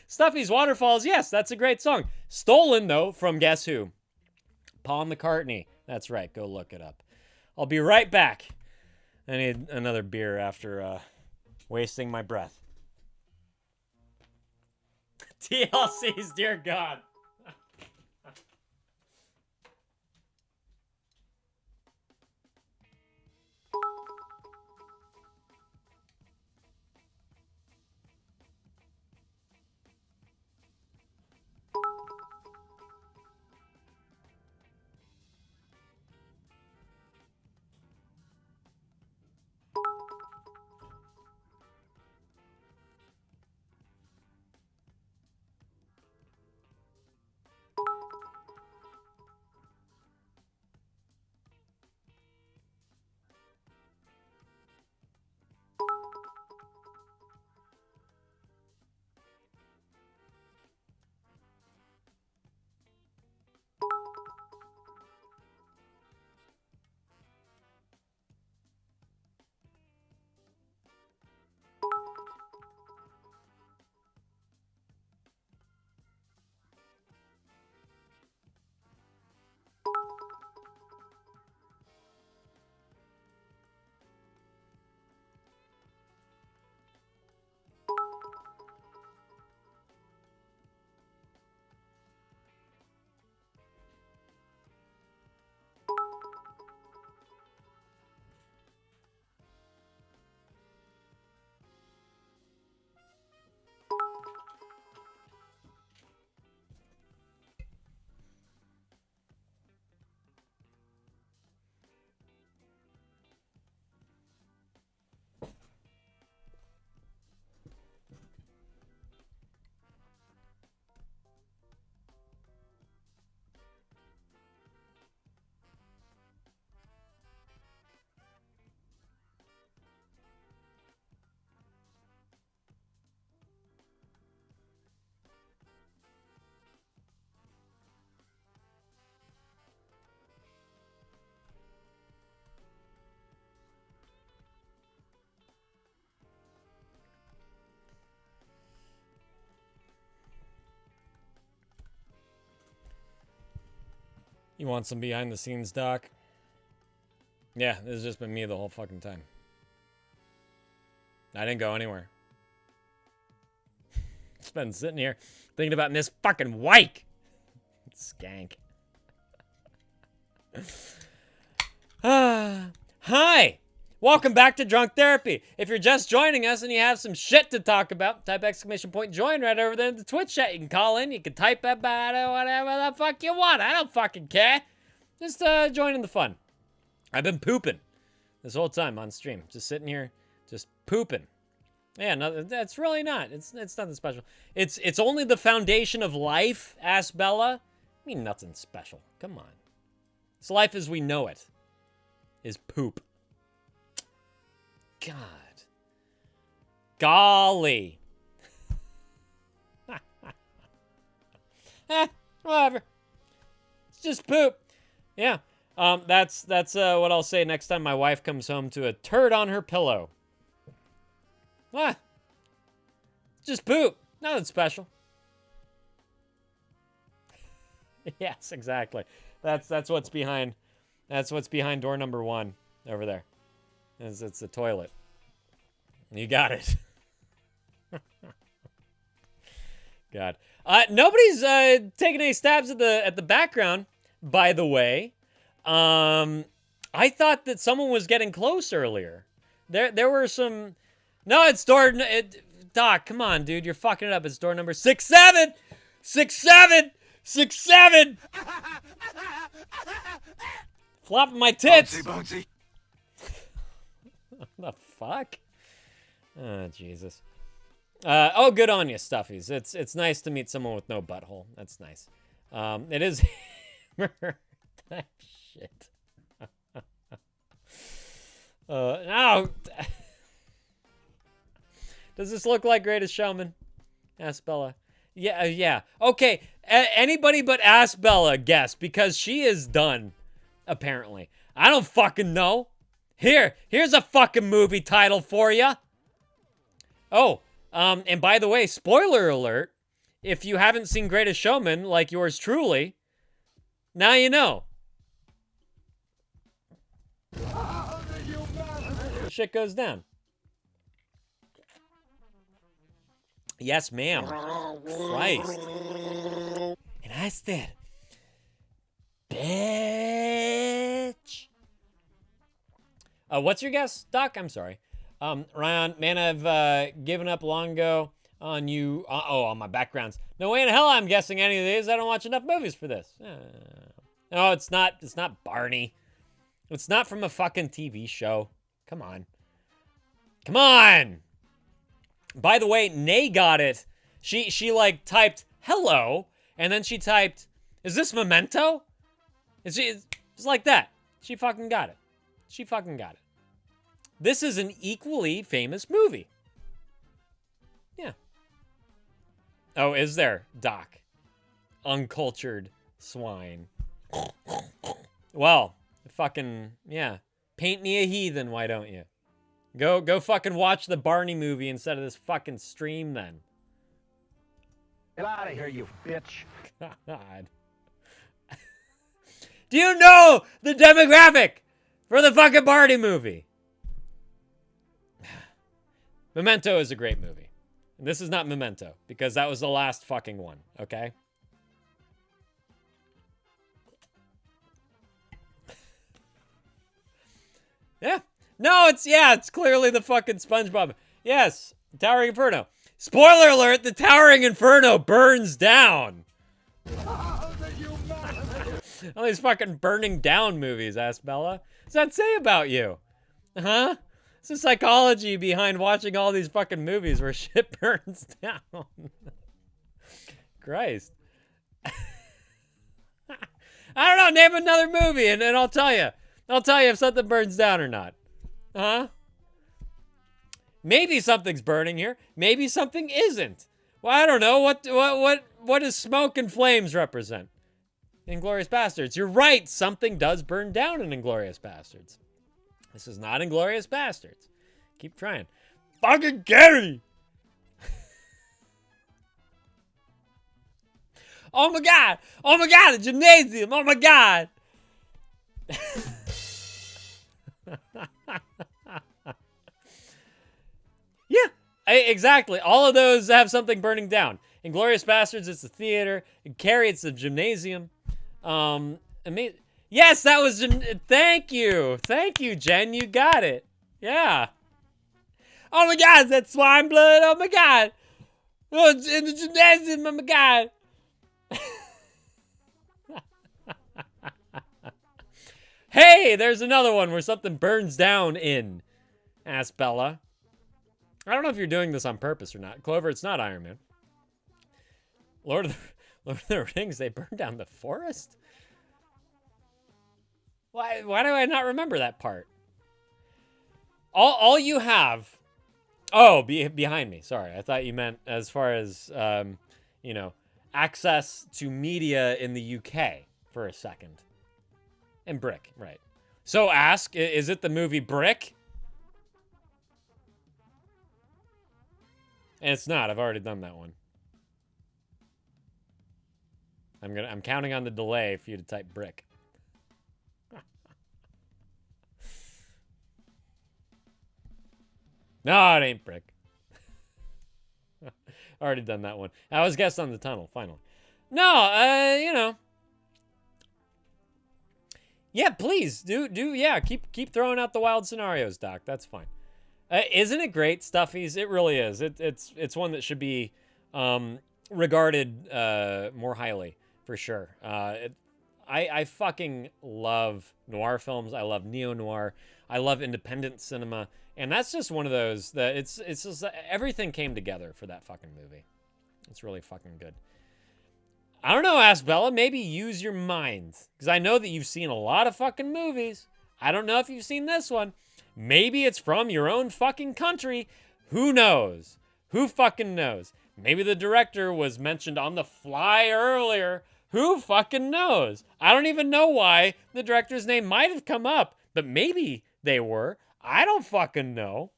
Stuffy's Waterfalls, yes, that's a great song. Stolen, though, from guess who? Paul McCartney. That's right, go look it up. I'll be right back. I need another beer after wasting my breath. TLC's, dear God. You want some behind the scenes, Doc? Yeah, this has just been me the whole fucking time. I didn't go anywhere. Just been sitting here thinking about Miss fucking Wyke. Skank. Hi! Welcome back to Drunk Therapy. If you're just joining us and you have some shit to talk about, type !join right over there in the Twitch chat. You can call in, you can type about it, whatever the fuck you want. I don't fucking care. Just join in the fun. I've been pooping this whole time on stream. Just sitting here, just pooping. Yeah, no, that's really not. It's nothing special. It's only the foundation of life, asked Bella. I mean, nothing special. Come on. It's life as we know it. Is poop. God. Golly. Whatever. It's just poop. Yeah. That's what I'll say next time my wife comes home to a turd on her pillow. What? Just poop. Nothing special. Yes, exactly. That's what's behind. That's what's behind door number 1 over there. It's the toilet. You got it. God. Nobody's taking any stabs at the background, by the way. I thought that someone was getting close earlier. There were some. No, it's door. Doc, come on, dude, you're fucking it up. It's door number 67. 67. 67. Flopping my tits. Bouncy, bouncy. What the fuck? Oh, Jesus. Oh, good on you, Stuffies. It's nice to meet someone with no butthole. That's nice. It is. Shit. No. Does this look like Greatest Showman? Ask Bella. Yeah, yeah. Okay, anybody but Ask Bella guess, because she is done, apparently. I don't fucking know. Here's a fucking movie title for you. Oh, and by the way, spoiler alert, if you haven't seen Greatest Showman, like yours truly, now you know. Shit goes down. Yes, ma'am. Christ. And I said, bitch. What's your guess, Doc? I'm sorry. Ryan, man, I've given up long ago on you. On my backgrounds. No way in hell I'm guessing any of these. I don't watch enough movies for this. No, it's not. It's not Barney. It's not from a fucking TV show. Come on. Come on. By the way, Nay got it. She like typed hello, and then she typed, "Is this Memento?" It's like that. She fucking got it. She fucking got it. This is an equally famous movie. Yeah. Oh, is there, Doc? Uncultured swine. Well, fucking, yeah. Paint me a heathen, why don't you? Go fucking watch the Barney movie instead of this fucking stream then. Get out of here, you bitch. God. Do you know the demographic for the fucking Barney movie? Memento is a great movie. And this is not Memento, because that was the last fucking one, okay? Yeah. No, it's clearly the fucking SpongeBob. Yes, Towering Inferno. Spoiler alert, the Towering Inferno burns down. All these fucking burning down movies, asked Bella. What does that say about you? Huh? It's the psychology behind watching all these fucking movies where shit burns down. Christ. I don't know, name another movie and I'll tell you. I'll tell you if something burns down or not. Huh? Maybe something's burning here. Maybe something isn't. Well, I don't know. What does smoke and flames represent? Inglourious Bastards. You're right. Something does burn down in Inglourious Bastards. This is not Inglourious Bastards. Keep trying. Fucking Gary! Oh my god! Oh my god! The gymnasium! Oh my god! Yeah, exactly. All of those have something burning down. Inglourious Bastards, it's the theater. In Carrie, it's the gymnasium. Yes, that was. Thank you, Jen. You got it. Yeah. Oh my God, that's swine blood. Oh my God. Oh, it's in the gymnasium. Oh my God. Hey, there's another one where something burns down in. Asked Bella. I don't know if you're doing this on purpose or not. Clover, it's not Iron Man. Lord of the Rings, they burned down the forest? Why do I not remember that part? All you have... Oh, behind me. Sorry, I thought you meant as far as, access to media in the UK for a second. And Brick, right. So ask, is it the movie Brick? And it's not. I've already done that one. I'm counting on the delay for you to type Brick. No, it ain't Brick. Already done that one. I was guessed on the tunnel, finally. No, you know. Yeah, please yeah, keep throwing out the wild scenarios, Doc. That's fine. Isn't it great, Stuffies? It really is. It's one that should be regarded more highly for sure. I fucking love noir films. I love neo-noir. I love independent cinema. And that's just one of those that it's just everything came together for that fucking movie. It's really fucking good. I don't know, Ask Bella. Maybe use your mind. Because I know that you've seen a lot of fucking movies. I don't know if you've seen this one. Maybe it's from your own fucking country. Who knows? Who fucking knows? Maybe the director was mentioned on the fly earlier. Who fucking knows? I don't even know why the director's name might have come up. But maybe they were. I don't fucking know.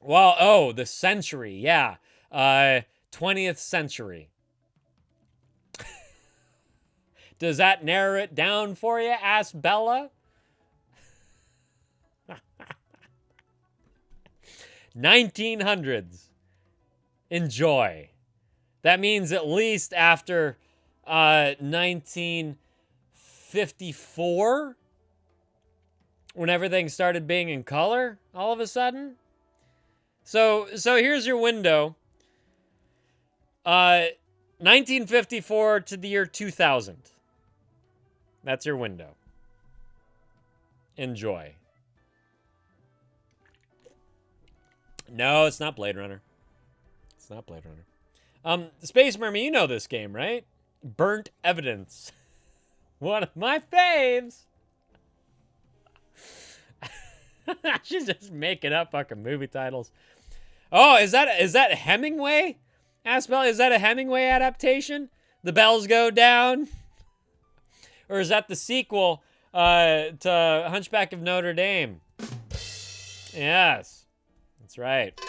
Well, oh, the century. Yeah. 20th century. Does that narrow it down for you? Ask Bella. 1900s. Enjoy. That means at least after 1954, when everything started being in color all of a sudden. So here's your window. 1954 to the year 2000. That's your window. Enjoy. No, it's not Blade Runner. It's not Blade Runner. Space Mermaid, you know this game, right? Burnt Evidence. One of my faves. She's just making up fucking movie titles. Oh, is that Hemingway? Aspel, is that a Hemingway adaptation? The Bells Go Down? Or is that the sequel to Hunchback of Notre Dame? Yes. That's right.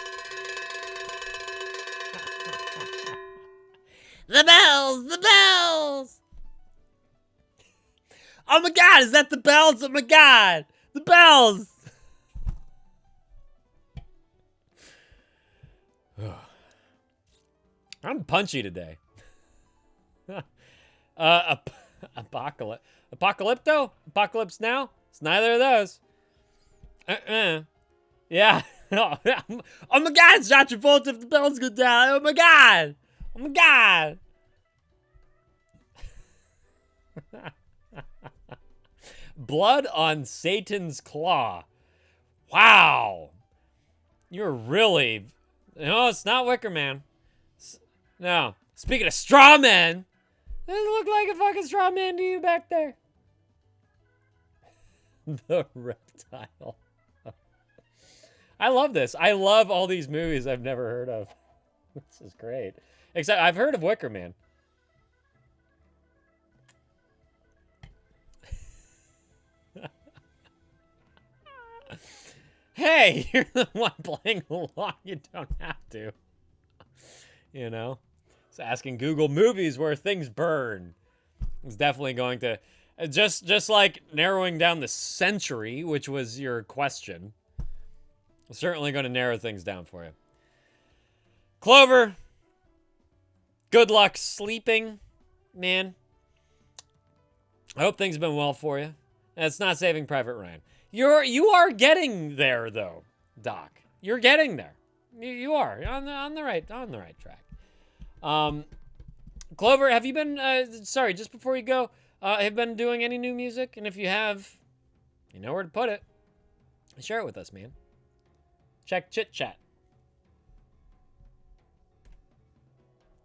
The bells! The bells! Oh my god, is that the bells? Oh my god! The bells! I'm punchy today. Apocalypto? Apocalypse Now? It's neither of those. Yeah. Oh my god, it's John Travolta if the bells go down. Oh my god. Oh my god. Blood on Satan's Claw. Wow. You're really... No, it's not Wicker Man. No. Speaking of straw men, does it look like a fucking straw man to you back there? The Reptile. I love this. I love all these movies I've never heard of. This is great. Except I've heard of Wicker Man. Hey, you're the one playing along. You don't have to. You know? It's asking Google movies where things burn. It's definitely going to... Just like narrowing down the century, which was your question. Certainly going to narrow things down for you. Clover. Good luck sleeping, man. I hope things have been well for you. It's not Saving Private Ryan. You are getting there though, Doc. You're getting there. You are on the right track. Clover, have you been sorry, just before you go, have you been doing any new music? And if you have, you know where to put it. Share it with us, man. Check Chit Chat.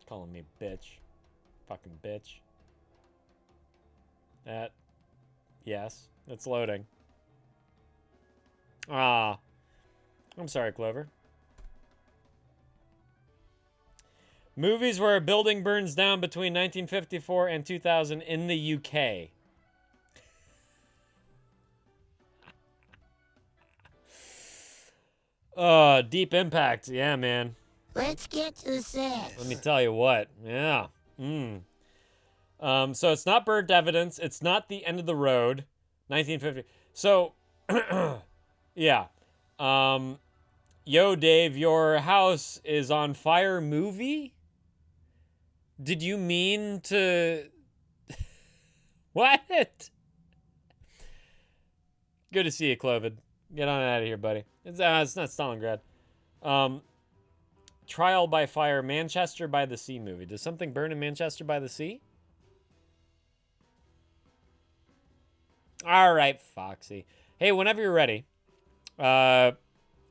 Calling me bitch. Fucking bitch. Yes, it's loading. Ah. I'm sorry, Clover. Movies where a building burns down between 1954 and 2000 in the UK. Deep Impact. Yeah, man. Let's get to the sex. Let me tell you what. Yeah. So it's not Burnt Evidence. It's not The End of the Road. 1950. So, yeah. Yo, Dave, your house is on fire movie? Did you mean to... What? Good to see you, Clovid. Get on out of here, buddy. It's not Stalingrad. Trial by Fire, Manchester by the Sea movie. Does something burn in Manchester by the Sea? All right, Foxy. Hey, whenever you're ready, you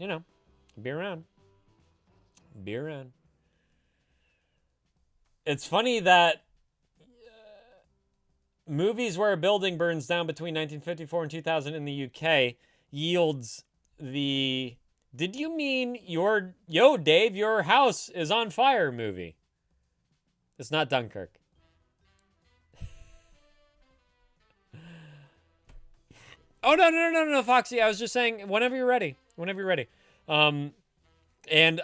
know, be around. Be around. It's funny that movies where a building burns down between 1954 and 2000 in the UK yields the "Did you mean your yo Dave, your house is on fire" movie. It's not Dunkirk. Oh no, Foxy. I was just saying whenever you're ready. Whenever you're ready. And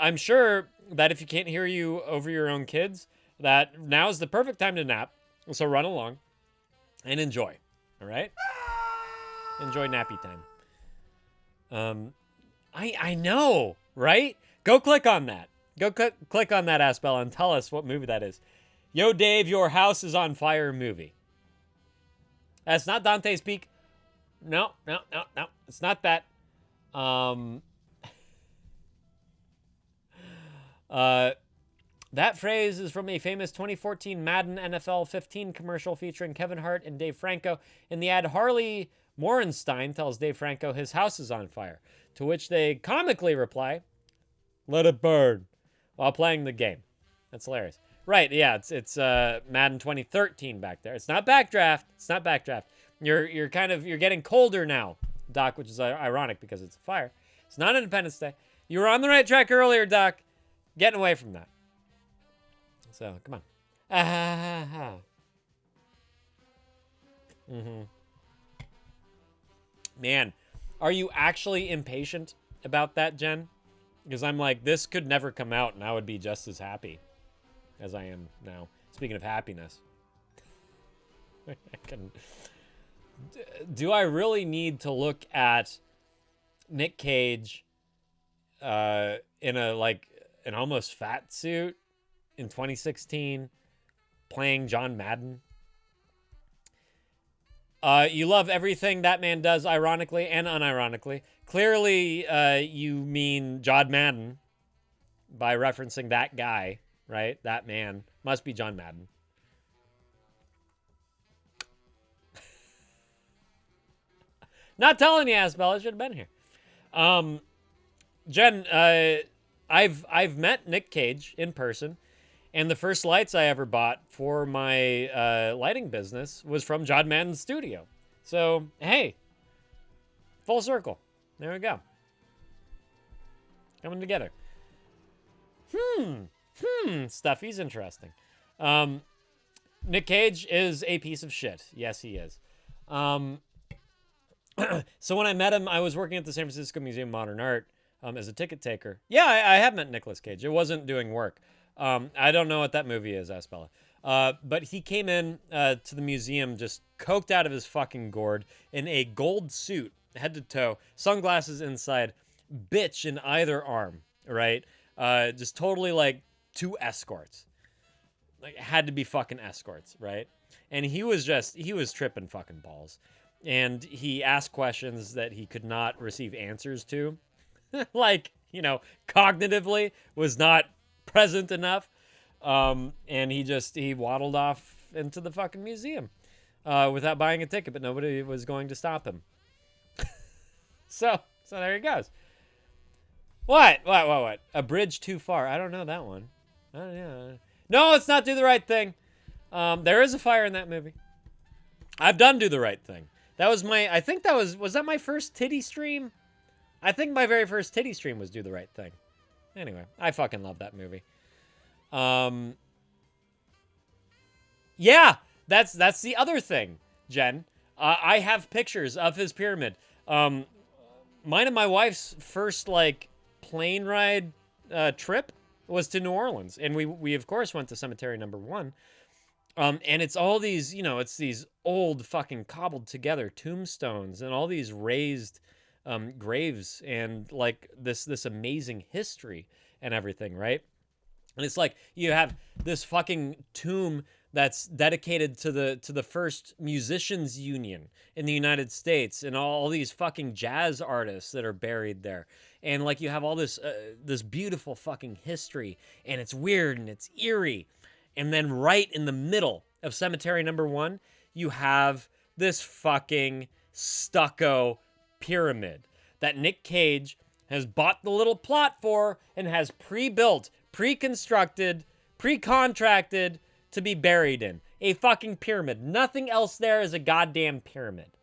I'm sure that if you can't hear you over your own kids, that now's the perfect time to nap. So run along and enjoy. All right? Enjoy nappy time. I know, right? Go click on that. Go click on that, Aspel, and tell us what movie that is. Yo, Dave, your house is on fire movie. That's not Dante's Peak. No. It's not that. That phrase is from a famous 2014 Madden NFL 15 commercial featuring Kevin Hart and Dave Franco. In the ad, Harley Morenstein tells Dave Franco his house is on fire, to which they comically reply, "Let it burn," while playing the game. That's hilarious. Right, yeah, it's Madden 2013 back there. It's not Backdraft. It's not Backdraft. You're getting colder now, Doc, which is ironic because it's a fire. It's not Independence Day. You were on the right track earlier, Doc. Getting away from that. So, come on. Man, are you actually impatient about that, Jen? Because I'm like, this could never come out, and I would be just as happy as I am now. Speaking of happiness. Do I really need to look at Nick Cage in an almost fat suit in 2016 playing John Madden? You love everything that man does, ironically and unironically. Clearly, you mean John Madden by referencing that guy, right? That man must be John Madden. Not telling you, Asbel, I should have been here. Jen, I've met Nick Cage in person, and the first lights I ever bought for my lighting business was from John Madden's studio. So, hey, full circle. There we go. Coming together. Stuffy's interesting. Nick Cage is a piece of shit. Yes, he is. So when I met him, I was working at the San Francisco Museum of Modern Art as a ticket taker. Yeah, I have met Nicolas Cage. It wasn't doing work. I don't know what that movie is, Aspella. But he came in to the museum just coked out of his fucking gourd in a gold suit, head to toe, sunglasses inside, bitch in either arm, right? Just totally like two escorts. Like, had to be fucking escorts, right? And he was tripping fucking balls. And he asked questions that he could not receive answers to. Like, cognitively was not present enough. And he waddled off into the fucking museum without buying a ticket, but nobody was going to stop him. So there he goes. What? A bridge too far. I don't know that one. No, it's not Do the Right Thing. There is a fire in that movie. I've done Do the Right Thing. That was was that my first titty stream? I think my very first titty stream was Do the Right Thing. Anyway, I fucking love that movie. Yeah, that's the other thing, Jen. I have pictures of his pyramid. Mine and my wife's first, plane ride trip was to New Orleans, and we of course went to Cemetery Number 1. And it's all these, you know, it's these old fucking cobbled together tombstones and all these raised graves and like this amazing history and everything, right? And it's like you have this fucking tomb that's dedicated to the first musicians union in the United States, and all these fucking jazz artists that are buried there. And like you have all this this beautiful fucking history, and it's weird and it's eerie. And then right in the middle of Cemetery Number 1, you have this fucking stucco pyramid that Nick Cage has bought the little plot for and has pre-built, pre-constructed, pre-contracted to be buried in. A fucking pyramid. Nothing else there is a goddamn pyramid.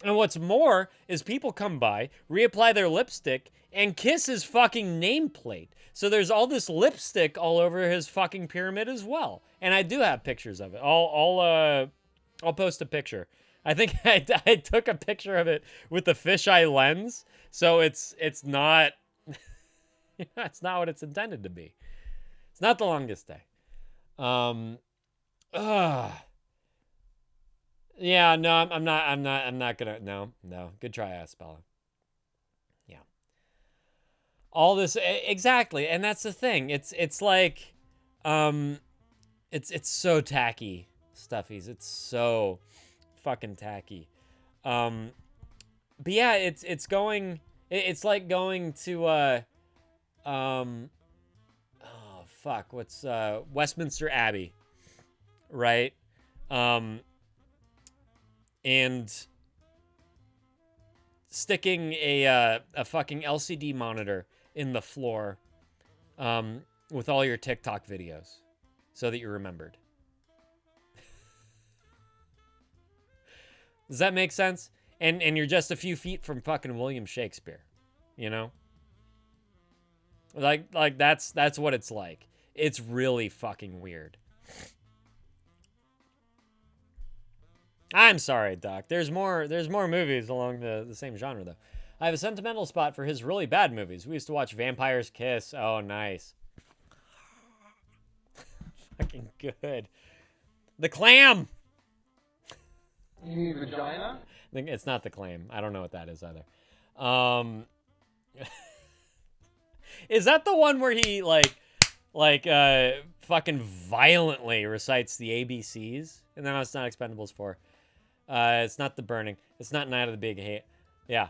And what's more is people come by, reapply their lipstick, and kiss his fucking nameplate. So there's all this lipstick all over his fucking pyramid as well. And I do have pictures of it. I'll post a picture. I think I took a picture of it with the fisheye lens, so it's not it's not what it's intended to be. It's not The Longest Day. Yeah, no, I'm not gonna. No. Good try, Aspella. Yeah. All this exactly, and that's the thing. It's like, it's so tacky, Stuffies. It's so fucking tacky. But yeah, it's going. It's like going to oh fuck, what's Westminster Abbey, right? And sticking a fucking LCD monitor in the floor with all your TikTok videos so that you're remembered. Does that make sense? And you're just a few feet from fucking William Shakespeare, you know? Like that's what it's like. It's really fucking weird. I'm sorry, Doc. There's more movies along the same genre, though. I have a sentimental spot for his really bad movies. We used to watch Vampire's Kiss. Oh, nice. Fucking good. The Clam! You mean vagina? It's not The Clam. I don't know what that is either. Is that the one where he, fucking violently recites the ABCs? And then it's not Expendables 4. It's not The Burning. It's not Night of the Big Hate. Yeah.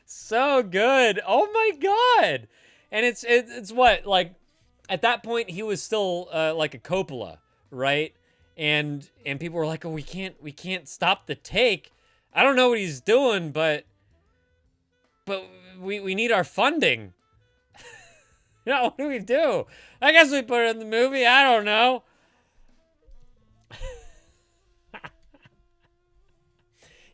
So good. Oh my god. And it's what, like, at that point he was still like a Coppola, right? And people were like, "Oh, we can't stop the take. I don't know what he's doing, but we need our funding." You know, what do we do? I guess we put it in the movie. I don't know.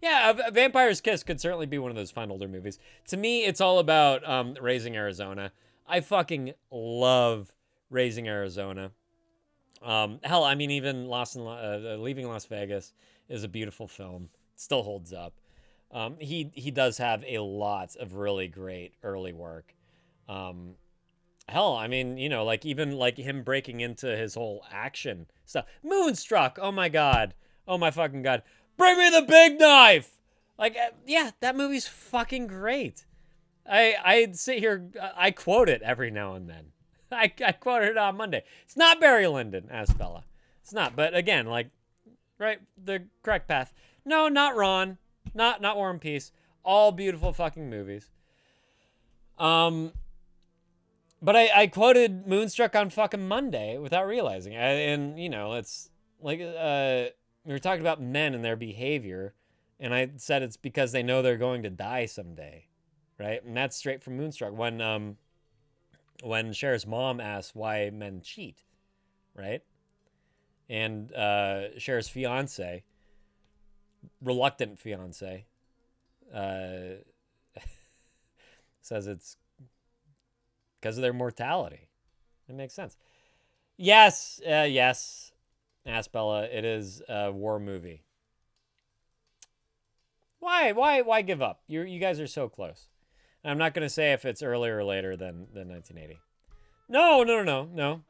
Yeah, Vampire's Kiss could certainly be one of those fun older movies. To me, it's all about Raising Arizona. I fucking love Raising Arizona. Hell, I mean, even Leaving Las Vegas is a beautiful film. It still holds up. He does have a lot of really great early work. Hell, I mean, you know, like even like him breaking into his whole action stuff. Moonstruck. Oh my god. Oh my fucking god. Bring me the big knife. Like, yeah, that movie's fucking great. I'd sit here. I quote it every now and then. I quoted it on Monday. It's not Barry Lyndon, Asbella. It's not. But again, like, right, the correct path. No, not Ron. Not War and Peace. All beautiful fucking movies. But I quoted Moonstruck on fucking Monday without realizing it. And, you know, it's like, we were talking about men and their behavior. And I said it's because they know they're going to die someday. Right? And that's straight from Moonstruck. When Cher's mom asks why men cheat. Right? And Cher's fiance, reluctant fiance, says it's because of their mortality. It makes sense. Yes, yes, Asbella, it is a war movie. Why give up? You guys are so close. And I'm not gonna say if it's earlier or later than 1980. No.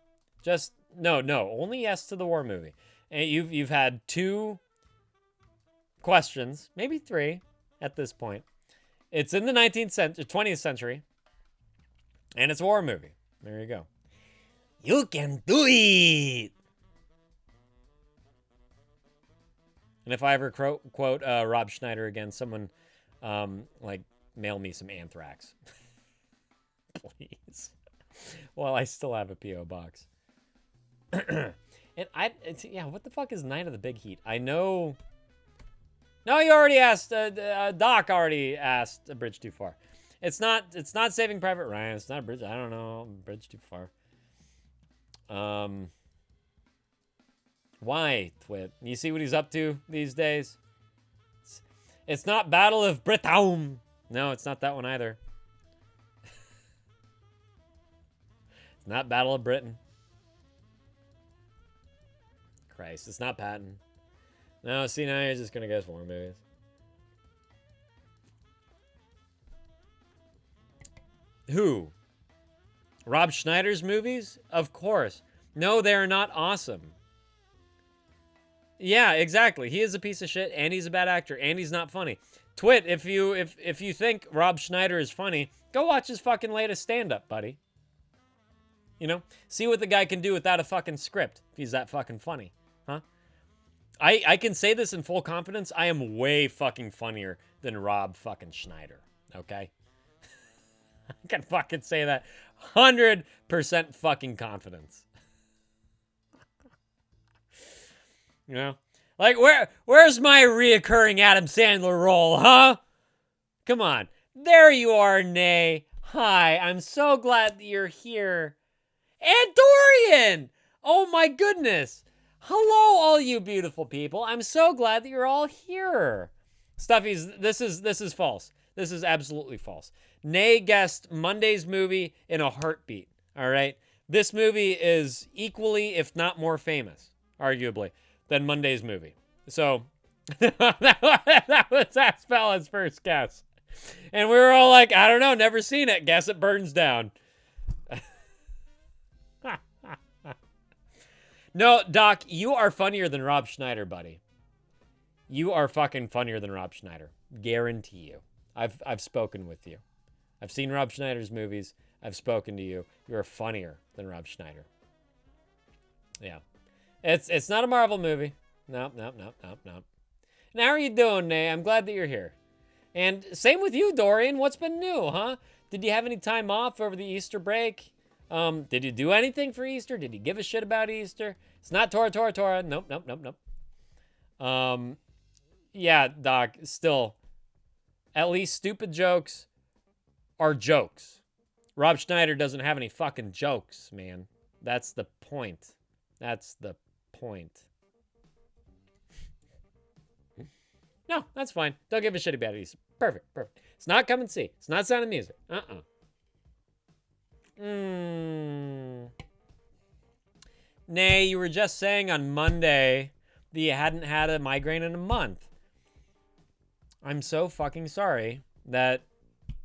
Just no. Only yes to the war movie. And you've had 2 questions, maybe 3 at this point. It's in the 20th century, and it's a war movie. There you go. You can do it. And if I ever quote Rob Schneider again, someone like mail me some anthrax, please. Well, I still have a PO box. And what the fuck is Night of the Big Heat? I know. No, you already asked. Doc already asked A Bridge Too Far. It's not Saving Private Ryan. It's not a bridge. I don't know. Bridge Too Far. Why, Twit? You see what he's up to these days? It's not Battle of Britain. No, it's not that one either. It's not Battle of Britain. Christ, it's not Patton. No, see, now you're just gonna guess war movies. Who? Rob Schneider's movies? Of course. No, they're not awesome. Yeah, exactly. He is a piece of shit, and he's a bad actor, and he's not funny. Twit, if you think Rob Schneider is funny, go watch his fucking latest stand-up, buddy. You know? See what the guy can do without a fucking script, if he's that fucking funny. Huh? I can say this in full confidence. I am way fucking funnier than Rob fucking Schneider. Okay? I can fucking say that. 100% fucking confidence. You know? Like, where's my reoccurring Adam Sandler role, huh? Come on. There you are, Nay. Hi, I'm so glad that you're here. And Dorian! Oh my goodness. Hello, all you beautiful people. I'm so glad that you're all here. Stuffies, this is false. This is absolutely false. Nay guessed Monday's movie in a heartbeat, all right? This movie is equally, if not more famous, arguably, than Monday's movie. So, that was Aspella's first guess. And we were all like, I don't know, never seen it. Guess it burns down. No, Doc, you are funnier than Rob Schneider, buddy. You are fucking funnier than Rob Schneider. Guarantee you. I've spoken with you. I've seen Rob Schneider's movies. I've spoken to you. You're funnier than Rob Schneider. Yeah. It's not a Marvel movie. Nope. And how are you doing, Nay? I'm glad that you're here. And same with you, Dorian. What's been new, huh? Did you have any time off over the Easter break? Did you do anything for Easter? Did you give a shit about Easter? It's not Tora. Nope. Yeah, Doc, still, at least stupid jokes are jokes. Rob Schneider doesn't have any fucking jokes, man. That's the point. No, that's fine. Don't give a shit about Easter. Perfect. It's not Come and See. It's not Sound of Music. Nay, you were just saying on Monday that you hadn't had a migraine in a month. I'm so fucking sorry that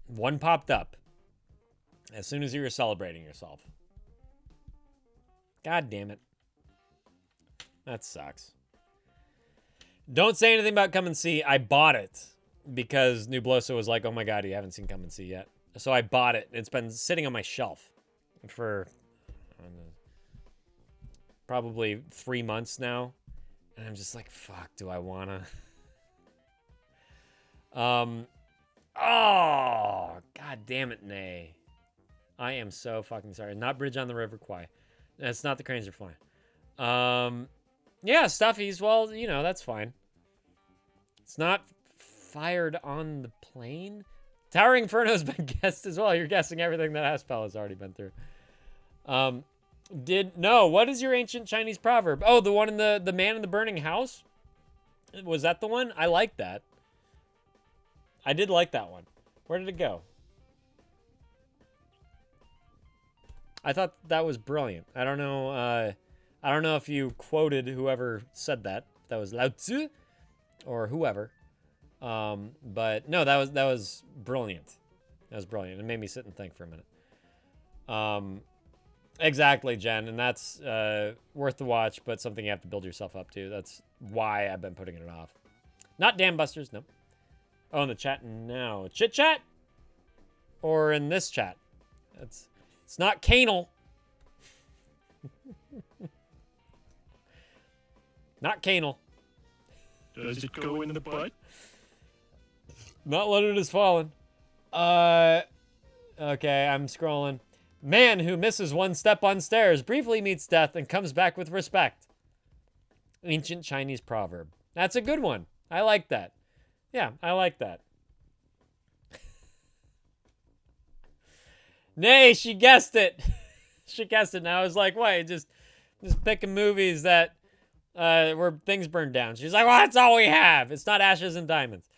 one popped up as soon as you were celebrating yourself. God damn it. That sucks. Don't say anything about Come and See. I bought it because Nublosa was like, oh my god, you haven't seen Come and See yet. So I bought it. It's been sitting on my shelf for probably 3 months now. And I'm just like, fuck, do I wanna? Oh, god damn it, Nay. I am so fucking sorry. Not Bridge on the River Kwai. That's not The Cranes Are Flying. Yeah, Stuffies, well, you know, that's fine. It's not Fired on the Plane? Towering Inferno's been guessed as well. You're guessing everything that Aspel has already been through. What is your ancient Chinese proverb? Oh, the one in the Man in the Burning House? Was that the one? I liked that. I did like that one. Where did it go? I thought that was brilliant. I don't know if you quoted whoever said that. That was Lao Tzu or whoever. But no, that was brilliant. That was brilliant. It made me sit and think for a minute. Exactly, Jen, and that's worth the watch, but something you have to build yourself up to. That's why I've been putting it off. Not Dam Busters, no. Oh, in the chat now. Chit chat? Or in this chat? It's not Canal. Not Canal. Does it go in the butt? Not Leonard has fallen. Okay, I'm scrolling. Man who misses one step on stairs briefly meets death and comes back with respect. Ancient Chinese proverb. That's a good one. I like that. Yeah, I like that. Nay, she guessed it. She guessed it. And I was like, wait, just picking movies that where things burned down. She's like, well, that's all we have. It's not Ashes and Diamonds.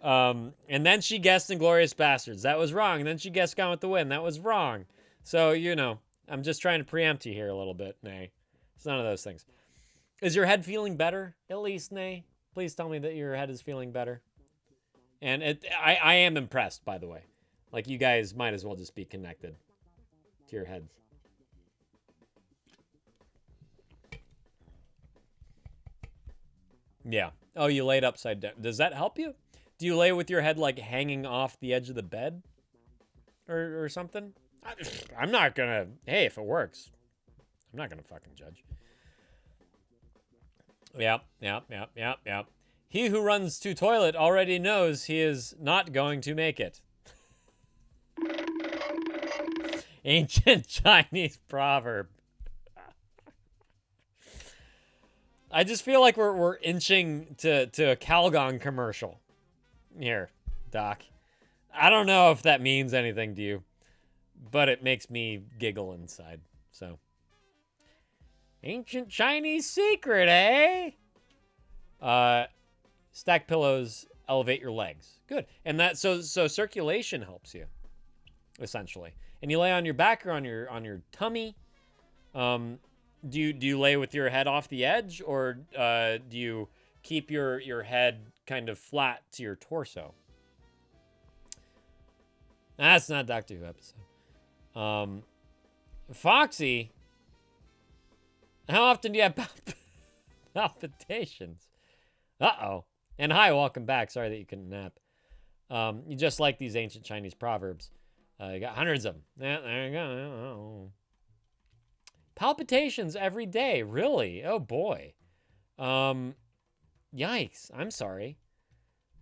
And then she guessed Inglourious Bastards. That was wrong. And then she guessed Gone with the Wind. That was wrong. So, you know, I'm just trying to preempt you here a little bit, Nay. It's none of those things. Is your head feeling better, at least, Nay? Please tell me that your head is feeling better. And I am impressed, by the way. Like, you guys might as well just be connected to your heads. Yeah. Oh, you laid upside down. Does that help you? Do you lay with your head, like, hanging off the edge of the bed? Or something? I'm not gonna... Hey, if it works. I'm not gonna fucking judge. Yep. He who runs to toilet already knows he is not going to make it. Ancient Chinese proverb. I just feel like we're inching to a Calgon commercial here, Doc. I don't know if that means anything to you, but it makes me giggle inside. So, ancient Chinese secret, eh? Stack pillows, elevate your legs. Good, and that so circulation helps you, essentially. And you lay on your back or on your tummy. Do you lay with your head off the edge, or do you keep your head kind of flat to your torso? That's not a Doctor Who episode. Foxy, how often do you have palpitations? Uh-oh. And hi, welcome back. Sorry that you couldn't nap. You just like these ancient Chinese proverbs. You got hundreds of them. Yeah, there you go. Palpitations every day. Really? Oh, boy. Yikes. I'm sorry.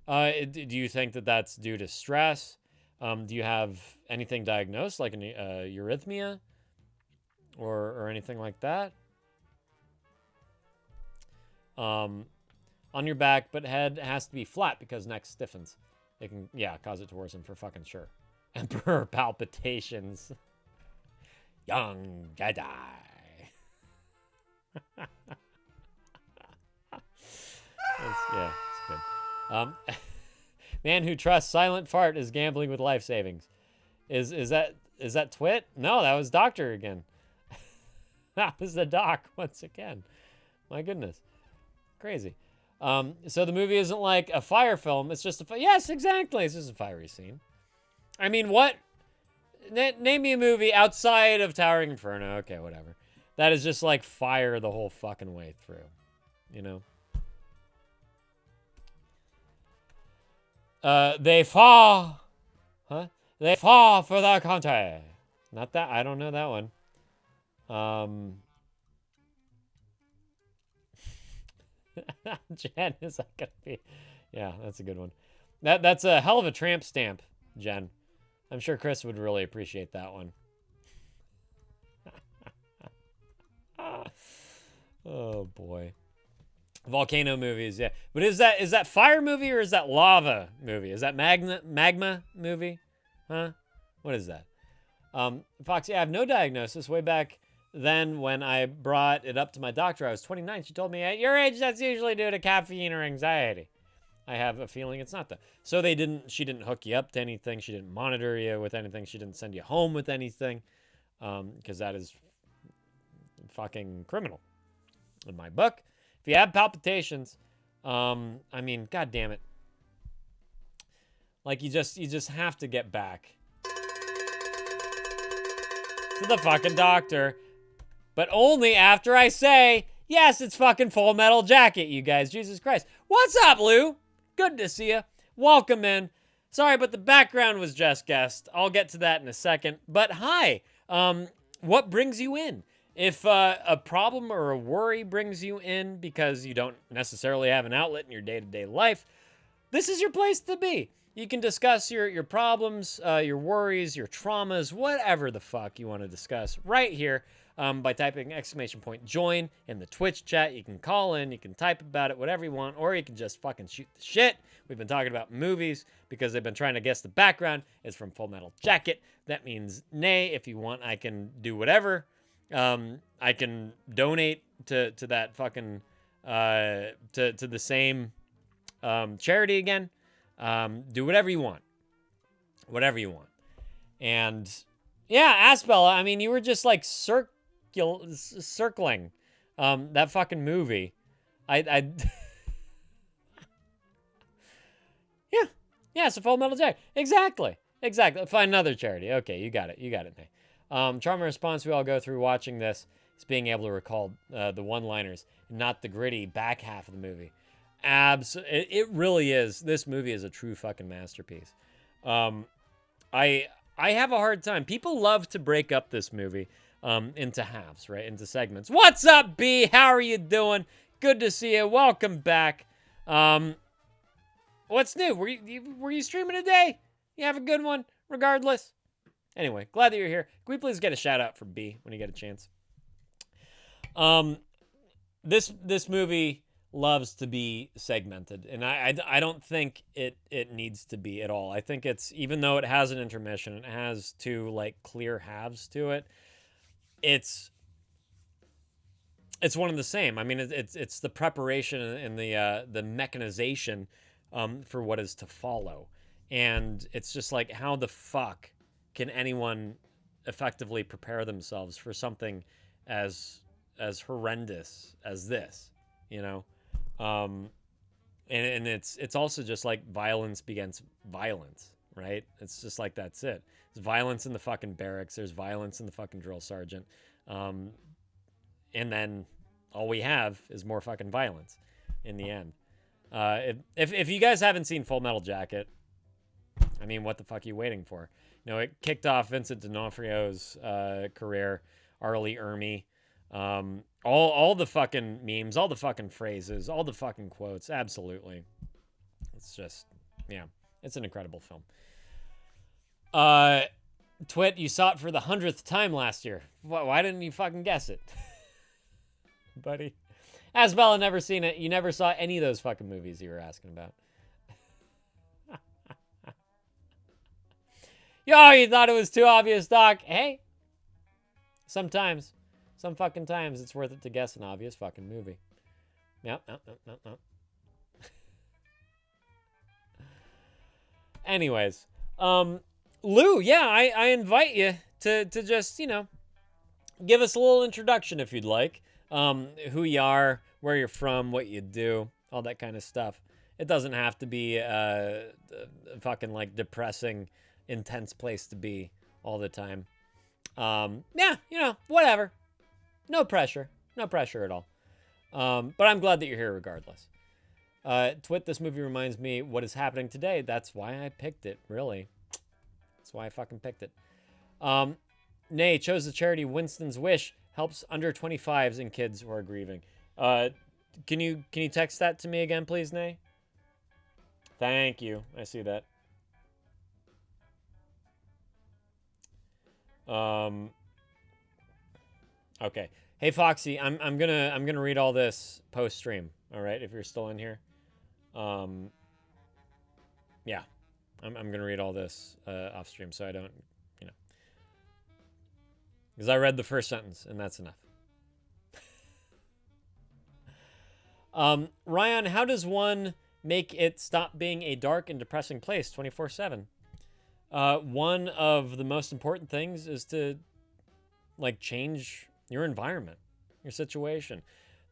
Do you think that that's due to stress? Do you have anything diagnosed, like an eurythmia or anything like that? On your back, but head has to be flat because neck stiffens. It can, yeah, cause it to worsen for fucking sure. Emperor palpitations. Young Jedi. Yeah, it's good. Man who trusts silent fart is gambling with life savings. Is that Twit? No, that was Doctor again. That was the doc once again. My goodness. Crazy. So the movie isn't like a fire film. It's just yes, exactly. It's just a fiery scene. I mean, what? Name me a movie outside of Towering Inferno. Okay, whatever. That is just like fire the whole fucking way through. You know? They fall. Huh? They fall for their country. Not that. I don't know that one. Jen, is that gonna be? Yeah, that's a good one. That's a hell of a tramp stamp, Jen. I'm sure Chris would really appreciate that one. Oh boy. Volcano movies, yeah. But is that fire movie or is that lava movie? Is that magma movie? Huh? What is that? Foxy, I have no diagnosis. Way back then when I brought it up to my doctor, I was 29. She told me, at your age, that's usually due to caffeine or anxiety. I have a feeling it's not that. So she didn't hook you up to anything. She didn't monitor you with anything. She didn't send you home with anything. Because that is fucking criminal in my book. If you have palpitations, I mean, God damn it. Like, you just have to get back to the fucking doctor. But only after I say, yes, it's fucking Full Metal Jacket, you guys. Jesus Christ. What's up, Lou? Good to see you. Welcome in. Sorry, but the background was just guessed. I'll get to that in a second. But hi, what brings you in? If a problem or a worry brings you in because you don't necessarily have an outlet in your day-to-day life, this is your place to be. You can discuss your problems, your worries, your traumas, whatever the fuck you want to discuss right here by typing !join in the Twitch chat. You can call in, you can type about it, whatever you want, or you can just fucking shoot the shit. We've been talking about movies because they've been trying to guess the background. It's from Full Metal Jacket. That means nay. If you want, I can do whatever. I can donate to that fucking to the same charity again. Do whatever you want. Whatever you want. And yeah, Aspella, I mean, you were just like circling that fucking movie. Yeah. Yeah, it's a Full Metal Jacket. Exactly. Find another charity. Okay, you got it. Nate. Charming response we all go through watching this is being able to recall the one-liners, not the gritty back half of the movie. It really is. This movie is a true fucking masterpiece. I have a hard time. People love to break up this movie into halves, right? Into segments. What's up, B? How are you doing? Good to see you. Welcome back. What's new? Were you streaming today? You have a good one, regardless. Anyway, glad that you're here. Can we please get a shout out for B when you get a chance? This movie loves to be segmented, and I don't think it needs to be at all. I think it's, even though it has an intermission, it has two like clear halves to it. It's one and the same. I mean, it's the preparation and the mechanization for what is to follow, and it's just like, how the fuck can anyone effectively prepare themselves for something as horrendous as this, you know? And it's also just like violence begets violence, right? It's just like, that's it. There's violence in the fucking barracks. There's violence in the fucking drill sergeant. And then all we have is more fucking violence in the end. If you guys haven't seen Full Metal Jacket, I mean, what the fuck are you waiting for? You know, it kicked off Vincent D'Onofrio's career, Arlie Ermy, all the fucking memes, all the fucking phrases, all the fucking quotes. Absolutely. It's just, yeah, it's an incredible film. Twit, you saw it for the 100th time last year. Why didn't you fucking guess it? Buddy. Asbella, never seen it. You never saw any of those fucking movies you were asking about. Yo, you thought it was too obvious, Doc. Hey. Sometimes. Some fucking times it's worth it to guess an obvious fucking movie. Yep. No. Anyways. Lou, yeah, I invite you to just, you know, give us a little introduction if you'd like. Who you are, where you're from, what you do, all that kind of stuff. It doesn't have to be a fucking like depressing, intense place to be all the time. Yeah, you know, whatever. No pressure at all. But I'm glad that you're here regardless. Twit, this movie reminds me what is happening today. That's why I picked it, really. That's why I fucking picked it. Nay chose the charity Winston's Wish, helps under 25s and kids who are grieving. Can you text that to me again, please, Nay? Thank you. I see that. Okay. Hey Foxy, I'm gonna read all this post stream. All right, if you're still in here. Yeah, I'm gonna read all this off stream, so I don't, you know, because I read the first sentence and that's enough. Ryan, how does one make it stop being a dark and depressing place 24/7? One of the most important things is to like change your environment, your situation.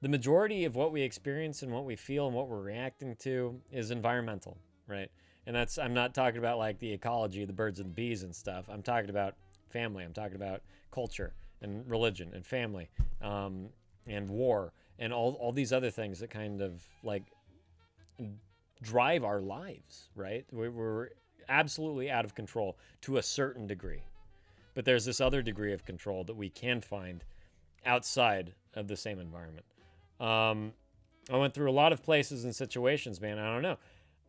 The majority of what we experience and what we feel and what we're reacting to is environmental, right? And I'm not talking about like the ecology, the birds and the bees and stuff. I'm talking about family. I'm talking about culture and religion and family, and war and all these other things that kind of like drive our lives, right? We're absolutely out of control to a certain degree. But there's this other degree of control that we can find outside of the same environment. I went through a lot of places and situations, man. I don't know.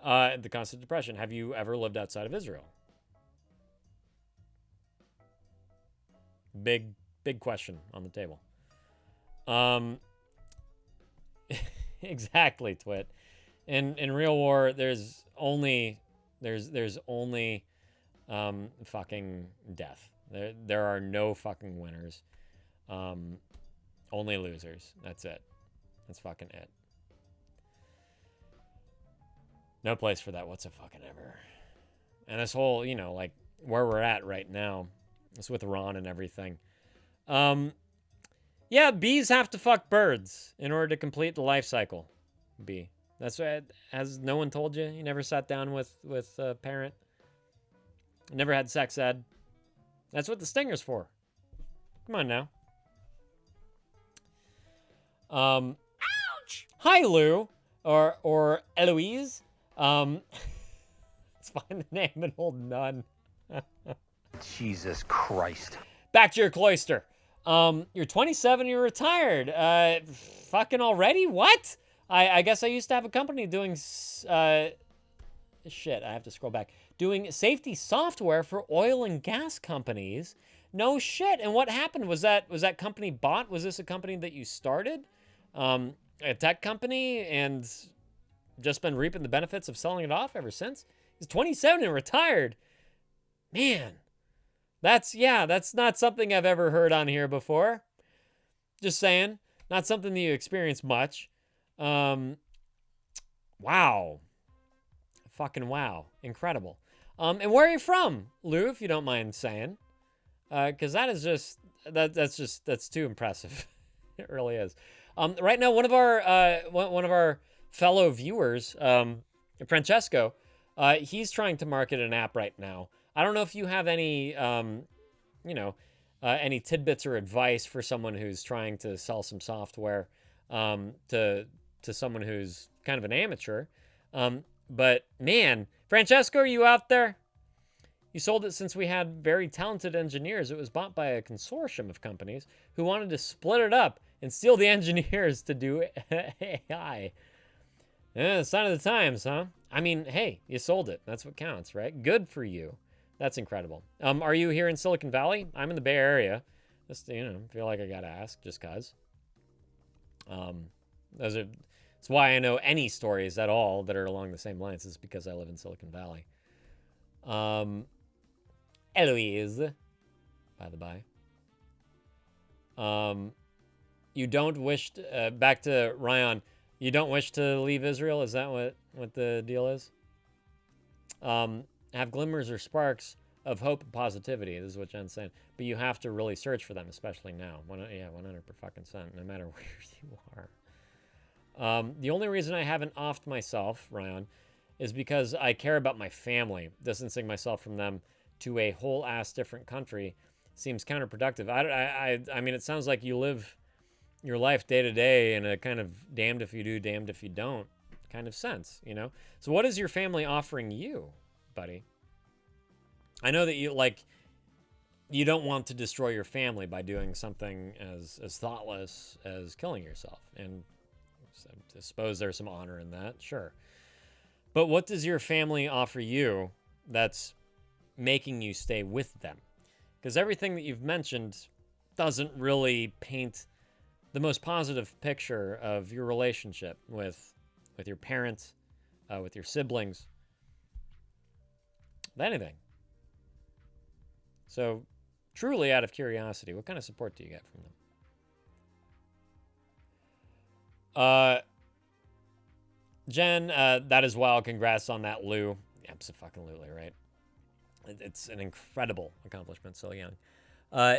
The constant depression. Have you ever lived outside of Israel? Big question on the table. Exactly, Twit. In real war, there's only fucking death. There are no fucking winners. Only losers. That's it. That's fucking it. No place for that whatsoever. And this whole, you know, like where we're at right now, it's with Iran and everything. Yeah, bees have to fuck birds in order to complete the life cycle. Bee. That's right. Has no one told you? You never sat down with a parent? Never had sex ed? That's what the stinger's for. Come on now. Ouch! Hi, Lou. Or Eloise. Let's find the name of an old nun. Jesus Christ. Back to your cloister. You're 27, you're retired. Fucking already? What? I guess I used to have a company doing, shit, I have to scroll back. Doing safety software for oil and gas companies. No shit. And what happened? Was that company bought? Was this a company that you started? A tech company and just been reaping the benefits of selling it off ever since? He's 27 and retired. Man. That's not something I've ever heard on here before. Just saying. Not something that you experience much. Wow. Fucking wow. Incredible. And where are you from, Lou, if you don't mind saying? Because that is just, that's too impressive. It really is. Right now, one of our fellow viewers, Francesco, he's trying to market an app right now. I don't know if you have any, any tidbits or advice for someone who's trying to sell some software to someone who's kind of an amateur. But man, Francesco, are you out there? You sold it since we had very talented engineers. It was bought by a consortium of companies who wanted to split it up and steal the engineers to do AI. Yeah, sign of the times, huh? I mean, hey, you sold it. That's what counts, right? Good for you. That's incredible. Are you here in Silicon Valley? I'm in the Bay Area. Just, feel like I gotta ask, just cause. That's why I know any stories at all that are along the same lines, is because I live in Silicon Valley. Eloise, by the by. You don't wish to, back to Ryan, you don't wish to leave Israel? Is that what the deal is? Have glimmers or sparks of hope and positivity. This is what Jen's saying. But you have to really search for them, especially now. 100%, no matter where you are. The only reason I haven't offed myself, Ryan, is because I care about my family. Distancing myself from them to a whole ass different country seems counterproductive. I mean, it sounds like you live your life day to day in a kind of damned if you do, damned if you don't kind of sense, So what is your family offering you, buddy? I know that you don't want to destroy your family by doing something as thoughtless as killing yourself. And I suppose there's some honor in that, sure. But what does your family offer you that's making you stay with them? Because everything that you've mentioned doesn't really paint the most positive picture of your relationship with your parents, with your siblings, with anything. So, truly out of curiosity, what kind of support do you get from them? Jen, that as well. Congrats on that, Lou. Absolutely, right? It's an incredible accomplishment so young.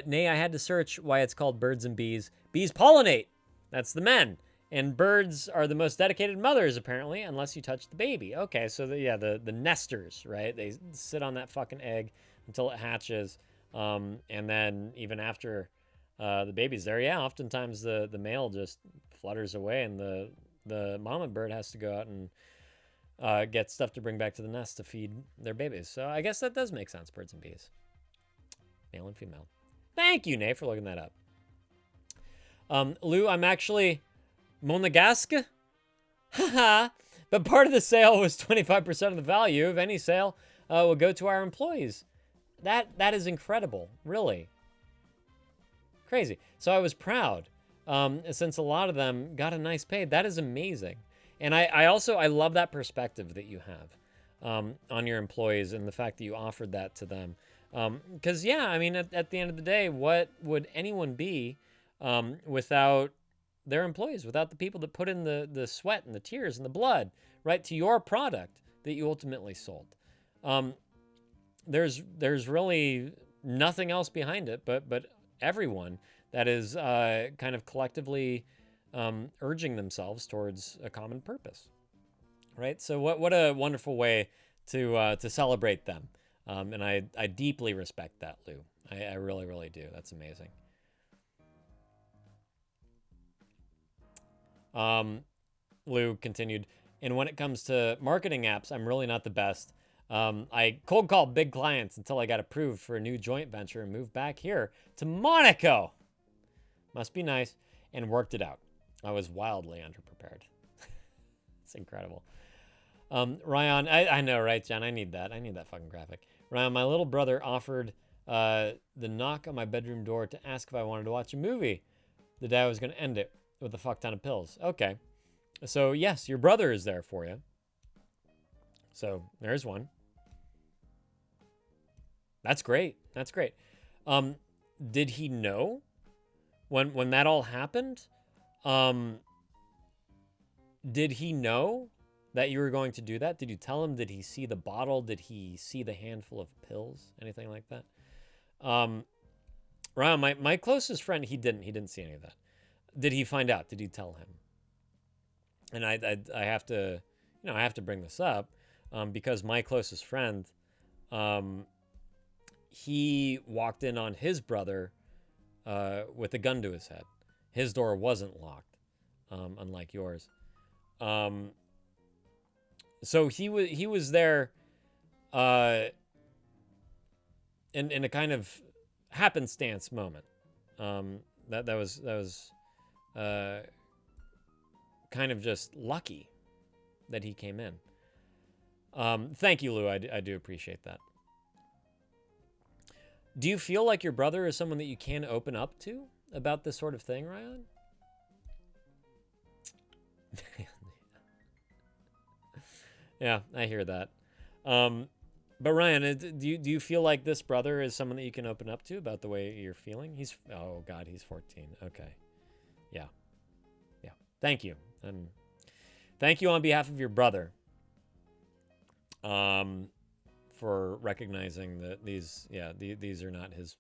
Nay, I had to search why it's called birds and bees. Bees pollinate. That's the men. And birds are the most dedicated mothers, apparently, unless you touch the baby. Okay, so the nesters, right? They sit on that fucking egg until it hatches. And then even after the baby's there, yeah, oftentimes the male just flutters away and the mama bird has to go out and get stuff to bring back to the nest to feed their babies. So I guess that does make sense, birds and bees. Male and female. Thank you, Nate, for looking that up. Lou, I'm actually monegasque. Haha. But part of the sale was 25% of the value of any sale will go to our employees. That is incredible, really. Crazy. So I was proud, since a lot of them got a nice pay. That is amazing. And I also love that perspective that you have on your employees and the fact that you offered that to them. Because, yeah, I mean, at the end of the day, what would anyone be without their employees, without the people that put in the sweat and the tears and the blood, right, to your product that you ultimately sold? There's really nothing else behind it, but everyone that is kind of collectively urging themselves towards a common purpose, right? So what a wonderful way to celebrate them, and I deeply respect that, Lou. I really, really do. That's amazing. Lou continued, and when it comes to marketing apps, I'm really not the best. I cold called big clients until I got approved for a new joint venture and moved back here to Monaco. Must be nice. And worked it out. I was wildly underprepared. It's incredible. Ryan, I know, right, Jen? I need that. I need that fucking graphic. Ryan, my little brother offered the knock on my bedroom door to ask if I wanted to watch a movie. The day I was going to end it with a fuck ton of pills. Okay. So, yes, your brother is there for you. So, there's one. That's great. That's great. Did he know when that all happened? Did he know that you were going to do that? Did you tell him? Did he see the bottle? Did he see the handful of pills? Anything like that? Ryan, my closest friend, he didn't see any of that. Did he find out? Did you tell him? And I have to, I have to bring this up because my closest friend, he walked in on his brother with a gun to his head. His door wasn't locked, unlike yours. So he was there in a kind of happenstance moment. That was kind of just lucky that he came in. Thank you, Lou. I do appreciate that. Do you feel like your brother is someone that you can open up to about this sort of thing, Ryan? Yeah, I hear that. But Ryan, do you feel like this brother is someone that you can open up to about the way you're feeling? Oh God, he's 14. Okay. Yeah. Thank you. And thank you on behalf of your brother. For recognizing that these are not his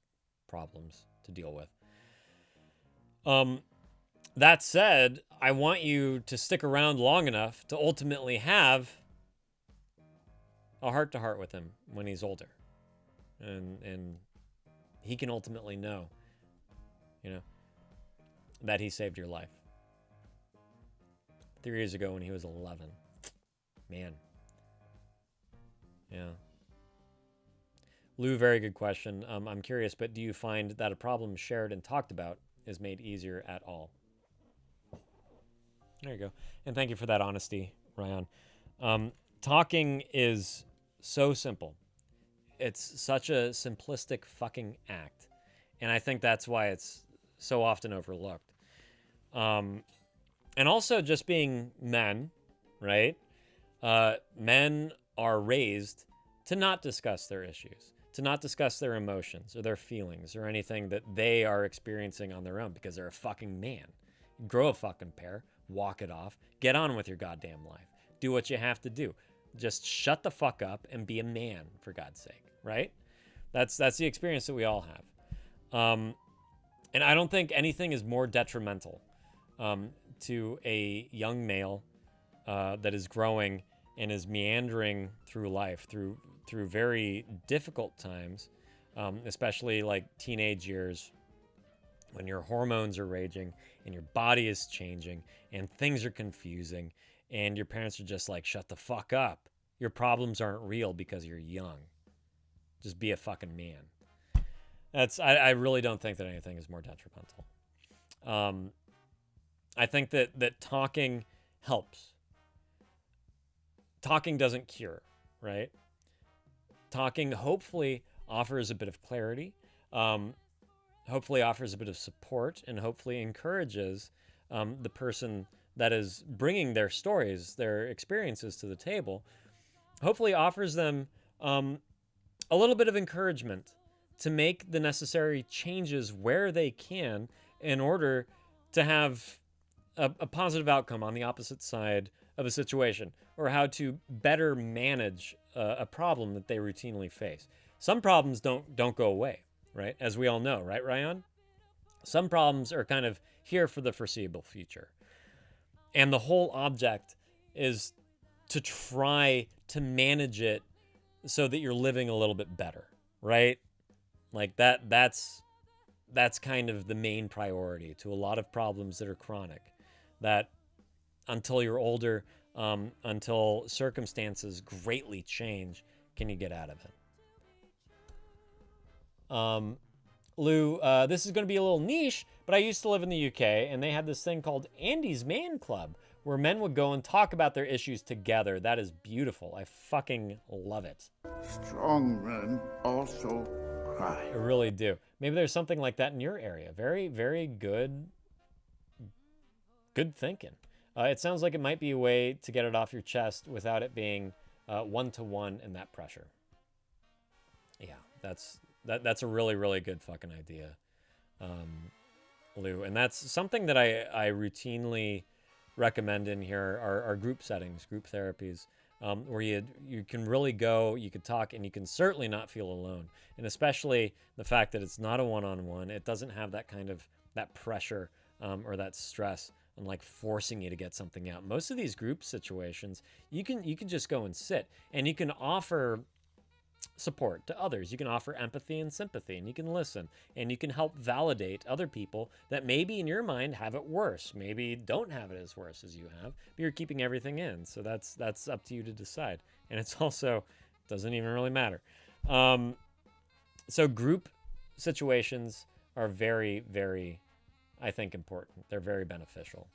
problems to deal with. That said, I want you to stick around long enough to ultimately have a heart-to-heart with him when he's older. And he can ultimately know, that he saved your life. 3 years ago when he was 11. Man. Yeah. Lou, very good question. I'm curious, but do you find that a problem shared and talked about is made easier at all? There you go. And thank you for that honesty, Ryan. Talking is so simple. It's such a simplistic fucking act. And I think that's why it's so often overlooked. And also just being men, right? Men are raised to not discuss their issues, to not discuss their emotions or their feelings or anything that they are experiencing on their own because they're a fucking man. Grow a fucking pair, walk it off, get on with your goddamn life. Do what you have to do. Just shut the fuck up and be a man, for God's sake, right? That's the experience that we all have. And I don't think anything is more detrimental to a young male that is growing and is meandering through life, through very difficult times, especially like teenage years, when your hormones are raging and your body is changing and things are confusing and your parents are just like, shut the fuck up. Your problems aren't real because you're young. Just be a fucking man. I really don't think that anything is more detrimental. I think that talking helps. Talking doesn't cure, right? Talking hopefully offers a bit of clarity, hopefully offers a bit of support, and hopefully encourages the person that is bringing their stories, their experiences to the table, hopefully offers them a little bit of encouragement to make the necessary changes where they can in order to have a positive outcome on the opposite side of a situation, or how to better manage a problem that they routinely face. Some problems don't go away, right? As we all know, right, Ryan? Some problems are kind of here for the foreseeable future. And the whole object is to try to manage it so that you're living a little bit better, right? Like that's kind of the main priority to a lot of problems that are chronic, that until you're older, until circumstances greatly change, can you get out of it? Lou, this is going to be a little niche, but I used to live in the UK, and they had this thing called Andy's Man Club, where men would go and talk about their issues together. That is beautiful. I fucking love it. Strong men also cry. I really do. Maybe there's something like that in your area. Very, very good thinking. It sounds like it might be a way to get it off your chest without it being one-to-one and that pressure. Yeah, that's a really, really good fucking idea, Lou. And that's something that I routinely recommend in here are group settings, group therapies, where you can really go, you can talk, and you can certainly not feel alone. And especially the fact that it's not a one-on-one, it doesn't have that kind of that pressure or that stress and like forcing you to get something out. Most of these group situations, you can just go and sit, and you can offer support to others. You can offer empathy and sympathy, and you can listen, and you can help validate other people that maybe in your mind have it worse, maybe don't have it as worse as you have, but you're keeping everything in. So that's up to you to decide. And it's also doesn't even really matter. So group situations are very, very, I think, important. They're very beneficial.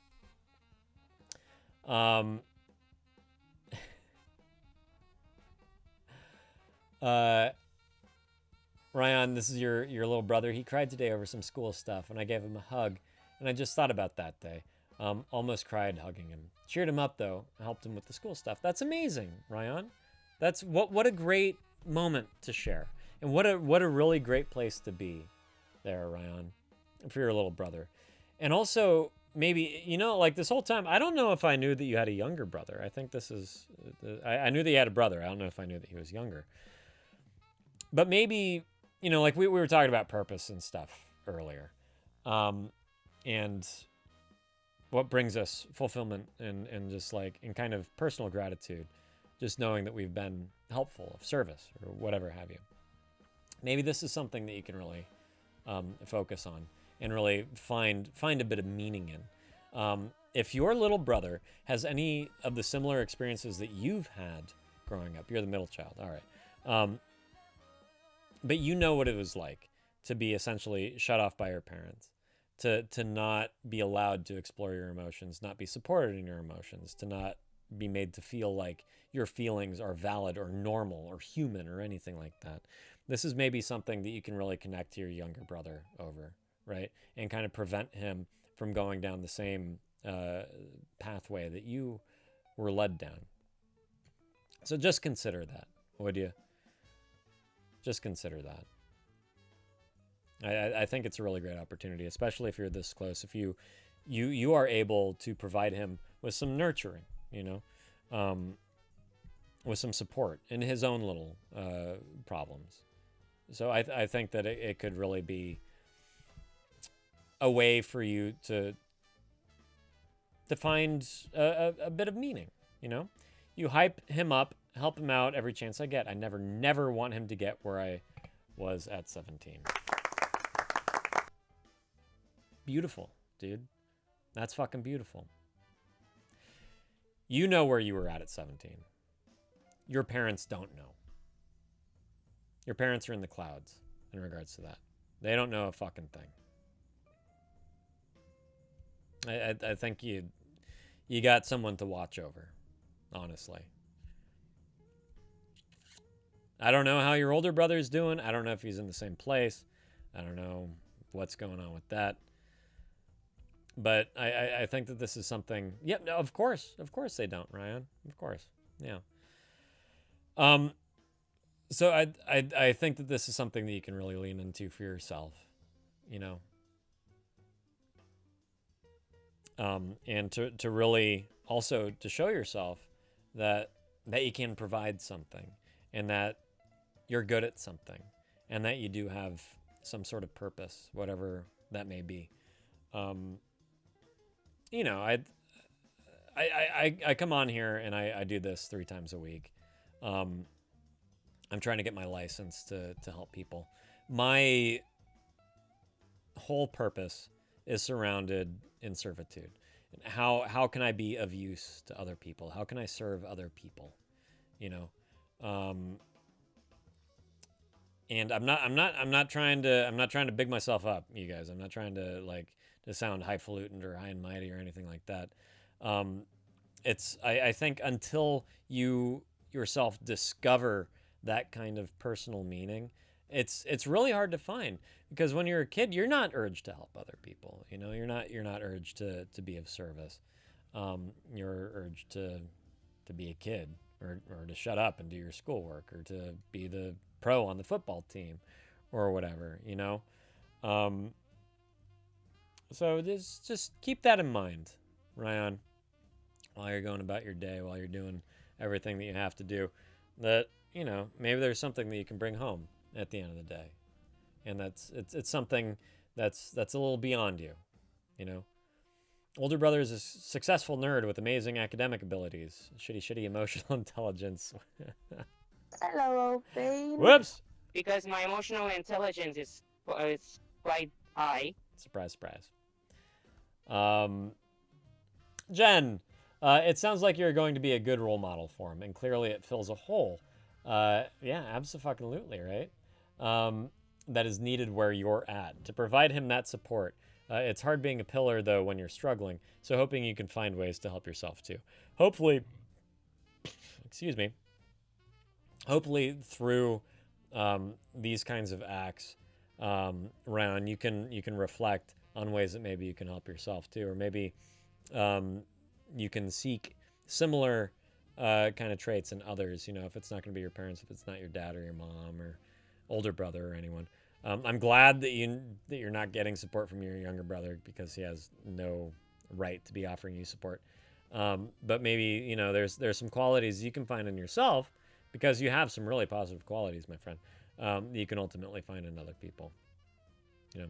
Ryan, this is your little brother. He cried today over some school stuff, and I gave him a hug, and I just thought about that day. Almost cried hugging him. Cheered him up, though. Helped him with the school stuff. That's amazing, Ryan. That's what a great moment to share, and what a really great place to be there, Ryan, for your little brother. And also, maybe, like this whole time, I don't know if I knew that you had a younger brother. I think this is, I knew that you had a brother. I don't know if I knew that he was younger. But maybe, like we were talking about purpose and stuff earlier. And what brings us fulfillment and just like, in kind of personal gratitude, just knowing that we've been helpful, of service, or whatever have you. Maybe this is something that you can really focus on and really find a bit of meaning in. If your little brother has any of the similar experiences that you've had growing up, you're the middle child, all right. But you know what it was like to be essentially shut off by your parents, to not be allowed to explore your emotions, not be supported in your emotions, to not be made to feel like your feelings are valid or normal or human or anything like that. This is maybe something that you can really connect to your younger brother over, right? And kind of prevent him from going down the same pathway that you were led down. So just consider that, would you? Just consider that. I think it's a really great opportunity, especially if you're this close. If you are able to provide him with some nurturing, with some support in his own little problems. So I think that it could really be a way for you to to find a bit of meaning, you know? You hype him up, help him out every chance I get. I never want him to get where I was at 17. Beautiful, dude. That's fucking beautiful. You know where you were at 17. Your parents don't know. Your parents are in the clouds in regards to that. They don't know a fucking thing. I think you got someone to watch over, honestly. I don't know how your older brother's doing. I don't know if he's in the same place. I don't know what's going on with that. But I think that this is something. Yep, no, of course they don't, Ryan. Of course, yeah. So I think that this is something that you can really lean into for yourself, you know. And to really also to show yourself that you can provide something, and that you're good at something, and that you do have some sort of purpose, whatever that may be. You know, I come on here and I do this 3 times a week. I'm trying to get my license to help people. My whole purpose is surrounded in servitude. How can I be of use to other people? How can I serve other people? You know, and I'm not trying to big myself up, you guys. I'm not trying to to sound highfalutin or high and mighty or anything like that. I think until you yourself discover that kind of personal meaning, it's really hard to find, because when you're a kid, you're not urged to help other people. You know, you're not urged to be of service. You're urged to be a kid, or to shut up and do your schoolwork, or to be the pro on the football team, or whatever. You know. So just keep that in mind, Ryan, while you're going about your day, while you're doing everything that you have to do, that, you know, maybe there's something that you can bring home at the end of the day. And it's something that's a little beyond you, you know. Older brother is a successful nerd with amazing academic abilities, shitty emotional intelligence. Hello, babe. Whoops! Because my emotional intelligence is quite high. Surprise. Jen, it sounds like you're going to be a good role model for him, and clearly it fills a hole. Yeah, abso-fucking-lutely, right? That is needed where you're at. To provide him that support. It's hard being a pillar, though, when you're struggling, so hoping you can find ways to help yourself, too. Hopefully, hopefully through these kinds of acts, Ryan, you can reflect on ways that maybe you can help yourself too, or maybe you can seek similar kind of traits in others. You know, if it's not going to be your parents, if it's not your dad or your mom or older brother or anyone. I'm glad that you're not getting support from your younger brother, because he has no right to be offering you support. But maybe, you know, there's some qualities you can find in yourself, because you have some really positive qualities, my friend, you can ultimately find in other people. You know.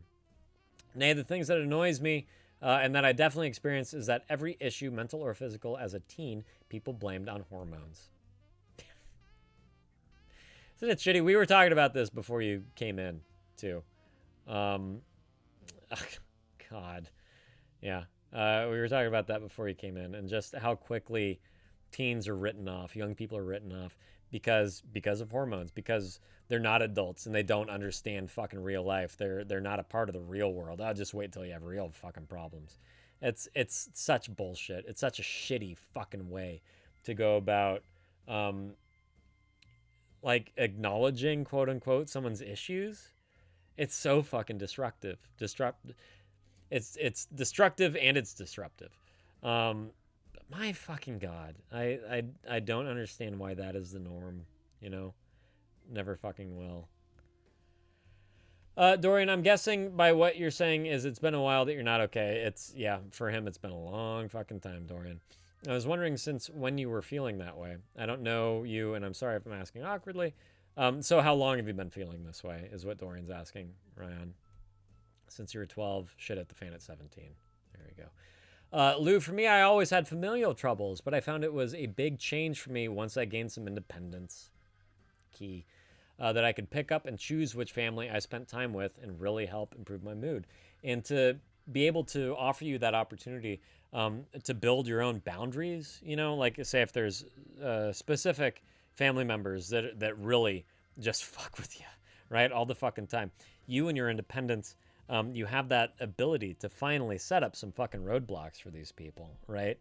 Nay, the things that annoys me, and that I definitely experienced, is that every issue, mental or physical, as a teen, people blamed on hormones. Isn't it shitty? We were talking about this before you came in, too. God. Yeah. We were talking about that before you came in, and just how quickly teens are written off, young people are written off, because of hormones, because they're not adults and they don't understand fucking real life. They're not a part of the real world. I'll just wait till you have real fucking problems. It's such bullshit. It's such a shitty fucking way to go about acknowledging, quote unquote, someone's issues. It's so fucking destructive. It's destructive, and it's disruptive. My fucking God. I don't understand why that is the norm, you know? Never fucking will. Dorian, I'm guessing by what you're saying is it's been a while that you're not okay. Yeah, for him it's been a long fucking time, Dorian. I was wondering since when you were feeling that way. I don't know you, and I'm sorry if I'm asking awkwardly. So how long have you been feeling this way, is what Dorian's asking, Ryan. Since you were 12, shit at the fan at 17. There you go. Lou, for me, I always had familial troubles, but I found it was a big change for me once I gained some independence. Key. That I could pick up and choose which family I spent time with and really help improve my mood. And to be able to offer you that opportunity to build your own boundaries, you know, like say if there's specific family members that really just fuck with you, right, all the fucking time. You and your independence, you have that ability to finally set up some fucking roadblocks for these people, right?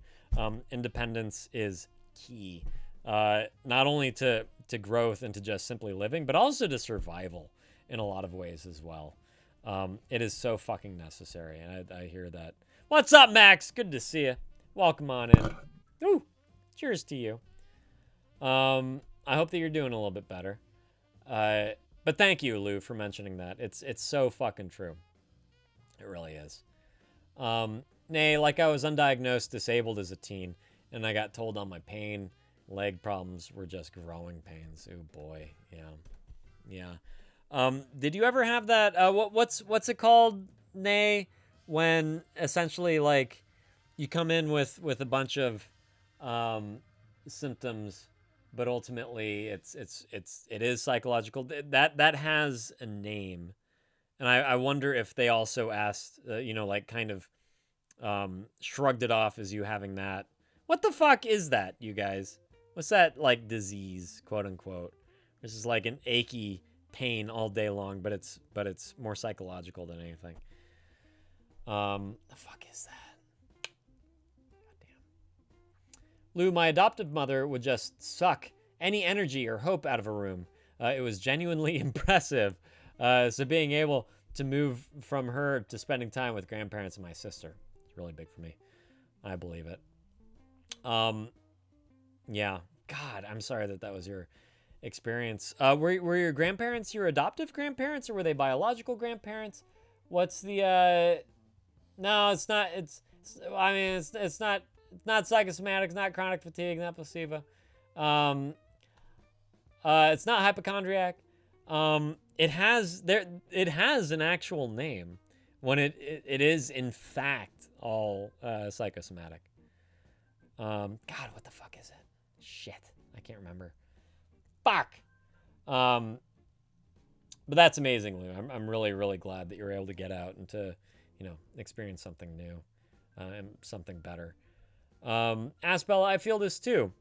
Independence is key, not only to growth and to just simply living, but also to survival in a lot of ways as well. It is so fucking necessary, and I hear that. What's up, Max? Good to see you. Welcome on in. Ooh, cheers to you. I hope that you're doing a little bit better. But thank you, Lou, for mentioning that. It's so fucking true. It really is. Nay, like I was undiagnosed disabled as a teen, and I got told all my pain, leg problems were just growing pains. Oh boy, yeah. Did you ever have that? What's it called, Nay? When essentially like you come in with a bunch of symptoms, but ultimately it is psychological. That has a name, and I wonder if they also asked, like kind of shrugged it off as you having that. What the fuck is that, you guys? What's that like disease, quote unquote? This is like an achy pain all day long, but it's more psychological than anything. The fuck is that? Goddamn. Lou, my adoptive mother would just suck any energy or hope out of a room. It was genuinely impressive. So being able to move from her to spending time with grandparents and my sister, it's really big for me. I believe it. Yeah. God, I'm sorry that was your experience. Were your grandparents your adoptive grandparents, or were they biological grandparents? What's the No, it's not. It's not psychosomatic. It's not chronic fatigue. Not placebo. It's not hypochondriac. It has an actual name when it is in fact all psychosomatic. God, what the fuck is it? Shit, I can't remember. Fuck. But that's amazing, Lou. I'm really, really glad that you're able to get out and to, experience something new, and something better. Asbella, I feel this too.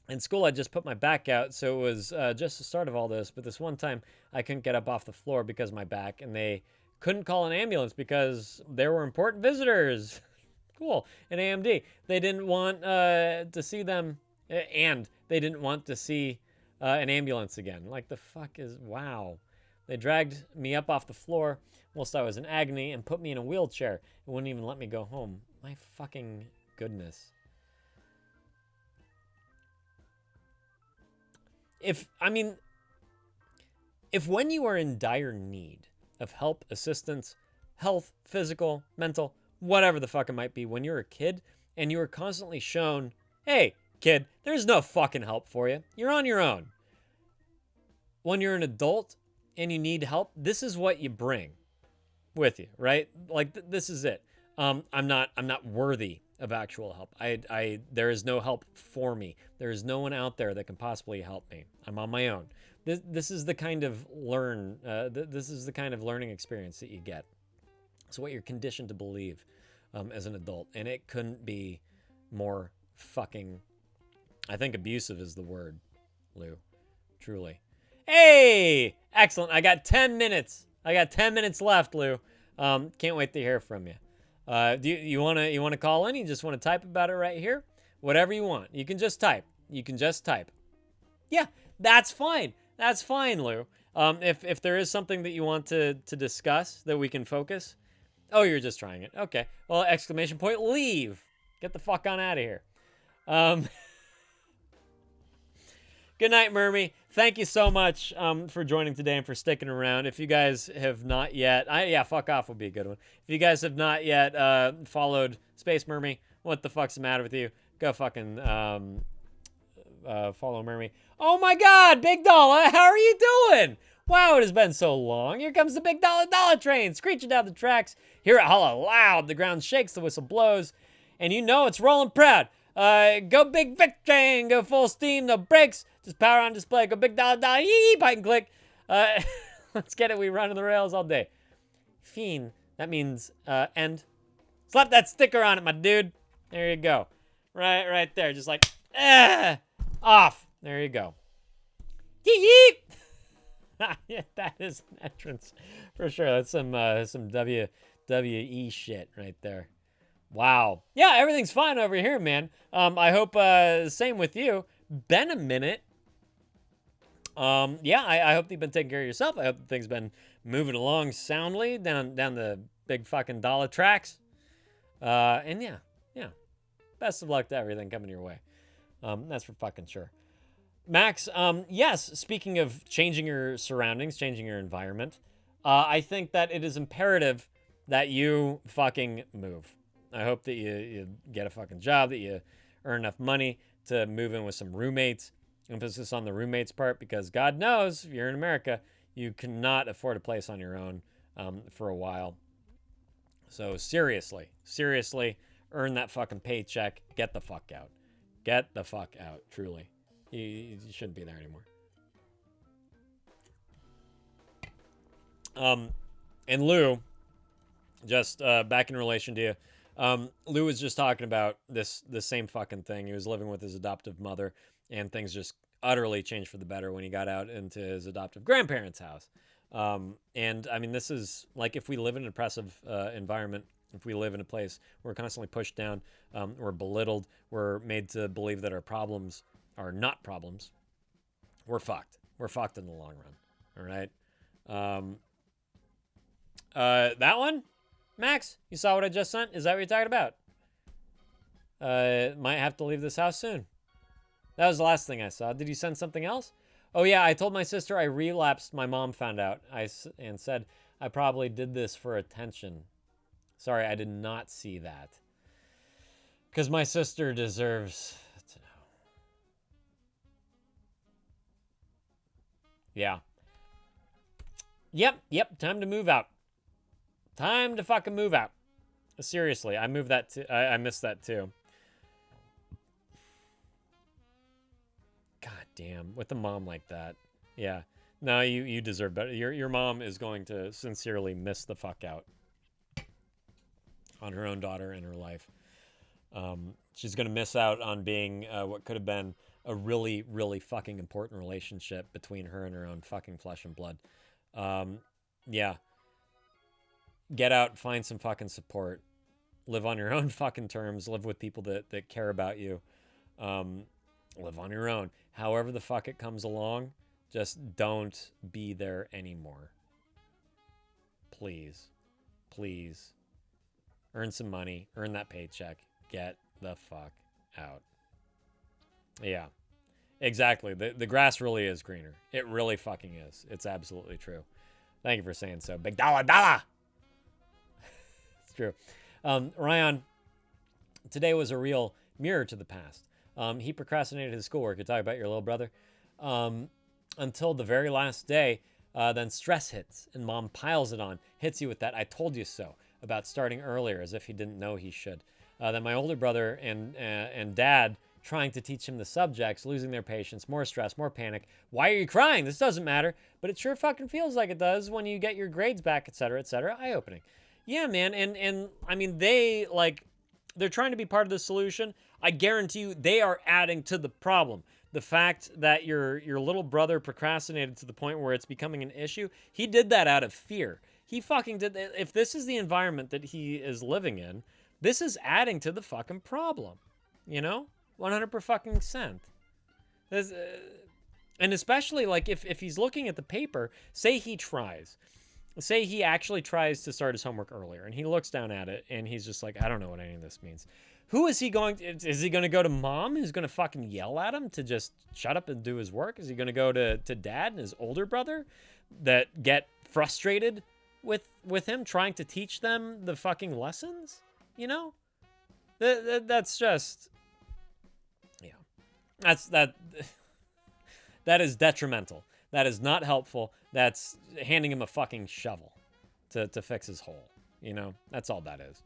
In school, I just put my back out, so it was just the start of all this. But this one time, I couldn't get up off the floor because of my back, and they couldn't call an ambulance because there were important visitors. Cool. An AMD. They didn't want to see them, and they didn't want to see an ambulance again. Like, the fuck is... Wow. They dragged me up off the floor whilst I was in agony and put me in a wheelchair and wouldn't even let me go home. My fucking goodness. If when you are in dire need of help, assistance, health, physical, mental, whatever the fuck it might be, when you're a kid and you are constantly shown, hey, kid, there's no fucking help for you. You're on your own. When you're an adult and you need help, this is what you bring with you, right? Like, this is it. I'm not worthy of actual help. There is no help for me. There is no one out there that can possibly help me. I'm on my own. This is the kind of this is the kind of learning experience that you get. It's what you're conditioned to believe as an adult, and it couldn't be more fucking, I think abusive is the word, Lou. Truly. Hey! Excellent. I got 10 minutes. I got 10 minutes left, Lou. Can't wait to hear from you. Do you want to call in? You just want to type about it right here? Whatever you want. You can just type. Yeah, that's fine. That's fine, Lou. If there is something that you want to discuss that we can focus. Oh, you're just trying it. Okay. Well, exclamation point, leave. Get the fuck on out of here. Good night, Mermy. Thank you so much for joining today and for sticking around. If you guys have not yet, fuck off would be a good one. If you guys have not yet followed Space Mermy, what the fuck's the matter with you? Go fucking follow Mermy. Oh my God, Big Dollar, how are you doing? Wow, it has been so long. Here comes the Big Dollar train, screeching down the tracks. Hear it holler loud. The ground shakes, the whistle blows. and you know it's rolling proud. Go big Vic train, go full steam, no brakes, just power on display, go big dollar dollar, yee, bite and click. Let's get it, we run on the rails all day. Fiend, that means end. Slap that sticker on it, my dude. There you go. Right there, just like, off. There you go. Yee. Yeah, that is an entrance for sure. That's some WWE shit right there. Wow. Yeah, everything's fine over here, man. I hope same with you. Been a minute. Yeah, I hope you've been taking care of yourself. I hope things been moving along soundly down the big fucking dollar tracks. And yeah. Best of luck to everything coming your way. That's for fucking sure. Max, yes, speaking of changing your surroundings, changing your environment, I think that it is imperative that you fucking move. I hope that you get a fucking job, that you earn enough money to move in with some roommates. Emphasis on the roommates part, because God knows, if you're in America, you cannot afford a place on your own for a while. So seriously, earn that fucking paycheck. Get the fuck out. Get the fuck out, truly. You shouldn't be there anymore. And Lou, just back in relation to you, Lou was just talking about the same fucking thing. He was living with his adoptive mother, and things just utterly changed for the better when he got out into his adoptive grandparents' house. And I mean, this is like, if we live in an oppressive environment, if we live in a place where we're constantly pushed down, we're belittled, we're made to believe that our problems are not problems, we're fucked. We're fucked in the long run. All right. That one, Max, you saw what I just sent? Is that what you're talking about? Might have to leave this house soon. That was the last thing I saw. Did you send something else? Oh yeah, I told my sister I relapsed. My mom found out and said I probably did this for attention. Sorry, I did not see that. Because my sister deserves to know. Yeah. Yep, time to move out. Time to fucking move out. Seriously, I moved that too. I missed that too. God damn, with a mom like that. Yeah. No, you deserve better. Your mom is going to sincerely miss the fuck out on her own daughter and her life. She's going to miss out on being what could have been a really, really fucking important relationship between her and her own fucking flesh and blood. Yeah. Get out, find some fucking support. Live on your own fucking terms. Live with people that care about you. Live on your own. However the fuck it comes along, just don't be there anymore. Please. Please. Earn some money. Earn that paycheck. Get the fuck out. Yeah. Exactly. The grass really is greener. It really fucking is. It's absolutely true. Thank you for saying so. Big dollar. It's true. Ryan, today was a real mirror to the past. He procrastinated his schoolwork. You talk about your little brother. Until the very last day, then stress hits and mom piles it on, hits you with that "I told you so" about starting earlier, as if he didn't know he should. Then my older brother and dad trying to teach him the subjects, losing their patience, more stress, more panic. Why are you crying? This doesn't matter. But it sure fucking feels like it does when you get your grades back, etc., etc. Eye-opening. Yeah, man, and I mean, they're trying to be part of the solution. I guarantee you they are adding to the problem. The fact that your little brother procrastinated to the point where it's becoming an issue, he did that out of fear. He fucking did. If this is the environment that he is living in, this is adding to the fucking problem. You know? 100%. And especially, like, if he's looking at the paper, say he actually tries to start his homework earlier, and he looks down at it, and he's just like, I don't know what any of this means. Who is he going to, is he going to go to mom, who's going to fucking yell at him to just shut up and do his work? Is he going to go to dad and his older brother that get frustrated with him trying to teach them the fucking lessons? You know? That's just, yeah. That is detrimental. That is not helpful. That's handing him a fucking shovel to fix his hole. You know? That's all that is.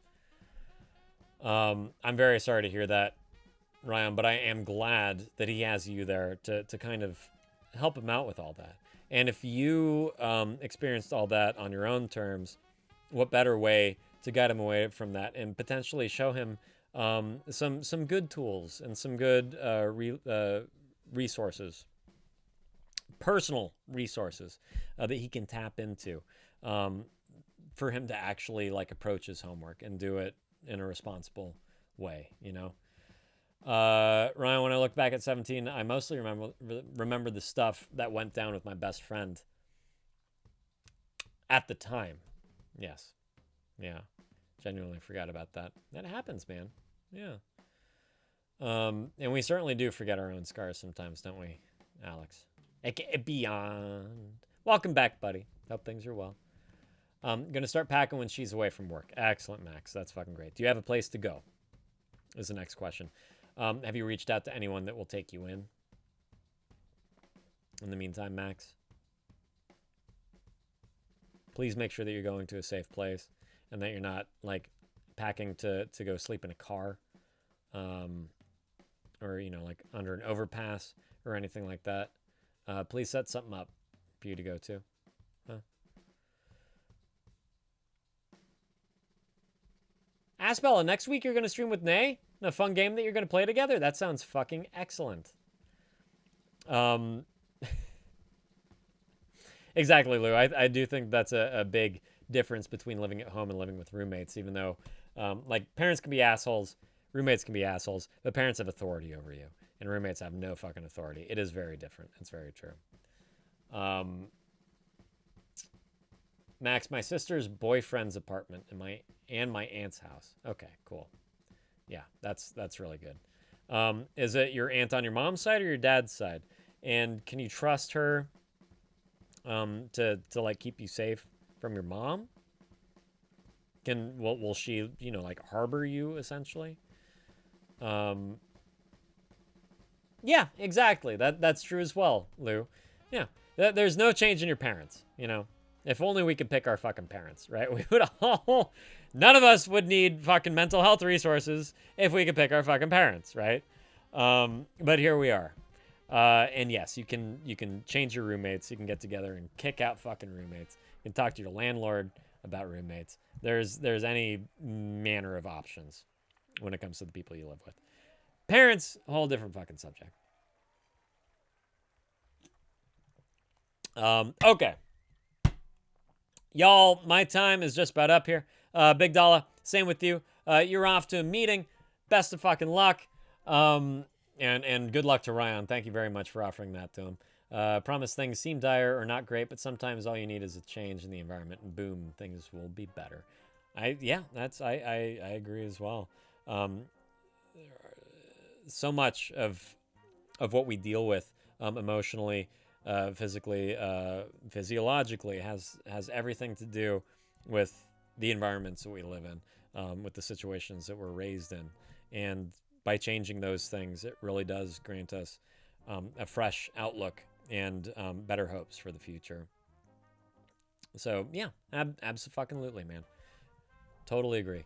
I'm very sorry to hear that, Ryan, but I am glad that he has you there to kind of help him out with all that. And if you experienced all that on your own terms, what better way to guide him away from that and potentially show him some good tools and some good resources, personal resources that he can tap into for him to actually like approach his homework and do it in a responsible way, you know? Ryan, when I look back at 17, I mostly remember the stuff that went down with my best friend at the time. Yes. Yeah. Genuinely forgot about that. That happens, man. Yeah. And we certainly do forget our own scars sometimes, don't we, Alex? AKA Beyond. Welcome back, buddy. Hope things are well. Gonna start packing when she's away from work. Excellent, Max. That's fucking great. Do you have a place to go? Is the next question. Have you reached out to anyone that will take you in the meantime, Max? Please make sure that you're going to a safe place and that you're not like packing to go sleep in a car, or, you know, like under an overpass or anything like that. Please set something up for you to go to. Huh? Aspella, next week you're going to stream with Nay? A fun game that you're going to play together? That sounds fucking excellent. Exactly, Lou. I do think that's a big difference between living at home and living with roommates, even though, like, parents can be assholes, roommates can be assholes, but parents have authority over you, and roommates have no fucking authority. It is very different. It's very true. Max, my sister's boyfriend's apartment and my aunt's house. Okay, cool. Yeah, that's really good. Is it your aunt on your mom's side or your dad's side? And can you trust her to like keep you safe from your mom? Will she, you know, like harbor you essentially? Yeah, exactly. That's true as well, Lou. Yeah, there's no change in your parents, you know. If only we could pick our fucking parents, right? We would all, none of us would need fucking mental health resources if we could pick our fucking parents, right? But here we are. And yes, you can change your roommates. You can get together and kick out fucking roommates. You can talk to your landlord about roommates. There's any manner of options when it comes to the people you live with. Parents, a whole different fucking subject. Okay. Y'all, my time is just about up here. Big Dollar, same with you. You're off to a meeting. Best of fucking luck. And good luck to Ryan. Thank you very much for offering that to him. Promise things seem dire or not great, but sometimes all you need is a change in the environment, and boom, things will be better. I agree as well. So much of what we deal with emotionally, physically, physiologically has everything to do with the environments that we live in, with the situations that we're raised in. And by changing those things, it really does grant us a fresh outlook and better hopes for the future. So yeah, abso-fucking-lutely, man. Totally agree.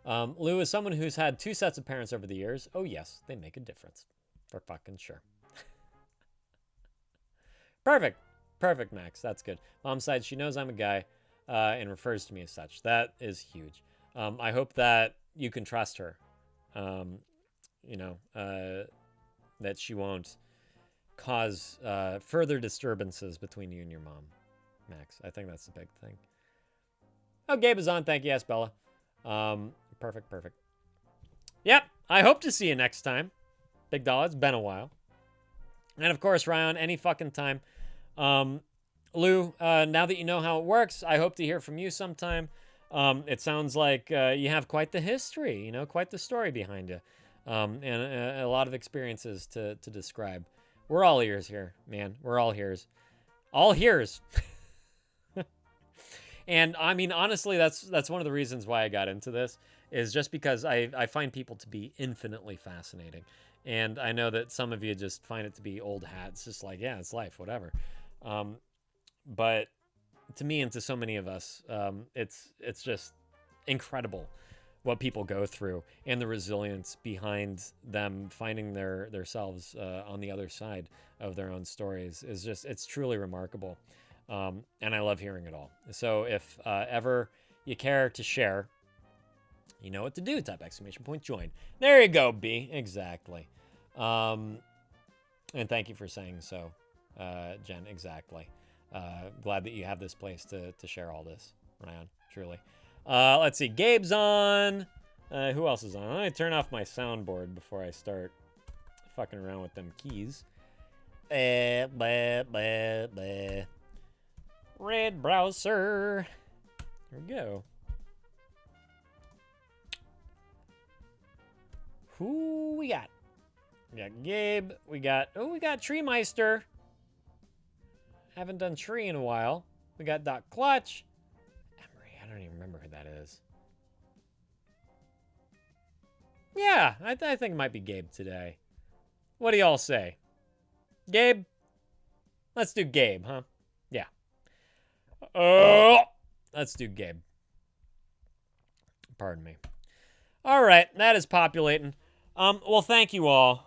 Lou, is someone who's had 2 sets of parents over the years, oh yes, they make a difference. For fucking sure. Perfect. Perfect, Max. That's good. Mom's side, she knows I'm a guy and refers to me as such. That is huge. I hope that you can trust her. You know, that she won't cause further disturbances between you and your mom, Max. I think that's the big thing. Oh, Gabe is on. Thank you. Yes, Bella. Perfect. Yep. I hope to see you next time. Big Dollar. It's been a while. And of course, Ryan, any fucking time. Lou, now that you know how it works, I hope to hear from you sometime. It sounds like you have quite the history, you know, quite the story behind you. And a lot of experiences to describe. We're all ears here, man. We're all ears. All ears. And I mean, honestly, that's one of the reasons why I got into this, is just because I find people to be infinitely fascinating. And I know that some of you just find it to be old hat. It's just like, yeah, it's life, whatever. But to me and to so many of us, it's just incredible what people go through and the resilience behind them finding themselves on the other side of their own stories is just, it's truly remarkable. And I love hearing it all. So if ever you care to share, you know what to do. Type !join. There you go, B. Exactly. And thank you for saying so, Jen. Exactly. Glad that you have this place to share all this, Ryan. Truly. Let's see. Gabe's on. Who else is on? I'm going to turn off my soundboard before I start fucking around with them keys. Red browser. Here we go. Who we got? We got Gabe. We got Tree Meister. Haven't done Tree in a while. We got Doc Clutch. Emery, I don't even remember who that is. Yeah, I think it might be Gabe today. What do y'all say? Gabe? Let's do Gabe, huh? Yeah. Let's do Gabe. Pardon me. All right, that is populating. Well, thank you all.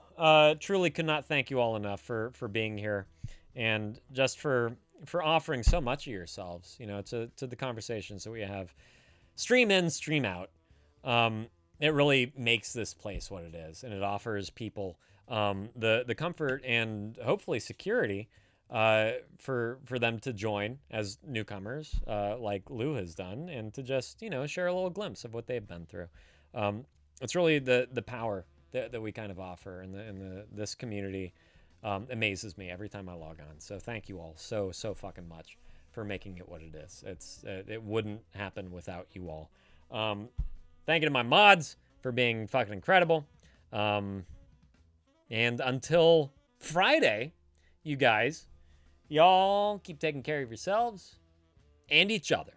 Truly could not thank you all enough for being here and just for offering so much of yourselves, you know, to the conversations that we have. Stream in, stream out. It really makes this place what it is, and it offers people the comfort and hopefully security for them to join as newcomers, like Lou has done, and to just, you know, share a little glimpse of what they've been through. It's really the power that we kind of offer, and this community amazes me every time I log on. So thank you all so fucking much for making it what it is. It wouldn't happen without you all. Thank you to my mods for being fucking incredible. And until Friday, you guys, y'all keep taking care of yourselves and each other.